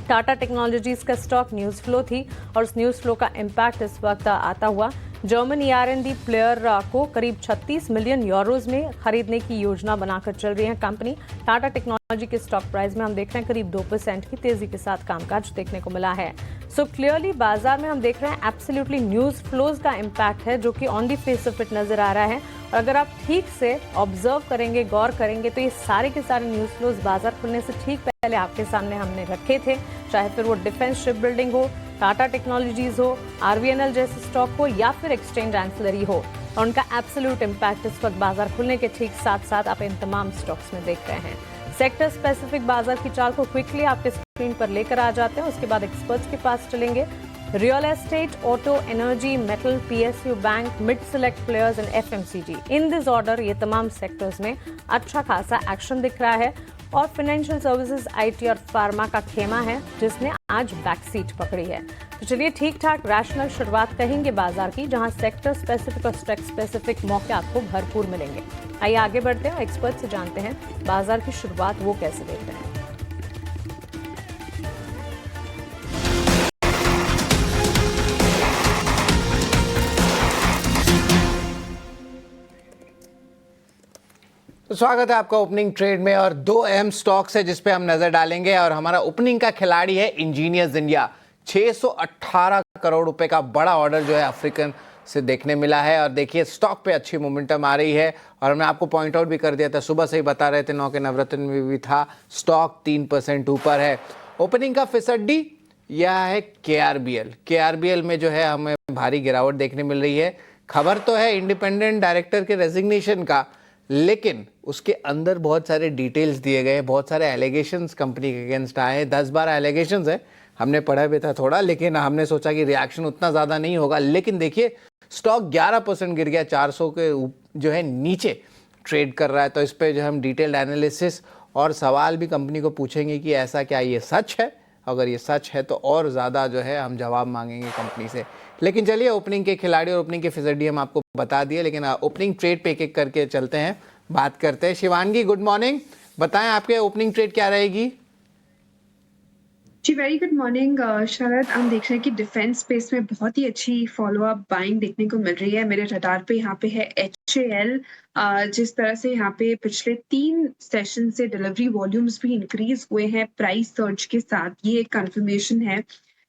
S2: टाटा टेक्नोलॉजीज का स्टॉक न्यूज फ्लो थी और उस न्यूज फ्लो का इम्पैक्ट इस वक्त आता हुआ जर्मन ER&D प्लेयर को करीब 36 मिलियन यूरोज में खरीदने की योजना बनाकर चल रही है कंपनी। टाटा टेक्नोलॉजी के स्टॉक प्राइस में हम देख रहे हैं करीब 2% की तेजी के साथ कामकाज देखने को मिला है। सो क्लियरली बाजार में हम देख रहे हैं एब्सोल्युटली न्यूज फ्लोज का इम्पैक्ट है जो कि on the face of it नजर आ रहा है। और अगर आप ठीक से ऑब्जर्व करेंगे, गौर करेंगे, तो ये सारे के सारे न्यूज फ्लोज बाजार खुलने से ठीक पहले आपके सामने हमने रखे थे, चाहे फिर वो डिफेंस शिप बिल्डिंग हो, टाटा टेक्नोलॉजीज हो, RVNL जैसे स्टॉक हो या फिर एक्सचेंज एंसिलरी हो। और उनका एब्सोल्यूट इम्पैक्ट इस वक्त बाजार खुलने के ठीक साथ साथ आप इन तमाम स्टॉक्स में देख रहे हैं। सेक्टर स्पेसिफिक बाजार की चाल को क्विकली आपके स्क्रीन पर लेकर आ जाते हैं, उसके बाद एक्सपर्ट्स के पास चलेंगे। Real estate, auto, energy, metal, PSU bank, mid select players and FMCG, in this order ये तमाम सेक्टर्स में अच्छा खासा एक्शन दिख रहा है। और फाइनेंशियल सर्विसेज, IT और फार्मा का खेमा है जिसने आज बैक सीट पकड़ी है। तो चलिए ठीक ठाक रैशनल शुरुआत कहेंगे बाजार की, जहां सेक्टर स्पेसिफिक और स्टॉक स्पेसिफिक मौके आपको भरपूर मिलेंगे। आइए आगे बढ़ते हैं और एक्सपर्ट से जानते हैं बाजार की शुरुआत वो कैसे देख रहे हैं।
S1: तो स्वागत है आपका ओपनिंग ट्रेड में और दो अहम स्टॉक्स है जिस पे हम नजर डालेंगे। और हमारा ओपनिंग का खिलाड़ी है इंजीनियर्स इंडिया। 618 करोड़ रुपए का बड़ा ऑर्डर जो है अफ्रीकन से देखने मिला है। और देखिए स्टॉक पे अच्छी मोमेंटम आ रही है। और हमने आपको पॉइंट आउट भी कर दिया था, सुबह से ही बता रहे थे, 9 के नवरत्न में भी था, स्टॉक 3% ऊपर है। ओपनिंग का फिसड्डी यह है KRBL में जो है हमें भारी गिरावट देखने मिल रही है। खबर तो है इंडिपेंडेंट डायरेक्टर के रेजिग्नेशन का, लेकिन उसके अंदर बहुत सारे डिटेल्स दिए गए, बहुत सारे एलिगेशंस कंपनी के अगेंस्ट आए हैं। 10-12 एलिगेशंस है, हमने पढ़ा भी था थोड़ा, लेकिन हमने सोचा कि रिएक्शन उतना ज़्यादा नहीं होगा। लेकिन देखिए स्टॉक 11% गिर गया, 400 के जो है नीचे ट्रेड कर रहा है। तो इस पर जो हम डिटेल्ड एनालिसिस और सवाल भी कंपनी को पूछेंगे कि ऐसा क्या ये सच है। अगर ये सच है तो और ज़्यादा जो है हम जवाब मांगेंगे कंपनी से। लेकिन चलिए ओपनिंग के खिलाड़ी और ओपनिंग के फिसड्डी हम आपको बता दिए, लेकिन ओपनिंग ट्रेड पे एक एक करके चलते हैं, बात करते हैं। शिवांगी, गुड मॉर्निंग, बताएं आपके ओपनिंग ट्रेड क्या रहेगी?
S8: जी वेरी गुड मॉर्निंग शरद। हम देख रहे हैं कि डिफेंस स्पेस में बहुत ही अच्छी फॉलो अप बाइंग देखने को मिल रही है। मेरे रडार पे यहाँ पे है HAL। जिस तरह से यहाँ पे पिछले 3 सेशन से डिलीवरी वॉल्यूम्स भी इंक्रीज हुए हैं प्राइस सर्ज के साथ, ये एक कंफर्मेशन है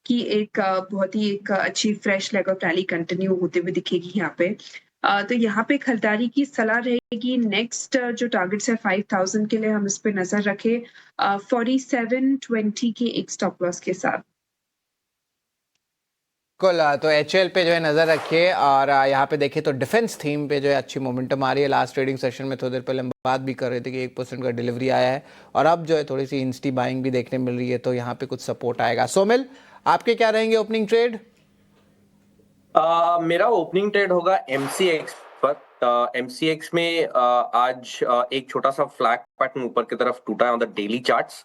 S8: कि एक बहुत ही एक अच्छी fresh leg of rally continue होते हुए दिखेगी यहाँ पे। तो यहाँ पे खरीदारी की सलाह रहेगी। नेक्स्ट जो टारगेट्स है 5000 के लिए हम इस पे नजर रखें, 4720 के एक स्टॉप लॉस के साथ।
S1: बिल्कुल, तो HAL पे जो है नज़र रखिए। और यहाँ पे देखिए तो डिफेंस थीम पे जो है अच्छी मोमेंटम आ रही है। लास्ट ट्रेडिंग सेशन में थोड़ी देर पहले हम बात भी कर रहे थे कि 1% का डिलीवरी आया है और अब जो है थोड़ी सी इंस्टी बाइंग भी देखने मिल रही है, तो यहाँ पे कुछ सपोर्ट आएगा। सोमिल, आपके क्या रहेंगे ओपनिंग ट्रेड?
S5: मेरा ओपनिंग ट्रेड होगा MCX पर। MCX में आज एक छोटा सा फ्लैग पैटर्न ऊपर की तरफ टूटा है ऑन द डेली चार्ट्स।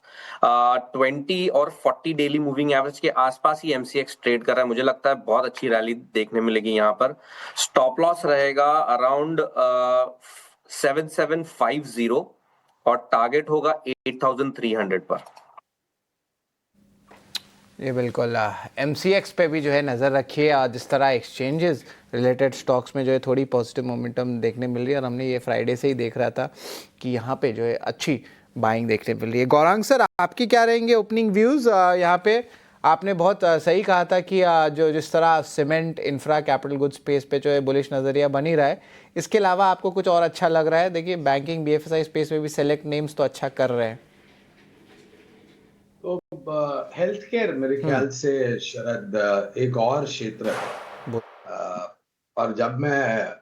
S5: 20 और 40 डेली मूविंग एवरेज के आसपास ही MCX ट्रेड कर रहा है। मुझे लगता है बहुत अच्छी रैली देखने मिलेगी यहाँ पर। स्टॉप लॉस रहेगा अराउंड 7750 और टारगेट होगा 8300 पर।
S1: ये बिल्कुल MCX पे भी जो है नज़र रखिए। जिस तरह एक्सचेंजेस रिलेटेड स्टॉक्स में जो है थोड़ी पॉजिटिव मोमेंटम देखने मिल रही है और हमने ये फ्राइडे से ही देख रहा था कि यहाँ पे जो है अच्छी बाइंग देखने मिल रही है। गौरांग सर, आपकी क्या रहेंगे ओपनिंग व्यूज़? यहाँ पे आपने बहुत सही कहा था कि जो जिस तरह cement, infra, capital goods space पे जो है बुलिश नज़रिया बन ही रहा है, इसके अलावा आपको कुछ और अच्छा लग रहा है? देखिए बैंकिंग, BFSI स्पेस में भी सेलेक्ट नेम्स तो अच्छा कर रहे हैं।
S7: तो हेल्थ केयर मेरे ख्याल से शरद एक और क्षेत्र है। और जब मैं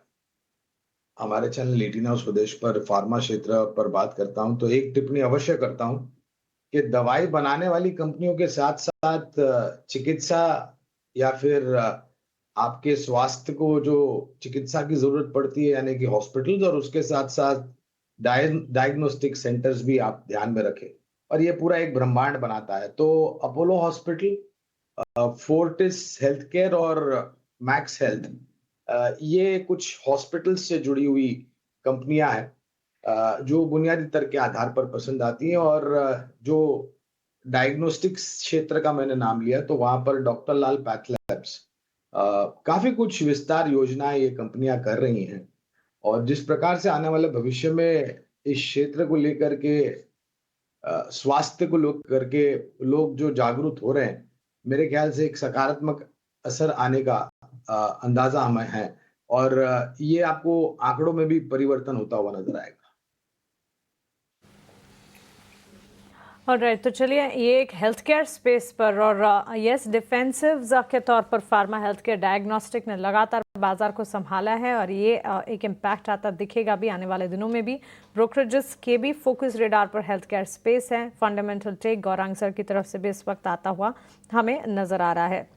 S7: हमारे चैनल 18 हाउस प्रदेश पर फार्मा क्षेत्र पर बात करता हूं तो एक टिप्पणी अवश्य करता हूं कि दवाई बनाने वाली कंपनियों के साथ साथ चिकित्सा या फिर आपके स्वास्थ्य को जो चिकित्सा की जरूरत पड़ती है, यानी कि हॉस्पिटल्स, और उसके साथ साथ डायग्नोस्टिक सेंटर्स भी आप ध्यान में रखें। और ये पूरा एक ब्रह्मांड बनाता है। तो Apollo hospital, Fortis health care और मैक्स हेल्थ, ये कुछ हॉस्पिटल्स से जुड़ी हुई कंपनियां हैं जो बुनियादी तर्क के आधार पर पसंद आती हैं। और जो डायग्नोस्टिक्स क्षेत्र का मैंने नाम लिया तो वहां पर डॉक्टर लाल पैथ लैब्स काफी कुछ विस्तार योजनाएं ये कंपनियां कर रही हैं और जिस प्रकार से आने वाले भविष्य में इस क्षेत्र को लेकर के स्वास्थ्य को लेकर के लोग जो जागरूक हो रहे हैं, मेरे ख्याल से एक सकारात्मक असर आने का अंदाजा हमें है और ये आपको आंकड़ों में भी परिवर्तन होता हुआ नजर आएगा।
S2: ऑलराइट, तो चलिए ये एक हेल्थ केयर स्पेस पर और यस डिफेंसिव के तौर पर फार्मा हेल्थ केयर डायग्नोस्टिक ने लगातार बाजार को संभाला है और ये एक इम्पैक्ट आता दिखेगा भी आने वाले दिनों में भी। ब्रोकरेजेस के भी फोकस रेडार पर हेल्थ केयर स्पेस है। फंडामेंटल टेक गौरांग सर की तरफ से भी इस वक्त आता हुआ हमें नजर आ रहा है।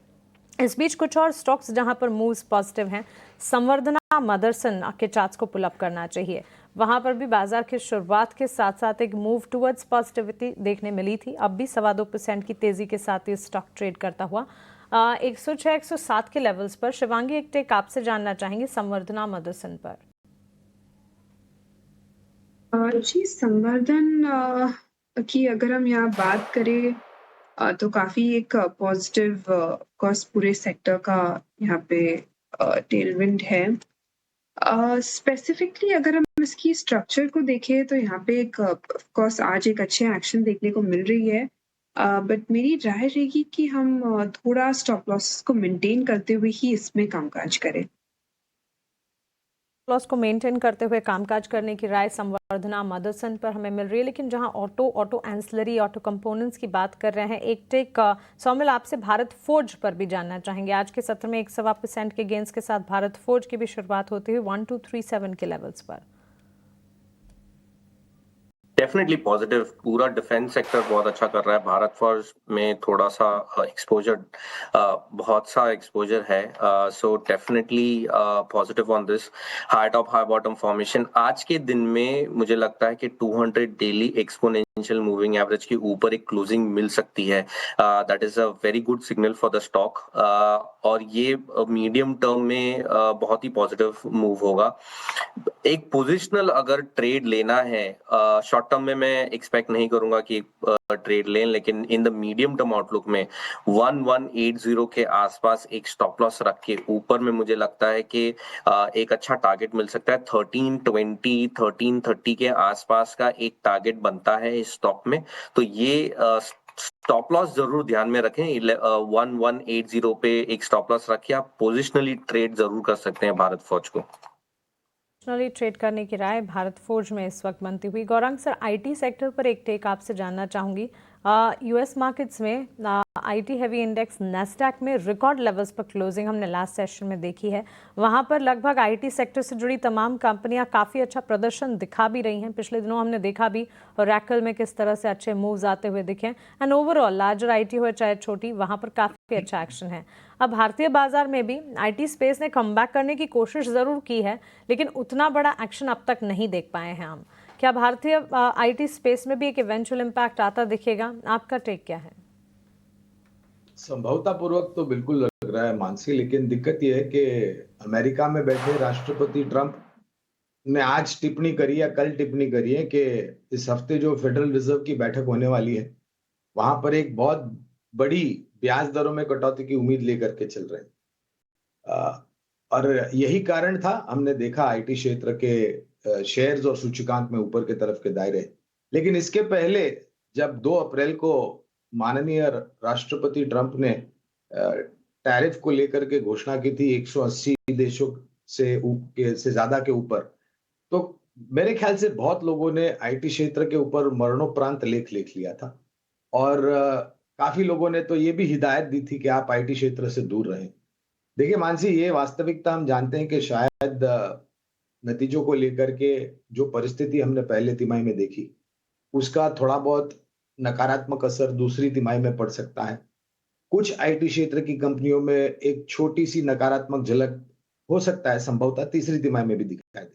S2: इस बीच कुछ और स्टॉक्स जहां पर मूव्स पॉजिटिव हैं, संवर्धना मदरसन के चार्ट्स को पुल अप करना चाहिए। वहां पर भी बाजार की शुरुआत के साथ साथ एक मूव टुवर्ड्स पॉजिटिविटी देखने मिली थी। अब भी 2.25% की तेजी के साथ ये स्टॉक ट्रेड करता हुआ 106-107 के लेवल्स पर। शिवांगी, एक टेक आपसे जानना चाहेंगे संवर्धना मदरसन पर।
S8: जी, संवर्धन की अगर हम यहाँ बात करें तो काफी एक पॉजिटिव कॉस्ट पूरे सेक्टर का यहाँ पे टेलविंड है। स्पेसिफिकली अगर हम इसकी स्ट्रक्चर को देखें तो यहाँ पे एक ऑफ कोर्स आज एक अच्छे एक्शन देखने को मिल रही है, बट मेरी राय रहेगी कि हम थोड़ा स्टॉप लॉसेस को मेंटेन करते हुए ही इसमें कामकाज करें।
S2: लॉस को मेंटेन करते हुए कामकाज करने की राय संवर्धना मदरसन पर हमें मिल रही है। लेकिन जहां ऑटो एंसिलरी ऑटो कंपोनेंट्स की बात कर रहे हैं, एक टेक सौमिल आपसे भारत फोर्ज पर भी जानना चाहेंगे। आज के सत्र में 1.25% के गेंस के साथ भारत फोर्ज की भी शुरुआत होती हुई 1237 के लेवल्स पर।
S5: डेफिनेटली पॉजिटिव, पूरा डिफेंस सेक्टर बहुत अच्छा कर रहा है। भारत फॉर्ज में थोड़ा सा एक्सपोजर, बहुत सा एक्सपोजर है, so definitely positive on this. High top high bottom formation आज के दिन में मुझे लगता है कि 200 डेली एक्सपोनेंशियल मूविंग एवरेज के ऊपर एक क्लोजिंग मिल सकती है। That is a very good signal for the stock और ये मीडियम टर्म में बहुत ही पॉजिटिव मूव होगा। एक पोजिशनल अगर ट्रेड लेना है, शॉर्ट टर्म में मैं एक्सपेक्ट नहीं करूंगा कि ट्रेड लें, लेकिन in the medium term outlook में 1180 के आसपास एक स्टॉप लॉस रख के ऊपर में मुझे लगता है कि एक अच्छा टारगेट मिल सकता है। 1320 1330 के आसपास का एक टारगेट बनता है इस स्टॉक में, तो ये स्टॉप लॉस जरूर ध्यान में रखें। 1180 पे एक स्टॉप लॉस रखिए, आप पोजिशनली ट्रेड जरूर कर सकते हैं भारत फौज को।
S2: ट्रेड करने की राय भारत फोर्ज में इस वक्त बनती हुई। गौरांग सर, आईटी सेक्टर पर एक टेक आपसे जानना चाहूंगी। यूएस मार्केट्स में आईटी हैवी इंडेक्स नैस्डैक में रिकॉर्ड लेवल्स पर क्लोजिंग हमने लास्ट सेशन में देखी है। वहां पर लगभग आईटी सेक्टर से जुड़ी तमाम कंपनियां काफ़ी अच्छा प्रदर्शन दिखा भी रही हैं। पिछले दिनों हमने देखा भी ओरेकल में किस तरह से अच्छे मूव्स आते हुए दिखे एंड ओवरऑल लार्जर आईटी हो चाहे छोटी, वहां पर काफ़ी अच्छा एक्शन है। अब भारतीय बाजार में भी आईटी स्पेस ने कमबैक करने की कोशिश ज़रूर की है, लेकिन उतना बड़ा एक्शन अब तक नहीं देख पाए हैं हम। क्या भारतीय आईटी स्पेस में भी एक इवेंचुअल इम्पैक्ट आता दिखेगा? आपका टेक क्या है?
S7: संभवतापूर्वक तो बिल्कुल लग रहा है मानसी, लेकिन दिक्कत यह है कि अमेरिका में बैठे राष्ट्रपति ट्रंप ने आज टिप्पणी करी या कल टिप्पणी करी है कि इस हफ्ते जो फेडरल रिजर्व की बैठक होने वाली है, वहां पर एक बहुत बड़ी ब्याज दरों में कटौती की उम्मीद लेकर के चल रहे हैं। और यही कारण था, हमने देखा आईटी क्षेत्र के शेयर्स और सूचकांक में ऊपर के तरफ के दायरे। लेकिन इसके पहले जब 2 अप्रैल को माननीय राष्ट्रपति ट्रंप ने टैरिफ को लेकर के घोषणा की थी 180 देशों से ज्यादा के ऊपर, तो मेरे ख्याल से बहुत लोगों ने आईटी क्षेत्र के ऊपर मरणोपरांत लेख लिख लिया था और काफी लोगों ने तो ये भी हिदायत दी थी कि आप आईटी क्षेत्र से दूर रहें। देखिए मानसी, ये वास्तविकता हम जानते हैं कि शायद नतीजों को लेकर के जो परिस्थिति हमने पहले तिमाही में देखी, उसका थोड़ा बहुत नकारात्मक असर दूसरी तिमाही में पड़ सकता है। कुछ आईटी क्षेत्र की कंपनियों में एक छोटी सी नकारात्मक झलक हो सकता है, संभवतः तीसरी तिमाही में भी दिखाई दे।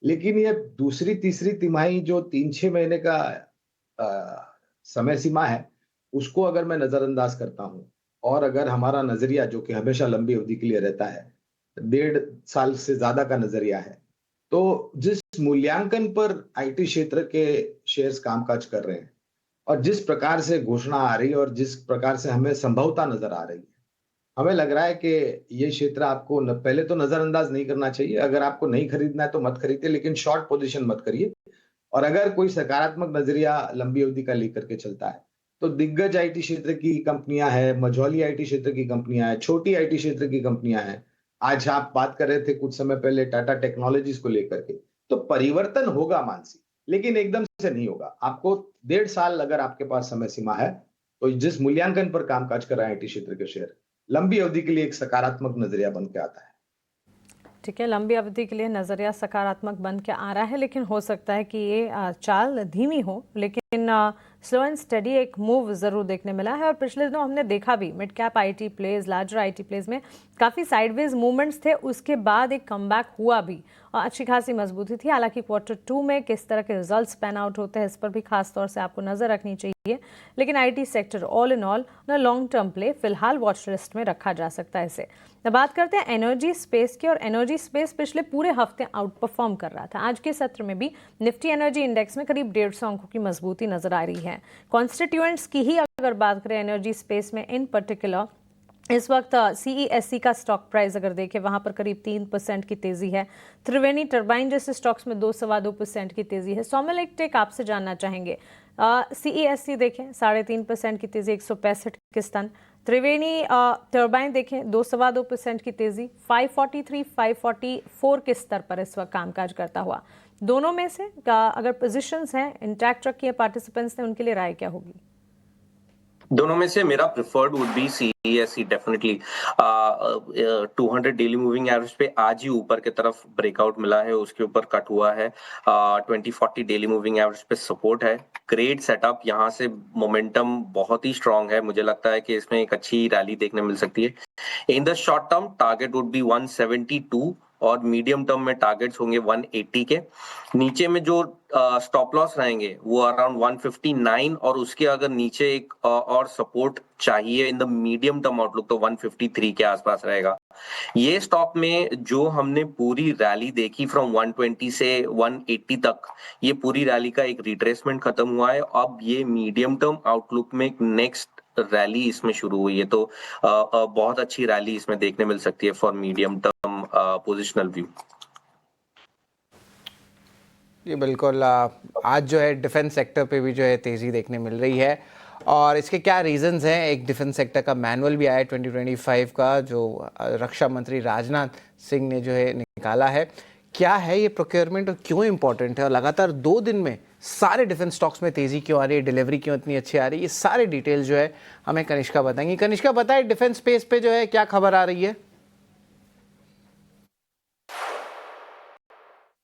S7: लेकिन ये दूसरी तीसरी तिमाही जो 3-6 महीने का समय सीमा है, उसको अगर मैं नजरअंदाज करता हूं और अगर हमारा नजरिया जो कि हमेशा लंबी अवधि के लिए रहता है, 1.5 साल से ज्यादा का नजरिया है, तो जिस मूल्यांकन पर आईटी क्षेत्र के शेयर्स कामकाज कर रहे हैं और जिस प्रकार से घोषणा आ रही है और जिस प्रकार से हमें संभवता नजर आ रही है, हमें लग रहा है कि ये क्षेत्र आपको पहले तो नजरअंदाज नहीं करना चाहिए। अगर आपको नहीं खरीदना है तो मत खरीदिए, लेकिन शॉर्ट पोजीशन मत करिए। और अगर कोई सकारात्मक नजरिया लंबी अवधि का लेकर के चलता है तो दिग्गज आईटी क्षेत्र की कंपनियां हैं, मझौली आईटी क्षेत्र की कंपनियां हैं, छोटी आईटी क्षेत्र की कंपनियां हैं। आज आप बात कर रहे थे कुछ समय पहले टाटा टेक्नोलॉजीज को लेकर के, तो परिवर्तन होगा मानसी, लेकिन एकदम से नहीं होगा। आपको 1.5 साल अगर आपके पास समय सीमा है तो जिस मूल्यांकन पर कामकाज कर रहे हैं आईटी क्षेत्र के शेयर, लंबी अवधि के लिए एक सकारात्मक नजरिया बन के आता है।
S2: ठीक है, लंबी अवधि के लिए नज़रिया सकारात्मक बन के आ रहा है, लेकिन हो सकता है कि ये चाल धीमी हो, लेकिन स्लो एंड स्टडी एक मूव ज़रूर देखने मिला है। और पिछले दिनों हमने देखा भी mid cap IT plays, larger IT plays में काफ़ी साइडवेज मूवमेंट्स थे, उसके बाद एक कमबैक हुआ भी और अच्छी खासी मजबूती थी। हालांकि Q2 में किस तरह के रिजल्ट्स पैन आउट होते हैं इस पर भी खास तौर से आपको नज़र रखनी चाहिए, लेकिन IT sector all in all ना लॉन्ग टर्म प्ले फिलहाल वॉच लिस्ट में रखा जा सकता है इसे। अब बात करते हैं एनर्जी स्पेस की, और एनर्जी स्पेस पिछले पूरे हफ्ते आउट परफॉर्म कर रहा था। आज के सत्र में भी निफ्टी एनर्जी इंडेक्स में करीब 150 अंकों की मजबूती नजर आ रही है। कॉन्स्टिट्यूएंट्स की ही अगर बात करें एनर्जी स्पेस में इन पर्टिकुलर, इस वक्त CESC का स्टॉक प्राइस अगर देखें वहां पर करीब 3% की तेजी है। त्रिवेणी टर्बाइन जैसे स्टॉक्स में 2-2.25% की तेजी है। सौमिल एक टेक आपसे जानना चाहेंगे, CESC देखें 3.5% की तेजी, 165 के स्तन। त्रिवेणी टर्बाइन देखें 2-2.25% की तेजी, 543-544 के स्तर पर इस वक्त कामकाज करता हुआ। दोनों में से अगर पोजीशंस हैं इंटैक्ट रखी है पार्टिसिपेंट्स ने, उनके लिए राय क्या होगी?
S5: दोनों में से मेरा preferred would be CESC definitely. 200 daily moving average पे आज ही ऊपर की तरफ ब्रेकआउट मिला है, उसके ऊपर कट हुआ है। 2040 डेली मूविंग एवरेज पे सपोर्ट है। ग्रेट सेटअप, यहाँ से मोमेंटम बहुत ही स्ट्रांग है। मुझे लगता है कि इसमें एक अच्छी रैली देखने मिल सकती है। In the short term target would be 172 और मीडियम टर्म में टारगेट्स होंगे 180 के। नीचे में जो स्टॉप लॉस रहेंगे वो अराउंड 159, और उसके अगर नीचे एक और सपोर्ट चाहिए in the medium term outlook तो 153 के आसपास रहेगा। ये स्टॉक में जो हमने पूरी रैली देखी फ्रॉम 120 से 180 तक, ये पूरी रैली का एक रिट्रेसमेंट खत्म हुआ है। अब ये मीडियम टर्म आउटलुक में एक नेक्स्ट रैली इसमें शुरू हुई है, तो बहुत अच्छी रैली इसमें देखने मिल सकती है for medium term positional view.
S1: ये बिल्कुल आज जो है डिफेंस सेक्टर पे भी जो है तेज़ी देखने मिल रही है, और इसके क्या रीजंस हैं। एक डिफेंस सेक्टर का मैनुअल भी आया है 2025 का, जो रक्षा मंत्री राजनाथ सिंह ने जो है निकाला है। क्या है ये प्रोक्योरमेंट और क्यों इंपॉर्टेंट है, और लगातार 2 दिन में सारे डिफेंस स्टॉक्स में तेज़ी क्यों आ रही है, डिलीवरी क्यों इतनी अच्छी आ रही है, ये सारे डिटेल जो है हमें कनिष्का बताएंगी। कनिष्का, बताए डिफेंस स्पेस पे जो है क्या खबर आ रही है?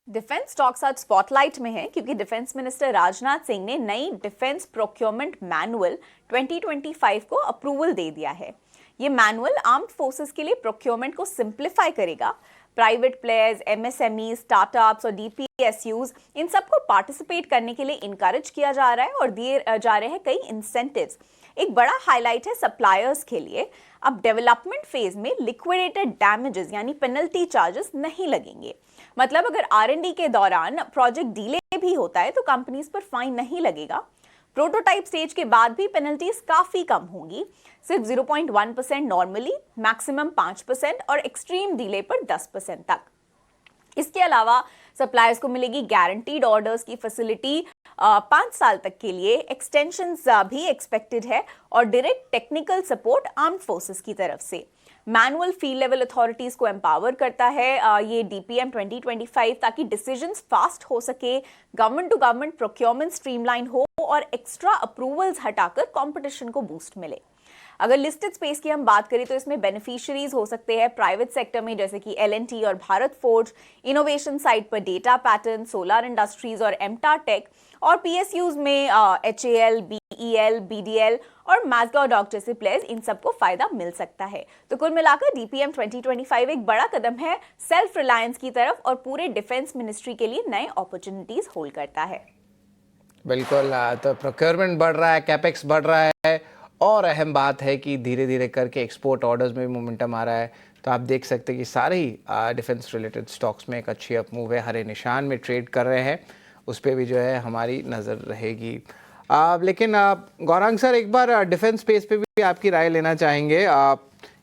S9: डिफेंस स्टॉक्स आज स्पॉटलाइट में है क्योंकि डिफेंस मिनिस्टर राजनाथ सिंह ने नई डिफेंस प्रोक्योरमेंट मैनुअल 2025 को अप्रूवल दे दिया है। ये मैनुअल आर्म्ड फोर्सेस के लिए प्रोक्योरमेंट को सिंप्लीफाई करेगा। प्राइवेट प्लेयर्स, MSME, स्टार्टअप्स और DPSUs, इन सबको पार्टिसिपेट करने के लिए इनकरेज किया जा रहा है और दिए जा रहे हैं कई इंसेंटिव्स। एक बड़ा हाईलाइट है सप्लायर्स के लिए। अब डेवलपमेंट फेज में लिक्विडेटेड डैमेजेस यानी पेनल्टी चार्जेस नहीं लगेंगे। मतलब अगर R&D के दौरान प्रोजेक्ट डिले भी होता है तो कंपनीज पर फाइन नहीं लगेगा। प्रोटोटाइप स्टेज के बाद भी पेनल्टीज काफी कम होंगी, सिर्फ 0.1% नॉर्मली, मैक्सिमम 5% और एक्सट्रीम डिले पर 10% तक। इसके अलावा सप्लायर्स को मिलेगी गारंटीड ऑर्डर्स की फैसिलिटी 5 साल तक के लिए, एक्सटेंशंस भी एक्सपेक्टेड है और direct technical support armed forces की तरफ से। मैनुअल फील्ड लेवल अथॉरिटीज को एम्पावर करता है ये DPM 2025 ताकि डिसीजंस फास्ट हो सके, government to government procurement streamline हो और एक्स्ट्रा अप्रूवल्स हटाकर कंपटीशन को बूस्ट मिले। अगर लिस्टेड स्पेस की हम बात करें तो इसमें बेनिफिशियरीज हो सकते हैं प्राइवेट सेक्टर में जैसे कि L&T और भारत फोर्ज, इनोवेशन साइड पर डेटा पैटर्न, सोलर इंडस्ट्रीज और एमटा टेक, और PSUs में HAL, BEL, BDL और मैज़गार्ड जैसे प्लेयर्स, इन सबको फायदा मिल सकता है। तो कुल मिलाकर DPM 2025 एक बड़ा कदम है सेल्फ रिलायंस की तरफ और पूरे डिफेंस मिनिस्ट्री के लिए नए अपॉर्चुनिटीज होल्ड करता है।
S1: बिल्कुल, तो प्रोक्योरमेंट बढ़ रहा है, कैपेक्स बढ़ रहा है, और अहम बात है कि धीरे धीरे करके एक्सपोर्ट ऑर्डर्स में भी मोमेंटम आ रहा है। तो आप देख सकते हैं कि सारे ही डिफेंस रिलेटेड स्टॉक्स में एक अच्छी अप मूव है, हरे निशान में ट्रेड कर रहे हैं, उस पर भी जो है हमारी नज़र रहेगी। लेकिन गौरांग सर, एक बार डिफेंस स्पेस पे भी आपकी राय लेना चाहेंगे।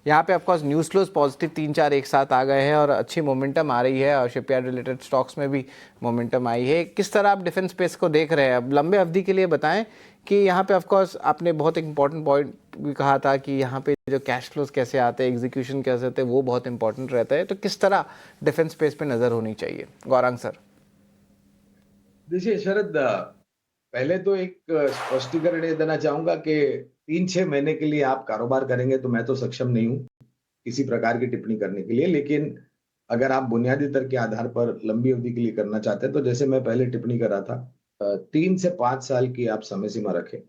S1: यहाँ पे ऑफकोर्स न्यूज़ फ्लोज पॉजिटिव 3-4 एक साथ आ गए हैं और अच्छी मोमेंटम आ रही है और शिपयार्ड रिलेटेड स्टॉक्स में भी मोमेंटम आई है। किस तरह आप डिफेंस स्पेस को देख रहे हैं अब लंबे अवधि के लिए? बताएं कि यहाँ पे ऑफकोर्स आपने बहुत इंपॉर्टेंट पॉइंट भी कहा था कि यहाँ पे जो कैश फ्लोज कैसे आते हैं, एग्जीक्यूशन कैसे होते हैं, वो बहुत इंपॉर्टेंट रहता है। तो किस तरह डिफेंस स्पेस पे नज़र होनी चाहिए, गौरांग सर?
S7: देखिए शरद, पहले तो एक स्पष्टीकरण ये देना चाहूंगा कि 3-6 महीने के लिए आप कारोबार करेंगे तो मैं तो सक्षम नहीं हूं किसी प्रकार की टिप्पणी करने के लिए। लेकिन अगर आप बुनियादी तर्क के आधार पर लंबी अवधि के लिए करना चाहते हैं तो जैसे मैं पहले टिप्पणी कर रहा था, 3 से 5 साल की आप समय सीमा रखें।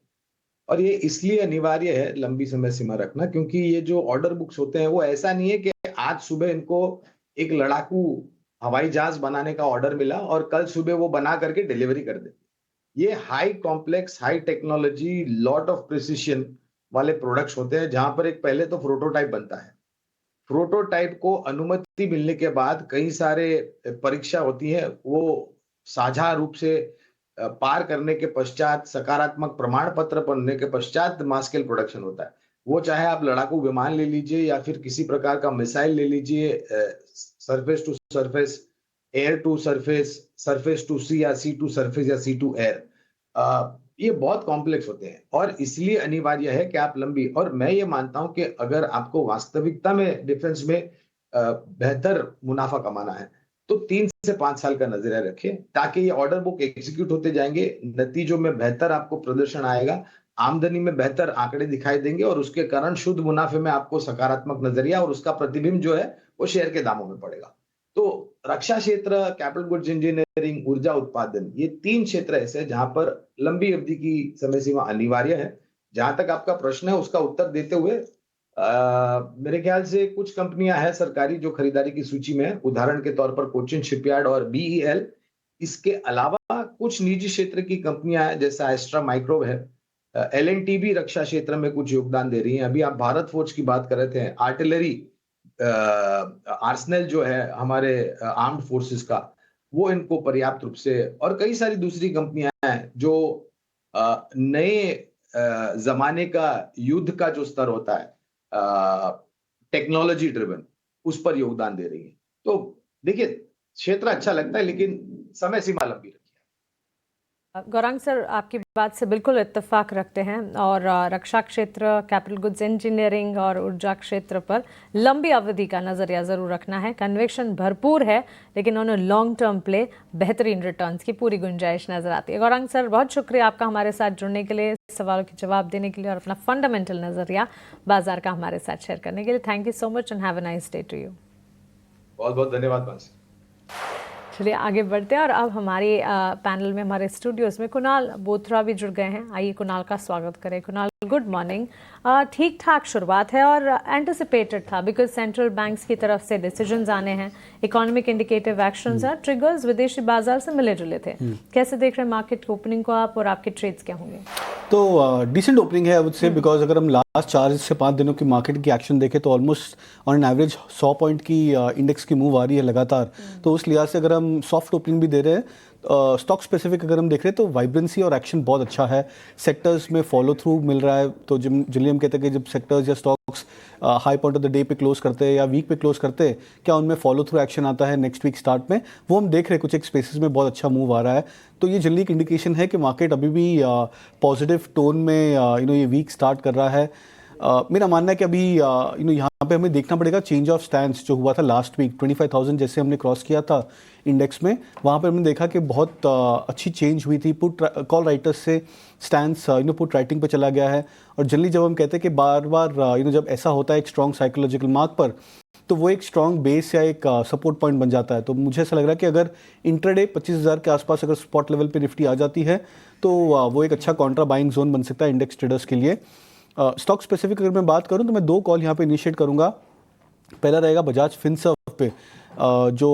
S7: और ये इसलिए अनिवार्य है लंबी समय सीमा रखना क्योंकि ये जो ऑर्डर बुक्स होते हैं वो ऐसा नहीं है कि आज सुबह इनको एक लड़ाकू हवाई जहाज बनाने का ऑर्डर मिला और कल सुबह वो बना करके डिलीवरी कर दे। ये high complex, high technology, lot of precision वाले प्रोडक्ट्स होते हैं जहां पर एक पहले तो प्रोटोटाइप बनता है। प्रोटोटाइप को अनुमति मिलने के बाद कई सारे परीक्षा होती है, वो साझा रूप से पार करने के पश्चात, सकारात्मक प्रमाण पत्र बनने के पश्चात मास स्केल प्रोडक्शन होता है। वो चाहे आप लड़ाकू विमान ले लीजिए या फिर किसी प्रकार का मिसाइल ले लीजिए, surface to surface, air to surface, surface to sea या सी टू सरफेस या सी टू एयर, ये बहुत कॉम्प्लेक्स होते हैं और इसलिए अनिवार्य है कि आप लंबी, और मैं ये मानता हूं कि अगर आपको वास्तविकता में डिफेंस में बेहतर मुनाफा कमाना है तो 3 से 5 साल का नजरिया रखें ताकि ये ऑर्डर बुक एग्जीक्यूट होते जाएंगे, नतीजों में बेहतर आपको प्रदर्शन आएगा, आमदनी में बेहतर आंकड़े दिखाई देंगे और उसके कारण शुद्ध मुनाफे में आपको सकारात्मक नजरिया और उसका प्रतिबिंब जो है वो शेयर के दामों में पड़ेगा। तो रक्षा क्षेत्र, कैपिटल गुड्स इंजीनियरिंग, ऊर्जा उत्पादन, ये 3 क्षेत्र ऐसे जहां पर लंबी अवधि की समय सीमा अनिवार्य है। जहां तक आपका प्रश्न है उसका उत्तर देते हुए मेरे ख्याल से कुछ कंपनियां हैं सरकारी जो खरीदारी की सूची में है, उदाहरण के तौर पर कोचिन शिपयार्ड और BEL। इसके अलावा कुछ निजी क्षेत्र की कंपनियां हैं जैसा एस्ट्रा माइक्रो है, L&T भी रक्षा क्षेत्र में कुछ योगदान दे रही है। अभी आप भारत फोर्ज की बात कर रहे थे, आर्टिलरी आर्सेनल जो है हमारे आर्म्ड फोर्सेस का, वो इनको पर्याप्त रूप से, और कई सारी दूसरी कंपनियां हैं जो नए जमाने का युद्ध का जो स्तर होता है टेक्नोलॉजी ड्रिवन, उस पर योगदान दे रही है। तो देखिए क्षेत्र अच्छा लगता है लेकिन समय सीमा लंबी रखी है।
S2: गौरांग सर, आपकी बात से बिल्कुल इत्तेफाक रखते हैं और रक्षा क्षेत्र, कैपिटल गुड्स इंजीनियरिंग और ऊर्जा क्षेत्र पर लंबी अवधि का नजरिया जरूर रखना है। कन्विक्शन भरपूर है लेकिन उन्हें लॉन्ग टर्म प्ले बेहतरीन रिटर्न्स की पूरी गुंजाइश नजर आती है। गौरांग सर, बहुत शुक्रिया आपका हमारे साथ जुड़ने के लिए, सवालों के जवाब देने के लिए और अपना फंडामेंटल नजरिया बाजार का हमारे साथ शेयर करने के लिए। Thank you so much and have a nice day to you.
S7: बहुत बहुत धन्यवाद मानसी।
S2: चलिए आगे बढ़ते हैं और अब हमारे पैनल में, हमारे स्टूडियोज में कुणाल बोथरा भी जुड़ गए हैं। आइए कुणाल का स्वागत करें। Kunal, good morning. ठीक ठाक शुरुआत है और एंटिसिपेटेड था बिकॉज सेंट्रल बैंक्स की तरफ से डिसीजंस आने हैं, इकोनॉमिक इंडिकेटिव एक्शंस हैं, ट्रिगर्स विदेशी बाजार से मिले जुले थे। कैसे देख रहे हैं मार्केट ओपनिंग को आप और आपके ट्रेड्स क्या होंगे?
S10: तो डिसेंट ओपनिंग है आई वुड से, बिकॉज अगर हम लास्ट 4 से 5 दिनों की मार्केट की एक्शन देखें तो almost on an average 100 point की इंडेक्स की मूव आ रही है लगातार। तो उस लिहाज से अगर हम सॉफ्ट ओपनिंग भी दे रहे हैं, स्टॉक स्पेसिफिक अगर हम देख रहे हैं तो वाइब्रेंसी और एक्शन बहुत अच्छा है, सेक्टर्स में फॉलो थ्रू मिल रहा है। तो जनरली हम कहते हैं कि जब सेक्टर्स या stocks high point of the day पे क्लोज करते हैं या वीक पे क्लोज करते हैं, क्या उनमें फॉलो थ्रू एक्शन आता है नेक्स्ट वीक स्टार्ट में, वो हम देख रहे हैं। कुछ एक स्पेसिस में बहुत अच्छा मूव आ रहा है, तो ये जनरली एक इंडिकेशन है कि मार्केट अभी भी पॉजिटिव टोन में ये वीक स्टार्ट कर रहा है। मेरा मानना है कि अभी यहाँ पे हमें देखना पड़ेगा चेंज ऑफ स्टैंड जो हुआ था लास्ट वीक 25,000 जैसे हमने क्रॉस किया था इंडेक्स में, वहाँ पर हमने देखा कि बहुत अच्छी चेंज हुई थी। पुट कॉल राइटर्स से स्टैंड्स पुट राइटिंग पे चला गया है। और जनरली जब हम कहते हैं कि बार बार जब ऐसा होता है एक स्ट्रॉन्ग साइकोलॉजिकल मार्क पर, तो वो एक स्ट्रॉन्ग बेस या एक सपोर्ट पॉइंट बन जाता है। तो मुझे ऐसा लग रहा है कि अगर इंट्राडे 25,000 के आसपास अगर स्पॉट लेवल पे निफ्टी आ जाती है तो वो एक अच्छा कॉन्ट्रा बाइंग जोन बन सकता है इंडेक्स ट्रेडर्स के लिए। स्टॉक स्पेसिफिक अगर मैं बात करूं तो मैं 2 कॉल यहाँ पे इनिशिएट करूंगा। पहला रहेगा बजाज फिनसर्व पे। जो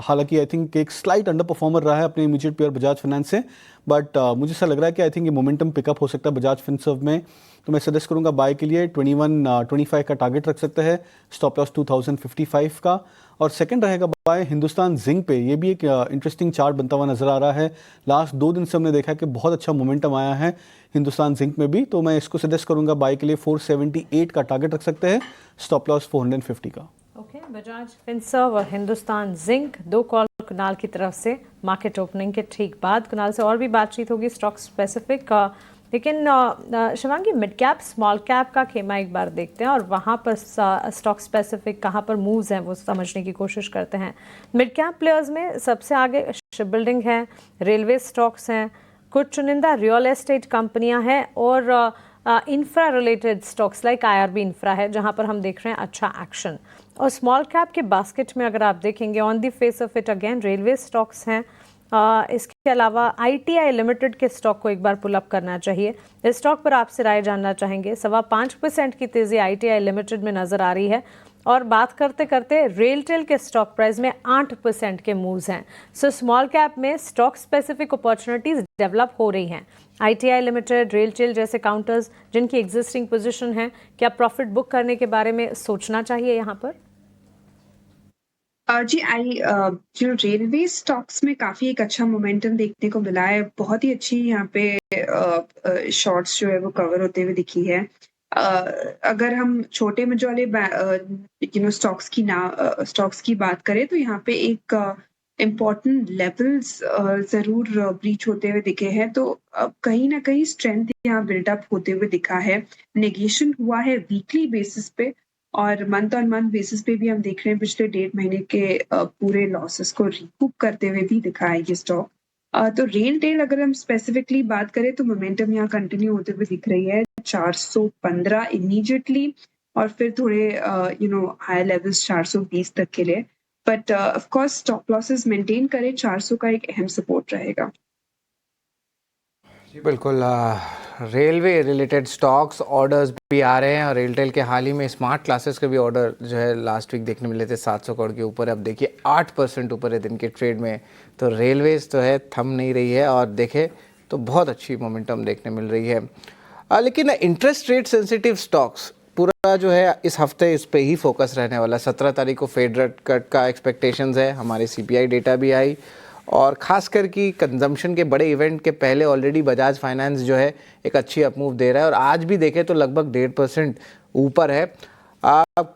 S10: हालांकि आई थिंक एक स्लाइट अंडर परफॉर्मर रहा है अपने इमीडिएट पेयर बजाज फाइनेंस से, बट मुझे ऐसा लग रहा है कि आई थिंक ये मोमेंटम पिकअप हो सकता है बजाज फिनसर्व में। तो मैं सजेस्ट करूंगा बाय के लिए 21-25 का टारगेट रख सकते हैं, स्टॉप लॉस 2055 का। और सेकंड रहेगा बाय हिंदुस्तान जिंक पे। ये भी एक इंटरेस्टिंग चार्ट बनता हुआ नजर आ रहा है। लास्ट 2 दिन से हमने देखा कि बहुत अच्छा मोमेंटम आया है हिंदुस्तान जिंक में भी, तो मैं इसको सजेस्ट करूंगा बाय के लिए 478 का टारगेट रख सकते हैं, स्टॉप लॉस 450 का।
S2: ओके, बजाज फिनसर्व और हिंदुस्तान जिंक 2 कॉल कुणाल की तरफ से मार्केट ओपनिंग के ठीक बाद। कुणाल से और भी बातचीत होगी स्टॉक स्पेसिफिक, लेकिन Shivangi mid cap small cap का खेमा एक बार देखते हैं और वहाँ पर स्टॉक स्पेसिफिक कहाँ पर मूव्स हैं वो समझने की कोशिश करते हैं। मिड कैप प्लेयर्स में सबसे आगे शिप बिल्डिंग है, रेलवे स्टॉक्स हैं, कुछ चुनिंदा रियल एस्टेट कंपनियां हैं और infra related stocks like IRB infra है जहां पर हम देख रहे हैं अच्छा एक्शन। और स्मॉल कैप के बास्केट में अगर आप देखेंगे on the face of it again railway stocks हैं, इसके अलावा ITI लिमिटेड के स्टॉक को एक बार पुल अप करना चाहिए। इस स्टॉक पर आपसे राय जानना चाहेंगे। 5.25% की तेजी ITI लिमिटेड में नजर आ रही है और बात करते करते रेलटेल के स्टॉक प्राइस में 8% के मूव्स हैं। सो स्मॉल कैप में स्टॉक स्पेसिफिक अपॉर्चुनिटीज डेवलप हो रही हैं। ITI लिमिटेड, रेलटेल जैसे काउंटर्स जिनकी एग्जिस्टिंग पोजीशन है, क्या प्रॉफिट बुक करने के बारे में सोचना चाहिए यहाँ पर?
S8: जी जो रेलवे स्टॉक्स में काफी एक अच्छा मोमेंटम देखने को मिला है। बहुत ही अच्छी यहाँ पे शॉर्ट्स जो है वो कवर होते हुए दिखी है। अगर हम छोटे मजो वाले स्टॉक्स की बात करें तो यहाँ पे एक इम्पोर्टेंट लेवल्स जरूर ब्रीच होते हुए दिखे हैं। तो कहीं ना कहीं स्ट्रेंथ यहाँ बिल्डअप होते हुए दिखा है। नेगेशन हुआ है वीकली बेसिस पे और मंथ ऑन मंथ बेसिस पे भी हम देख रहे हैं पिछले 1.5 महीने के पूरे लॉसेस को रिकूप करते हुए भी दिखा है ये स्टॉक। तो रेल टेल अगर हम स्पेसिफिकली बात करें तो मोमेंटम यहाँ कंटिन्यू होते हुए दिख रही है 415 इमीडिएटली और फिर थोड़े हायर लेवल्स 420 तक के लिए। But of course stop losses maintain करें, 400 का एक अहम सपोर्ट रहेगा।
S1: जी बिल्कुल, रेलवे रिलेटेड स्टॉक्स ऑर्डर्स भी आ रहे हैं और रेलटेल के हाल ही में स्मार्ट क्लासेस के भी ऑर्डर जो है लास्ट वीक देखने मिले थे 700 करोड़ के ऊपर। अब देखिए 8% ऊपर है दिन के ट्रेड में, तो रेलवेज तो है थम नहीं रही है और देखे तो बहुत अच्छी मोमेंटम देखने मिल रही है। लेकिन इंटरेस्ट रेट सेंसिटिव स्टॉक्स पूरा जो है इस हफ्ते इस पे ही फोकस रहने वाला। 17 तारीख को फेड रेट कट का एक्सपेक्टेशंस है, हमारे CPI डेटा भी आई और खासकर कि कंजम्पशन के बड़े इवेंट के पहले ऑलरेडी बजाज फाइनेंस जो है एक अच्छी अपमूव दे रहा है और आज भी देखें तो लगभग 1.5% ऊपर है।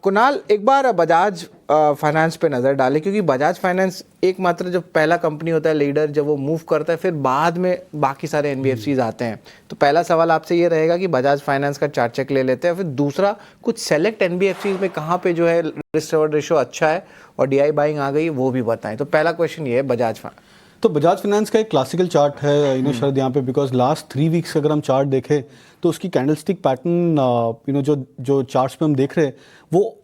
S1: कुणाल, एक बार बजाज फाइनेंस पे नज़र डालें क्योंकि बजाज फाइनेंस एकमात्र जो पहला कंपनी होता है लीडर जब वो मूव करता है फिर बाद में बाकी सारे NBFCs आते हैं। तो पहला सवाल आपसे ये रहेगा कि बजाज फाइनेंस का चार्ट चेक ले लेते हैं, फिर दूसरा कुछ सेलेक्ट NBFCs में कहाँ पे जो है रिस्क रिवॉर्ड रेशियो अच्छा है और DI बाइंग आ गई वो भी बताएं। तो पहला क्वेश्चन ये है बजाज फाइनेंस।
S10: तो बजाज फाइनेंस का एक क्लासिकल चार्ट है शरद यहाँ पे, बिकॉज लास्ट 3 वीक्स अगर हम चार्ट देखें तो उसकी कैंडलस्टिक पैटर्न जो चार्ट्स पे हम देख रहे हैं वो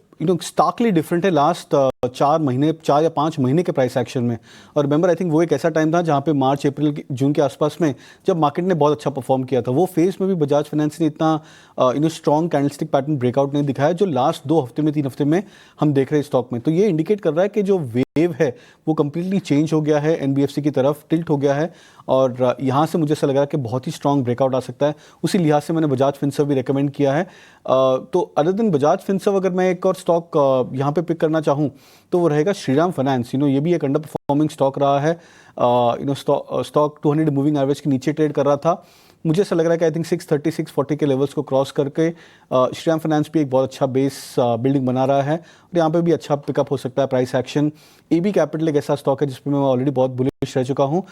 S10: स्टार्कली डिफरेंट है लास्ट 4 या 5 महीने के प्राइस एक्शन में। और रिमेंबर आई थिंक वो एक ऐसा टाइम था जहाँ पे मार्च अप्रैल जून के आसपास में जब मार्केट ने बहुत अच्छा परफॉर्म किया था। वो फेज में भी बजाज फाइनेंस ने इतना स्ट्रॉन्ग कैंडलस्टिक पैटर्न ब्रेकआउट नहीं दिखाया जो लास्ट 2 हफ्ते में 3 हफ्ते में हम देख रहे हैं स्टॉक में। तो ये इंडिकेट कर रहा है कि जो वेव है वो कम्प्लीटली चेंज हो गया है, NBFC की तरफ टिल्ट हो गया है और यहाँ से मुझे ऐसा लग रहा है कि बहुत ही स्ट्रॉन्ग ब्रेकआउट आ सकता है। उसी लिहाज से मैंने बजाज फिनसर्व भी रेकमेंड किया है। तो अदर देन बजाज फिनसर्व अगर मैं एक और स्टॉक यहाँ पे पिक करना चाहूँ तो वो रहेगा श्रीराम फाइनेंस। ये भी एक अंडर परफॉर्मिंग स्टॉक रहा है। स्टॉक 200 मूविंग एवरेज के नीचे ट्रेड कर रहा था। मुझे ऐसा लग रहा है कि आई थिंक 630-640 के लेवल्स को क्रॉस करके श्रीराम फाइनेंस भी एक बहुत अच्छा बेस बिल्डिंग बना रहा है और यहाँ पे भी अच्छा पिकअप हो सकता है प्राइस एक्शन। AB कैपिटल एक ऐसा स्टॉक है जिसपे मैं ऑलरेडी बहुत बुलिश रह चुका हूँ।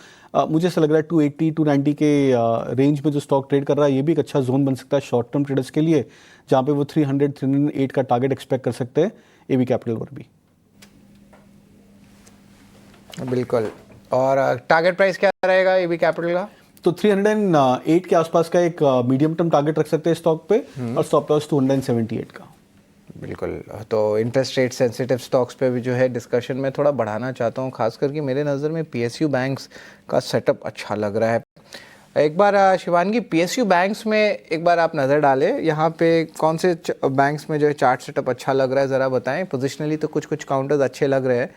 S10: मुझे ऐसा लग रहा है 280-290 के रेंज में जो स्टॉक ट्रेड कर रहा है ये भी एक अच्छा जोन बन सकता है शॉर्ट टर्म ट्रेडर्स के लिए, जहाँ पे वो 300-308 का टारगेट एक्सपेक्ट कर सकते हैं AB कैपिटल पर भी। बिल्कुल।
S1: और टारगेट प्राइस क्या रहेगा AB कैपिटल का?
S10: तो 308 के आसपास का एक मीडियम टर्म टारगेट रख सकते हैं स्टॉक पे और स्टॉप लॉस 278 का।
S1: बिल्कुल। तो इंटरेस्ट रेट सेंसिटिव स्टॉक्स पे भी जो है डिस्कशन में थोड़ा बढ़ाना चाहता हूँ, खास करके मेरे नज़र में PSU बैंक्स का सेटअप अच्छा लग रहा है। एक बार शिवानगी PSU बैंक्स में एक बार आप नज़र डालें, यहाँ पे कौन से बैंक्स में जो है चार्ट सेटअप अच्छा लग रहा है ज़रा बताएं। पोजिशनली तो कुछ काउंटर्स अच्छे लग रहे हैं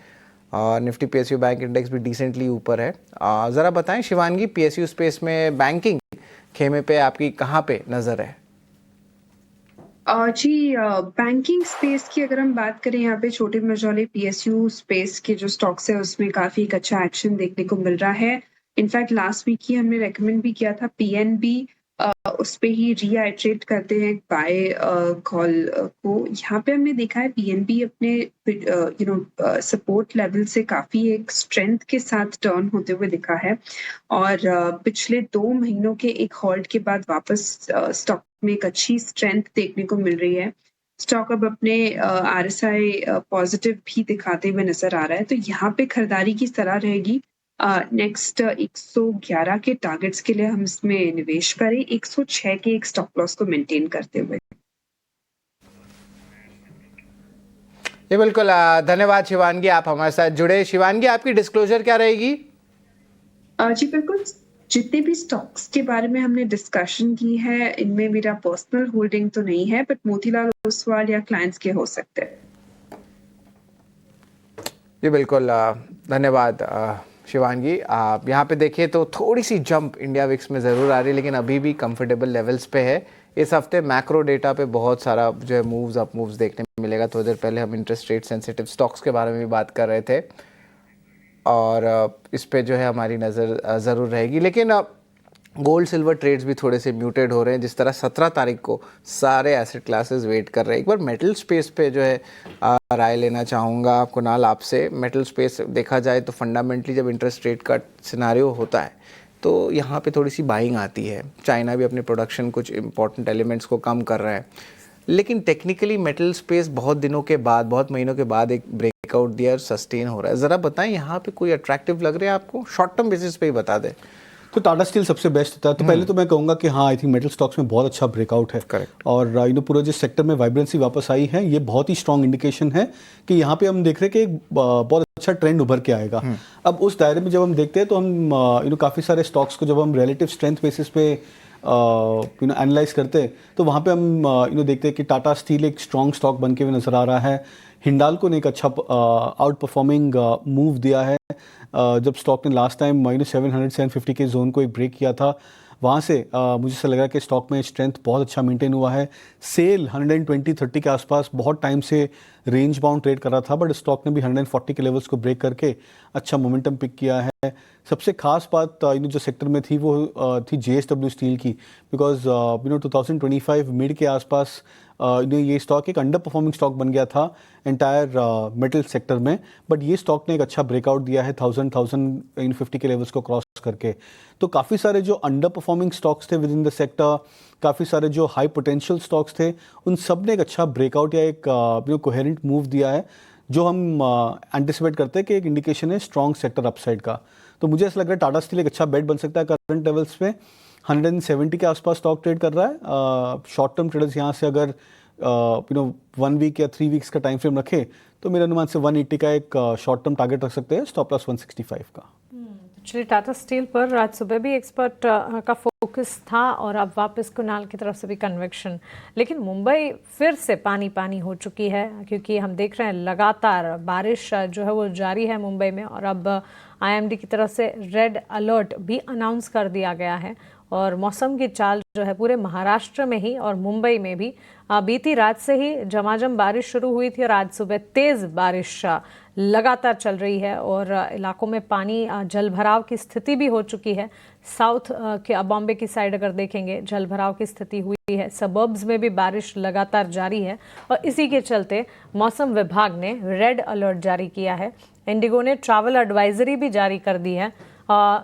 S1: और निफ्टी PSU बैंक इंडेक्स भी डिसेंटली ऊपर है। ज़रा बताएं शिवानगी, PSU स्पेस में बैंकिंग खेमे पे आपकी कहाँ पे नज़र है?
S8: जी, बैंकिंग स्पेस की अगर हम बात करें, यहाँ पे छोटे मझौले PSU स्पेस के जो स्टॉक्स है उसमें काफी एक अच्छा एक्शन देखने को मिल रहा है। इनफैक्ट लास्ट वीक ही हमने रेकमेंड भी किया था PNB, उस पे ही रीआइट्रेट करते हैं बाय कॉल को। यहाँ पे हमने देखा है PNB अपने सपोर्ट लेवल से काफी एक स्ट्रेंथ के साथ टर्न होते हुए दिखा है और पिछले 2 महीनों के एक हॉल्ट के बाद वापस स्टॉक में एक अच्छी स्ट्रेंथ देखने को मिल रही है। स्टॉक अब अपने RSI पॉजिटिव भी दिखाते हुए नजर आ रहा है, तो यहाँ पे खरीदारी की सलाह रहेगी। नेक्स्ट 111 के टारगेट्स के लिए हम इसमें निवेश करें, 106 के एक स्टॉप लॉस को मेंटेन करते हुए।
S1: ये बिल्कुल धन्यवाद शिवानगी, आप हमारे साथ जुड़े। शिवानगी, आपकी डिस्क्लोजर क्या रहेगी?
S8: जी बिल्कुल, जितने भी स्टॉक्स के बारे में हमने डिस्कशन की है इनमें मेरा पर्सनल होल्डिंग तो नहीं है, बट मोतीलाल ओसवाल या क्लाइंट्स के हो सकते हैं।
S1: जी बिल्कुल, धन्यवाद शिवानगी। यहाँ पे देखिए तो थोड़ी सी जंप इंडिया विक्स में ज़रूर आ रही है, लेकिन अभी भी कंफर्टेबल लेवल्स पे है। इस हफ्ते मैक्रो डेटा पे बहुत सारा जो है मूव्स अप मूव्स देखने मिलेगा। थोड़ी देर पहले हम इंटरेस्ट रेट सेंसिटिव स्टॉक्स के बारे में भी बात कर रहे थे और इस पे जो है हमारी नज़र ज़रूर रहेगी। लेकिन गोल्ड सिल्वर ट्रेड्स भी थोड़े से म्यूटेड हो रहे हैं। जिस तरह 17 तारीख को सारे एसेट क्लासेस वेट कर रहे हैं। एक बार मेटल स्पेस पे जो है राय लेना चाहूँगा कुणाल आपसे। मेटल स्पेस देखा जाए तो फंडामेंटली जब इंटरेस्ट रेट का सिनारियो होता है तो यहाँ पे थोड़ी सी बाइंग आती है। चाइना भी अपने प्रोडक्शन कुछ इंपॉर्टेंट एलिमेंट्स को कम कर रहा है, लेकिन टेक्निकली मेटल स्पेस बहुत दिनों के बाद, बहुत महीनों के बाद एक ब्रेकआउट दिया और सस्टेन हो रहा है। ज़रा बताएं यहाँ पे कोई अट्रैक्टिव लग रहा है आपको? शॉर्ट टर्म बेसिस पे ही बता दें।
S10: तो टाटा स्टील सबसे बेस्ट होता है। तो पहले तो मैं कहूँगा कि हाँ, आई थिंक मेटल स्टॉक्स में बहुत अच्छा ब्रेकआउट है।
S1: करेक्ट।
S10: और पूरा जिस सेक्टर में वाइब्रेंसी वापस आई है, ये बहुत ही स्ट्रॉन्ग इंडिकेशन है कि यहाँ पे हम देख रहे हैं कि एक बहुत अच्छा ट्रेंड उभर के आएगा। अब उस दायरे में जब हम देखते हैं तो हम काफ़ी सारे स्टॉक्स को जब हम रिलेटिव स्ट्रेंथ बेसिस पे एनालाइज करते हैं तो वहाँ पे हम देखते हैं कि टाटा स्टील एक स्ट्रॉन्ग स्टॉक बन के हुए नज़र आ रहा है। हिंडाल्को ने एक अच्छा आउट परफॉर्मिंग मूव दिया है। जब स्टॉक ने लास्ट टाइम -750 के जोन को एक ब्रेक किया था, वहाँ से मुझे ऐसा लगा कि स्टॉक में स्ट्रेंथ बहुत अच्छा मेंटेन हुआ है। सेल 120-30 के आसपास बहुत टाइम से रेंज बाउंड ट्रेड कर रहा था, बट स्टॉक ने भी 140 के लेवल्स को ब्रेक करके अच्छा मोमेंटम पिक किया है। सबसे खास बात जो सेक्टर में थी वो थी JSW स्टील की, बिकॉज 2025 मिड के आसपास ये स्टॉक एक अंडर परफॉर्मिंग स्टॉक बन गया था एंटायर मेटल सेक्टर में, बट ये स्टॉक ने एक अच्छा ब्रेकआउट दिया है 1050 के लेवल्स को क्रॉस करके। तो काफ़ी सारे जो अंडर परफॉर्मिंग स्टॉक्स थे विद इन द सेक्टर, काफ़ी सारे जो हाई पोटेंशियल स्टॉक्स थे, उन सब ने एक अच्छा ब्रेकआउट या एक कोहेरेंट मूव दिया है, जो हम एंटिसिपेट करते हैं कि एक इंडिकेशन है स्ट्रॉन्ग सेक्टर अपसाइड का। तो मुझे ऐसा लग रहा है टाटा स्टील एक अच्छा बेट बन सकता है। करंट लेवल्स पे 170 के आसपास स्टॉक ट्रेड कर रहा है। शॉर्ट टर्म ट्रेडर्स यहाँ से अगर 1 वीक या 3 वीक्स का टाइम फ्रेम रखे तो मेरे अनुमान से 180 का एक शॉर्ट टर्म टारगेट रख सकते हैं, स्टॉप लॉस 165 का।
S2: एक्चुअली टाटा स्टील पर आज सुबह भी एक्सपर्ट का फोकस था और अब वापस कुणाल की तरफ से भी कन्विक्शन। लेकिन मुंबई फिर से पानी पानी हो चुकी है, क्योंकि हम देख रहे हैं लगातार बारिश जो है वो जारी है मुंबई में, और अब IMD की तरफ से रेड अलर्ट भी अनाउंस कर दिया गया है। और मौसम की चाल जो है पूरे महाराष्ट्र में ही और मुंबई में भी बीती रात से ही झमाझम बारिश शुरू हुई थी और आज सुबह तेज़ बारिश लगातार चल रही है और इलाकों में पानी जल भराव की स्थिति भी हो चुकी है। साउथ के बॉम्बे की साइड अगर देखेंगे जल भराव की स्थिति हुई है, सबर्ब्स में भी बारिश लगातार जारी है और इसी के चलते मौसम विभाग ने रेड अलर्ट जारी किया है। इंडिगो ने ट्रैवल एडवाइजरी भी जारी कर दी है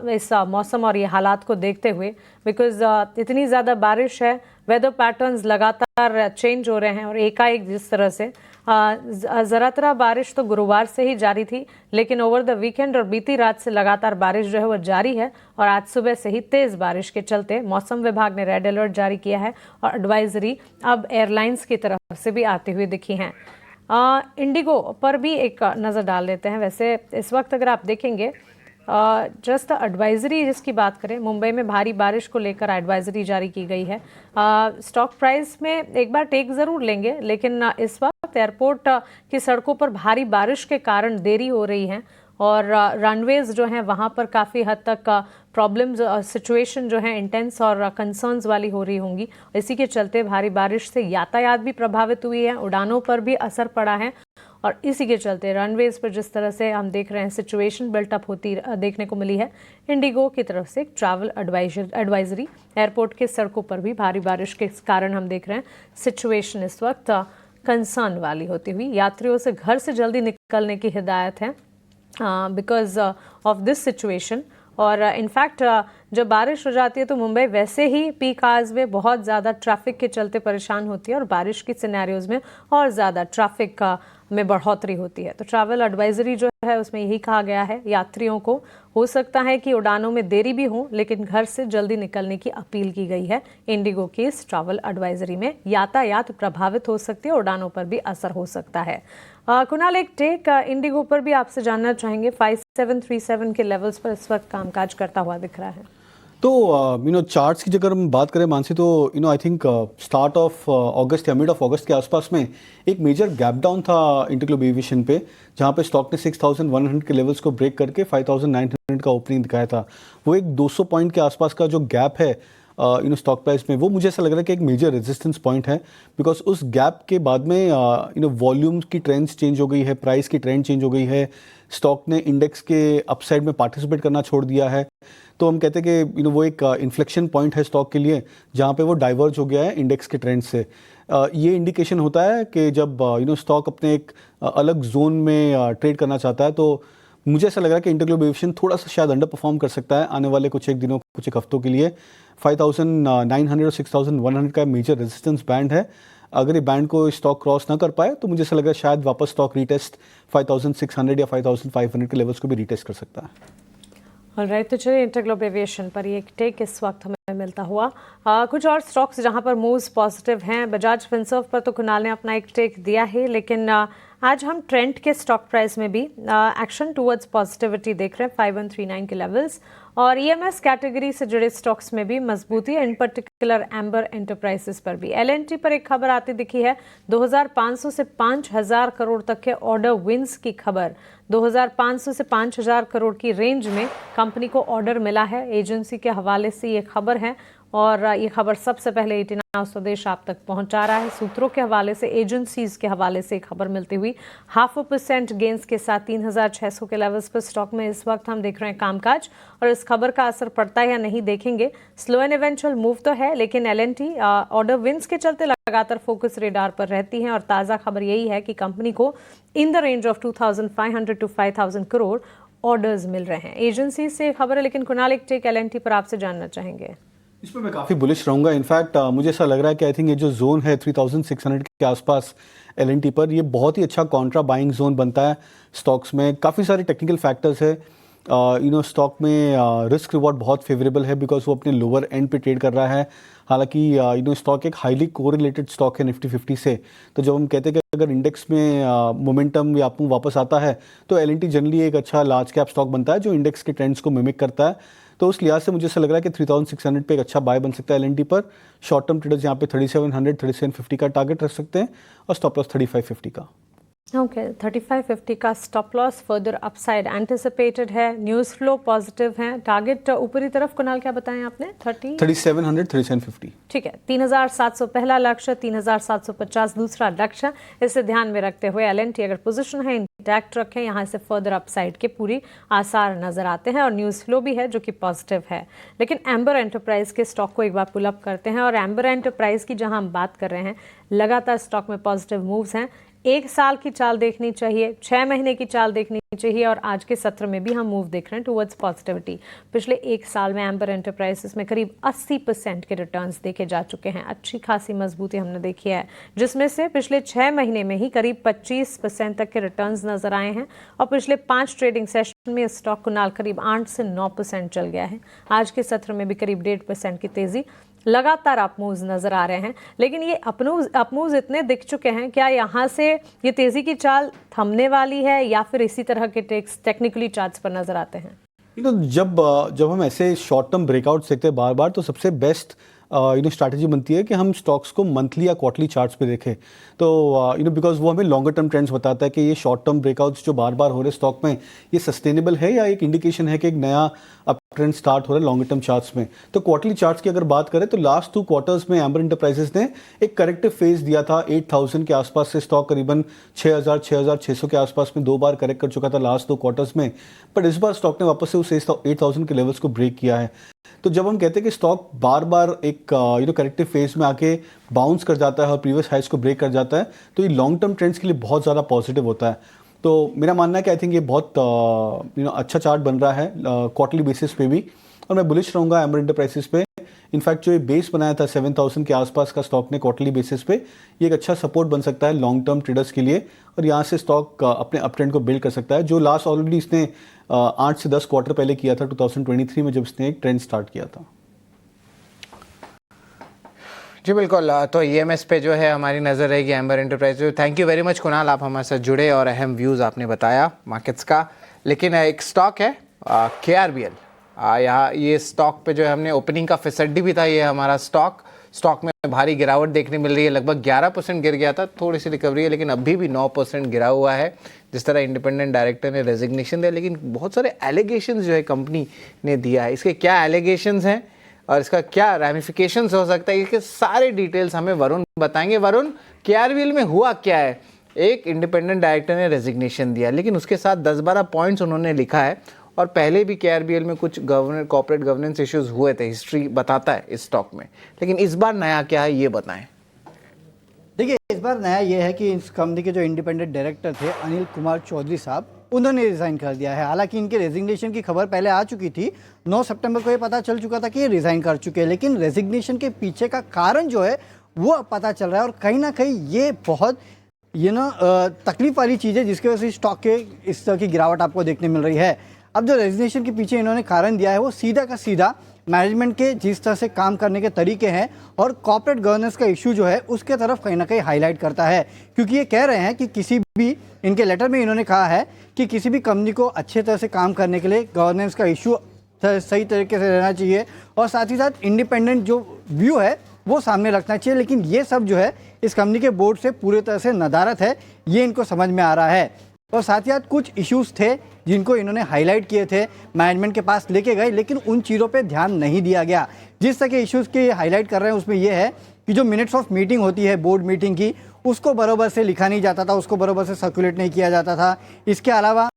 S2: इस मौसम और ये हालात को देखते हुए, बिकॉज इतनी ज़्यादा बारिश है, वेदर पैटर्न्स लगातार चेंज हो रहे हैं और एकाएक जिस तरह से ज़रा बारिश तो गुरुवार से ही जारी थी, लेकिन ओवर द वीकेंड और बीती रात से लगातार बारिश जो है वो जारी है और आज सुबह से ही तेज़ बारिश के चलते मौसम विभाग ने रेड अलर्ट जारी किया है और एडवाइजरी अब एयरलाइंस की तरफ से भी आती हुई दिखी हैं। इंडिगो पर भी एक नज़र डाल लेते हैं। वैसे इस वक्त अगर आप देखेंगे जस्ट एडवाइजरी जिसकी बात करें, मुंबई में भारी बारिश को लेकर एडवाइजरी जारी की गई है। स्टॉक प्राइस में एक बार टेक ज़रूर लेंगे, लेकिन इस वक्त एयरपोर्ट की सड़कों पर भारी बारिश के कारण देरी हो रही है और रनवेज जो हैं वहाँ पर काफ़ी हद तक प्रॉब्लम्स सिचुएशन जो है इंटेंस और कंसर्न्स वाली हो रही होंगी। इसी के चलते भारी बारिश से यातायात भी प्रभावित हुई है, उड़ानों पर भी असर पड़ा है और इसी के चलते रनवेज पर जिस तरह से हम देख रहे हैं सिचुएशन बिल्टअप होती देखने को मिली है। इंडिगो की तरफ से एक ट्रैवल एडवाइजरी, एयरपोर्ट के सड़कों पर भी भारी बारिश के कारण हम देख रहे हैं सिचुएशन इस वक्त कंसर्न वाली होती हुई। यात्रियों से घर से जल्दी निकलने की हिदायत है बिकॉज ऑफ दिस सिचुएशन। और इनफैक्ट जब बारिश हो जाती है तो मुंबई वैसे ही पीक आवर्स में बहुत ज़्यादा ट्रैफिक के चलते परेशान होती है और बारिश की सिनेरियोज में और ज़्यादा ट्रैफिक में बढ़ोतरी होती है। तो ट्रैवल एडवाइजरी जो है उसमें यही कहा गया है यात्रियों को हो सकता है कि उड़ानों में देरी भी हो लेकिन घर से जल्दी निकलने की अपील की गई है। इंडिगो की इस ट्रैवल एडवाइजरी में यातायात प्रभावित हो सकती है, उड़ानों पर भी असर हो सकता है। कुणाल, एक टेक इंडिगो पर भी आपसे जानना चाहेंगे। 5737 के लेवल्स पर इस वक्त कामकाज करता हुआ दिख रहा है।
S10: तो चार्ट्स की अगर हम बात करें मानसी, तो आई थिंक स्टार्ट ऑफ अगस्त या मिड ऑफ अगस्त के आसपास में एक मेजर गैप डाउन था इंटरग्लोब एविएशन पे, जहाँ पे स्टॉक ने 6100 के लेवल्स को ब्रेक करके 5900 का ओपनिंग दिखाया था। वो एक 200 पॉइंट के आसपास का जो गैप है स्टॉक प्राइस में, वो मुझे ऐसा लग रहा है कि एक मेजर रेजिस्टेंस पॉइंट है, बिकॉज उस गैप के बाद में वॉल्यूम की ट्रेंड्स चेंज हो गई है, प्राइस की ट्रेंड चेंज हो गई है, स्टॉक ने इंडेक्स के अपसाइड में पार्टिसिपेट करना छोड़ दिया है। तो हम कहते हैं कि वो एक इन्फ्लेक्शन पॉइंट है स्टॉक के लिए, जहाँ पे वो डाइवर्ज हो गया है इंडेक्स के ट्रेंड से। ये इंडिकेशन होता है कि जब स्टॉक अपने एक अलग जोन में ट्रेड करना चाहता है, तो मुझे ऐसा लग रहा है कि इंटरग्लोब एविएशन थोड़ा सा शायद अंडर परफॉर्म कर सकता है आने वाले कुछ एक हफ्तों के लिए। 5900 और 6100 का मेजर रेजिस्टेंस बैंड है। अगर ये बैंड को स्टॉक क्रॉस ना कर पाए तो मुझे ऐसा लग रहा है शायद वापस स्टॉक रीटेस्ट 5600 या 5500 के लेवल्स को भी रीटेस्ट कर सकता है।
S2: ऑलराइट, तो चलिए इंटरग्लोब एविएशन पर ये एक टेक इस वक्त हमें मिलता हुआ। कुछ और स्टॉक्स जहां पर मूव्स पॉजिटिव हैं, बजाज फिनसर्व पर तो कुणाल ने अपना एक टेक दिया है, लेकिन आज हम ट्रेंड के स्टॉक प्राइस में भी एक्शन टुवर्ड्स पॉजिटिविटी देख रहे हैं 5139 के लेवल्स, और ईएमएस कैटेगरी से जुड़े स्टॉक्स में भी मजबूती है, इन पर्टिकुलर एम्बर एंटरप्राइजेस पर भी। एलएनटी पर एक खबर आती दिखी है, 2500 से 5000 करोड़ तक के ऑर्डर विंस की खबर। 2500 से 5000 करोड़ की रेंज में कंपनी को ऑर्डर मिला है, एजेंसी के हवाले से ये खबर है, और ये खबर सबसे पहले 18 नाउ स्वदेश आप तक पहुंचा रहा है। सूत्रों के हवाले से, एजेंसीज के हवाले से खबर मिलती हुई 0.5% गेंस के साथ 3600 के लेवल्स पर स्टॉक में इस वक्त हम देख रहे हैं कामकाज, और इस खबर का असर पड़ता है या नहीं देखेंगे। स्लो एंड इवेंचुअल मूव तो है, लेकिन एलएनटी ऑर्डर विंस के चलते लगातार फोकस रेडार पर रहती है, और ताज़ा खबर यही है कि कंपनी को in the range of 2500 to 5000 crore orders मिल रहे हैं। एजेंसी से खबर है, लेकिन कुणाल एक टेक एलएनटी पर आपसे जानना चाहेंगे।
S10: इसमें मैं काफ़ी बुलिश रहूँगा। इनफैक्ट मुझे ऐसा लग रहा है कि आई थिंक ये जो जोन है 3600 के आसपास एलएनटी पर, ये बहुत ही अच्छा कॉन्ट्रा बाइंग जोन बनता है स्टॉक्स में। काफ़ी सारे टेक्निकल फैक्टर्स है, स्टॉक में रिस्क रिवॉर्ड बहुत फेवरेबल है बिकॉज वो अपने लोअर एंड पे ट्रेड कर रहा है। हालांकि स्टॉक एक हाईली कोरिलेटेड स्टॉक है निफ्टी 50 से, तो जब हम कहते हैं कि अगर इंडेक्स में मोमेंटम या अपू वापस आता है तो एलएनटी जनरली एक अच्छा लार्ज कैप स्टॉक बनता है जो इंडेक्स के ट्रेंड्स को मिमिक करता है। तो उस लिहाज से मुझे ऐसा लग रहा है कि 3600 पे एक अच्छा बाय बन सकता है एलएनटी पर। शॉर्ट टर्म ट्रेडर्स यहाँ पे 3700 3750 का टारगेट रख सकते हैं, और स्टॉप लॉस 3550 का।
S2: ओके, 3550 का stop loss, further upside anticipated है, न्यूज़ फ्लो पॉजिटिव है, टारगेट ऊपरी तरफ कुणाल क्या बताएं आपने?
S10: 3700 3750।
S2: ठीक है, 3700 पहला लक्ष्य, 3750 दूसरा लक्ष्य। इसे ध्यान में रखते हुए एलएनटी अगर पोजीशन है इंटैक्ट रखें, यहाँ से फर्दर अपसाइड के पूरी आसार नजर आते हैं, और न्यूज़ फ्लो भी है जो कि पॉजिटिव है। लेकिन एम्बर एंटरप्राइज के स्टॉक को एक बार पुल अप करते हैं, और एम्बर एंटरप्राइज की जहाँ हम बात कर रहे हैं, लगातार स्टॉक में पॉजिटिव मूव्स हैं। 1 साल की चाल देखनी चाहिए, 6 महीने की चाल देखनी चाहिए, और आज के सत्र में भी हम मूव देख रहे हैं टुवर्ड्स पॉजिटिविटी। पिछले 1 साल में एम्बर एंटरप्राइजेस में करीब 80% के रिटर्न्स देखे जा चुके हैं। अच्छी खासी मजबूती हमने देखी है, जिसमें से पिछले 6 महीने में ही करीब 25% तक के रिटर्न्स नजर आए हैं, और पिछले 5 ट्रेडिंग सेशन में स्टॉक कुणाल करीब 8 से 9% चल गया है। आज के सत्र में भी करीब 1.5% की तेजी, लगातार अपमूव्स नजर आ रहे हैं। लेकिन ये अपमूव्स इतने दिख चुके हैं, क्या यहाँ से ये तेजी की चाल थमने वाली है, या फिर इसी तरह के टेक्निकली चार्ट्स पर नजर आते हैं?
S10: जब हम ऐसे शॉर्ट टर्म ब्रेकआउट देखते हैं बार बार, तो सबसे बेस्ट स्ट्रैटेजी बनती है कि हम स्टॉक्स को मंथली या क्वार्टरली चार्ट्स पे देखें। तो बिकॉज वो हमें लॉन्गर टर्म ट्रेंड्स बताता है कि ये शॉर्ट टर्म ब्रेकआउट्स जो बार बार हो रहे स्टॉक में, ये सस्टेनेबल है या एक इंडिकेशन है कि एक नया अप ट्रेंड स्टार्ट हो रहा है लॉन्गर टर्म चार्ट्स में। तो क्वार्टरली चार्ट्स की अगर बात करें तो लास्ट 2 क्वार्टर्स में एम्बर एंटरप्राइजेस ने एक करेक्टिव फेज दिया था। 8000 के आसपास से स्टॉक करीबन 6600 के आसपास में 2 बार करेक्ट कर चुका था लास्ट 2 क्वार्टर्स में, बट इस बार स्टॉक ने वापस से उस 8000 के लेवल्स को ब्रेक किया है। तो जब हम कहते हैं कि स्टॉक बार बार एक करेक्टिव फेज में आके बाउंस कर जाता है और प्रीवियस हाइस को ब्रेक कर जाता है, तो ये लॉन्ग टर्म ट्रेंड्स के लिए बहुत ज़्यादा पॉजिटिव होता है। तो मेरा मानना है कि आई थिंक ये बहुत अच्छा चार्ट बन रहा है क्वार्टरली बेसिस पे भी, और मैं बुलिश रहूँगा एम्बर एंटरप्राइजेस पे। इनफैक्ट जो ये बेस बनाया था 7000 के आसपास का स्टॉक ने क्वार्टरली बेसिस पे, ये एक अच्छा सपोर्ट बन सकता है लॉन्ग टर्म ट्रेडर्स के लिए, और यहाँ से स्टॉक अपने अप ट्रेंड को बिल्ड कर सकता है, जो लास्ट ऑलरेडी इसने 8 से 10 क्वार्टर पहले किया था 2023 में, जब इसने एक ट्रेंड स्टार्ट किया था।
S1: जी बिल्कुल, तो EMS पे जो है हमारी नज़र रहेगी amber enterprise. Thank you very much Kunal, आप हमारे साथ जुड़े और अहम व्यूज़ आपने बताया मार्केट्स का। लेकिन एक स्टॉक है KRBL, यहाँ ये स्टॉक पे जो है हमने ओपनिंग का फिसड्डी भी था, ये हमारा स्टॉक में भारी गिरावट देखने मिल रही है। लगभग 11% गिर गया था, थोड़ी सी रिकवरी है, लेकिन अभी भी 9% गिरा हुआ है। जिस तरह इंडिपेंडेंट डायरेक्टर ने रेजिग्नेशन दिया, लेकिन बहुत सारे एलिगेशंस जो है कंपनी ने दिया है, इसके क्या एलिगेशंस हैं और इसका क्या रैमिफिकेशंस हो सकता है, इसके सारे डिटेल्स हमें वरुण बताएंगे। वरुण, KRBL में हुआ क्या है? एक इंडिपेंडेंट डायरेक्टर ने रेजिग्नेशन दिया, लेकिन उसके साथ 10-12 पॉइंट्स उन्होंने लिखा है, और पहले भी KRBL में कुछ कॉर्पोरेट गवर्नेंस इश्यूज हुए थे, हिस्ट्री बताता है इस स्टॉक में। लेकिन इस बार नया क्या है, ये बताएं।
S11: देखिए, इस बार नया ये है कि इस कंपनी के जो इंडिपेंडेंट डायरेक्टर थे अनिल कुमार चौधरी साहब, उन्होंने रिज़ाइन कर दिया है। हालांकि इनके रेजिग्नेशन की खबर पहले आ चुकी थी, 9 सितंबर को ये पता चल चुका था कि ये रिज़ाइन कर चुके हैं, लेकिन रेजिग्नेशन के पीछे का कारण जो है वो अब पता चल रहा है, और कहीं ना कहीं ये बहुत तकलीफ वाली चीज़ है, जिसकी वजह से स्टॉक के इस तरह की गिरावट आपको देखने मिल रही है। अब जो रेजिग्नेशन के पीछे इन्होंने कारण दिया है वो सीधा का सीधा मैनेजमेंट के जिस तरह से काम करने के तरीके हैं और कॉर्पोरेट गवर्नेंस का इशू जो है उसके तरफ कहीं ना कहीं हाईलाइट करता है। क्योंकि ये कह रहे हैं कि किसी भी, इनके लेटर में इन्होंने कहा है कि किसी भी कंपनी को अच्छे तरह से काम करने के लिए गवर्नेंस का इशू सही तरीके से रहना चाहिए, और साथ ही साथ इंडिपेंडेंट जो व्यू है वो सामने रखना चाहिए। लेकिन ये सब जो है इस कंपनी के बोर्ड से पूरी तरह से नदारत है, ये इनको समझ में आ रहा है। और साथ ही साथ कुछ इश्यूज थे जिनको इन्होंने हाईलाइट किए थे, मैनेजमेंट के पास लेके गए, लेकिन उन चीज़ों पे ध्यान नहीं दिया गया। जिस तरह के इश्यूज़ के हाईलाइट कर रहे हैं उसमें यह है कि जो मिनट्स ऑफ मीटिंग होती है बोर्ड मीटिंग की, उसको बराबर से लिखा नहीं जाता था, उसको बराबर से सर्कुलेट नहीं किया जाता था। इसके अलावा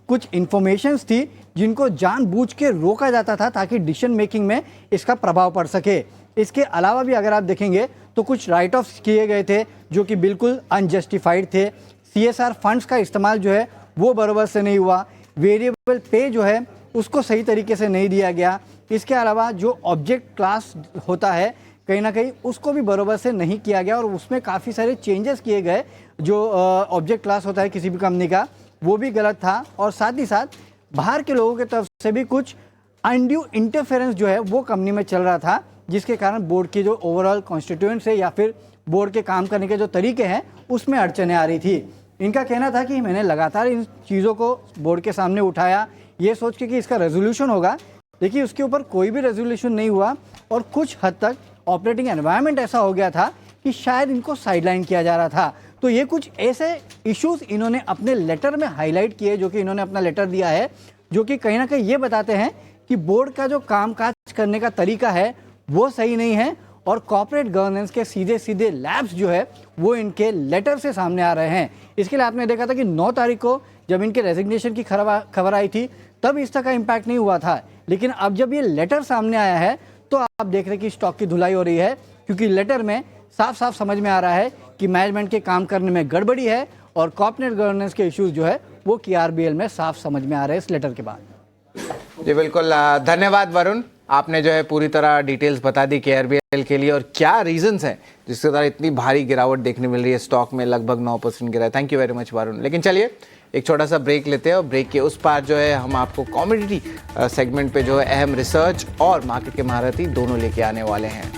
S11: कुछ इन्फॉर्मेशंस थी जिनको जानबूझ के रोका जाता था ताकि डिसीजन मेकिंग में इसका प्रभाव पड़ सके। इसके अलावा भी अगर आप देखेंगे तो कुछ राइट ऑफ्स किए गए थे जो कि बिल्कुल अनजस्टिफाइड थे। CSR फंड्स का इस्तेमाल जो है वो बराबर से नहीं हुआ। वेरिएबल पे जो है उसको सही तरीके से नहीं दिया गया। इसके अलावा जो ऑब्जेक्ट क्लास होता है कहीं ना कहीं उसको भी बराबर से नहीं किया गया, और उसमें काफ़ी सारे चेंजेस किए गए। जो ऑब्जेक्ट क्लास होता है किसी भी कंपनी का, वो भी गलत था। और साथ ही साथ बाहर के लोगों की तरफ से भी कुछ अनड्यू इंटरफेरेंस जो है वो कंपनी में चल रहा था, जिसके कारण बोर्ड की जो ओवरऑल कॉन्स्टिट्यूएंट्स है या फिर बोर्ड के काम करने के जो तरीके हैं उसमें अड़चनें आ रही थी। इनका कहना था कि मैंने लगातार इन चीज़ों को बोर्ड के सामने उठाया ये सोच के कि इसका रेजोल्यूशन होगा, लेकिन उसके ऊपर कोई भी रेजोल्यूशन नहीं हुआ, और कुछ हद तक ऑपरेटिंग एनवायरनमेंट ऐसा हो गया था कि शायद इनको साइडलाइन किया जा रहा था। तो ये कुछ ऐसे इश्यूज इन्होंने अपने लेटर में हाईलाइट किए, जो कि इन्होंने अपना लेटर दिया है, जो कि कहीं ना कहीं ये बताते हैं कि बोर्ड का जो कामकाज करने का तरीका है वो सही नहीं है, और कॉर्पोरेट गवर्नेंस के सीधे सीधे लैब्स जो है वो इनके लेटर से सामने आ रहे हैं। इसके लिए आपने देखा था कि 9 तारीख को जब इनके रेजिग्नेशन की खबर आई थी तब इस तरह का इम्पैक्ट नहीं हुआ था, लेकिन अब जब ये लेटर सामने आया है तो आप देख रहे हैं कि स्टॉक की धुलाई हो रही है, क्योंकि लेटर में साफ साफ समझ में आ रहा है कि मैनेजमेंट के काम करने में गड़बड़ी है, और कॉर्पोरेट गवर्नेंस के इश्यूज जो है वो KRBL में साफ समझ में आ रहे हैं इस लेटर के बाद।
S1: जी बिल्कुल, धन्यवाद वरुण, आपने जो है पूरी तरह डिटेल्स बता दी KRBL के लिए, और क्या रीजंस हैं जिसके द्वारा इतनी भारी गिरावट देखने मिल रही है स्टॉक में, लगभग 9% गिरा है। Thank you very much Varun. लेकिन चलिए एक छोटा सा ब्रेक लेते हैं, और ब्रेक के उस पार जो है हम आपको कॉमोडिटी सेगमेंट पे जो है अहम रिसर्च और मार्केट के महारथी दोनों लेके आने वाले हैं।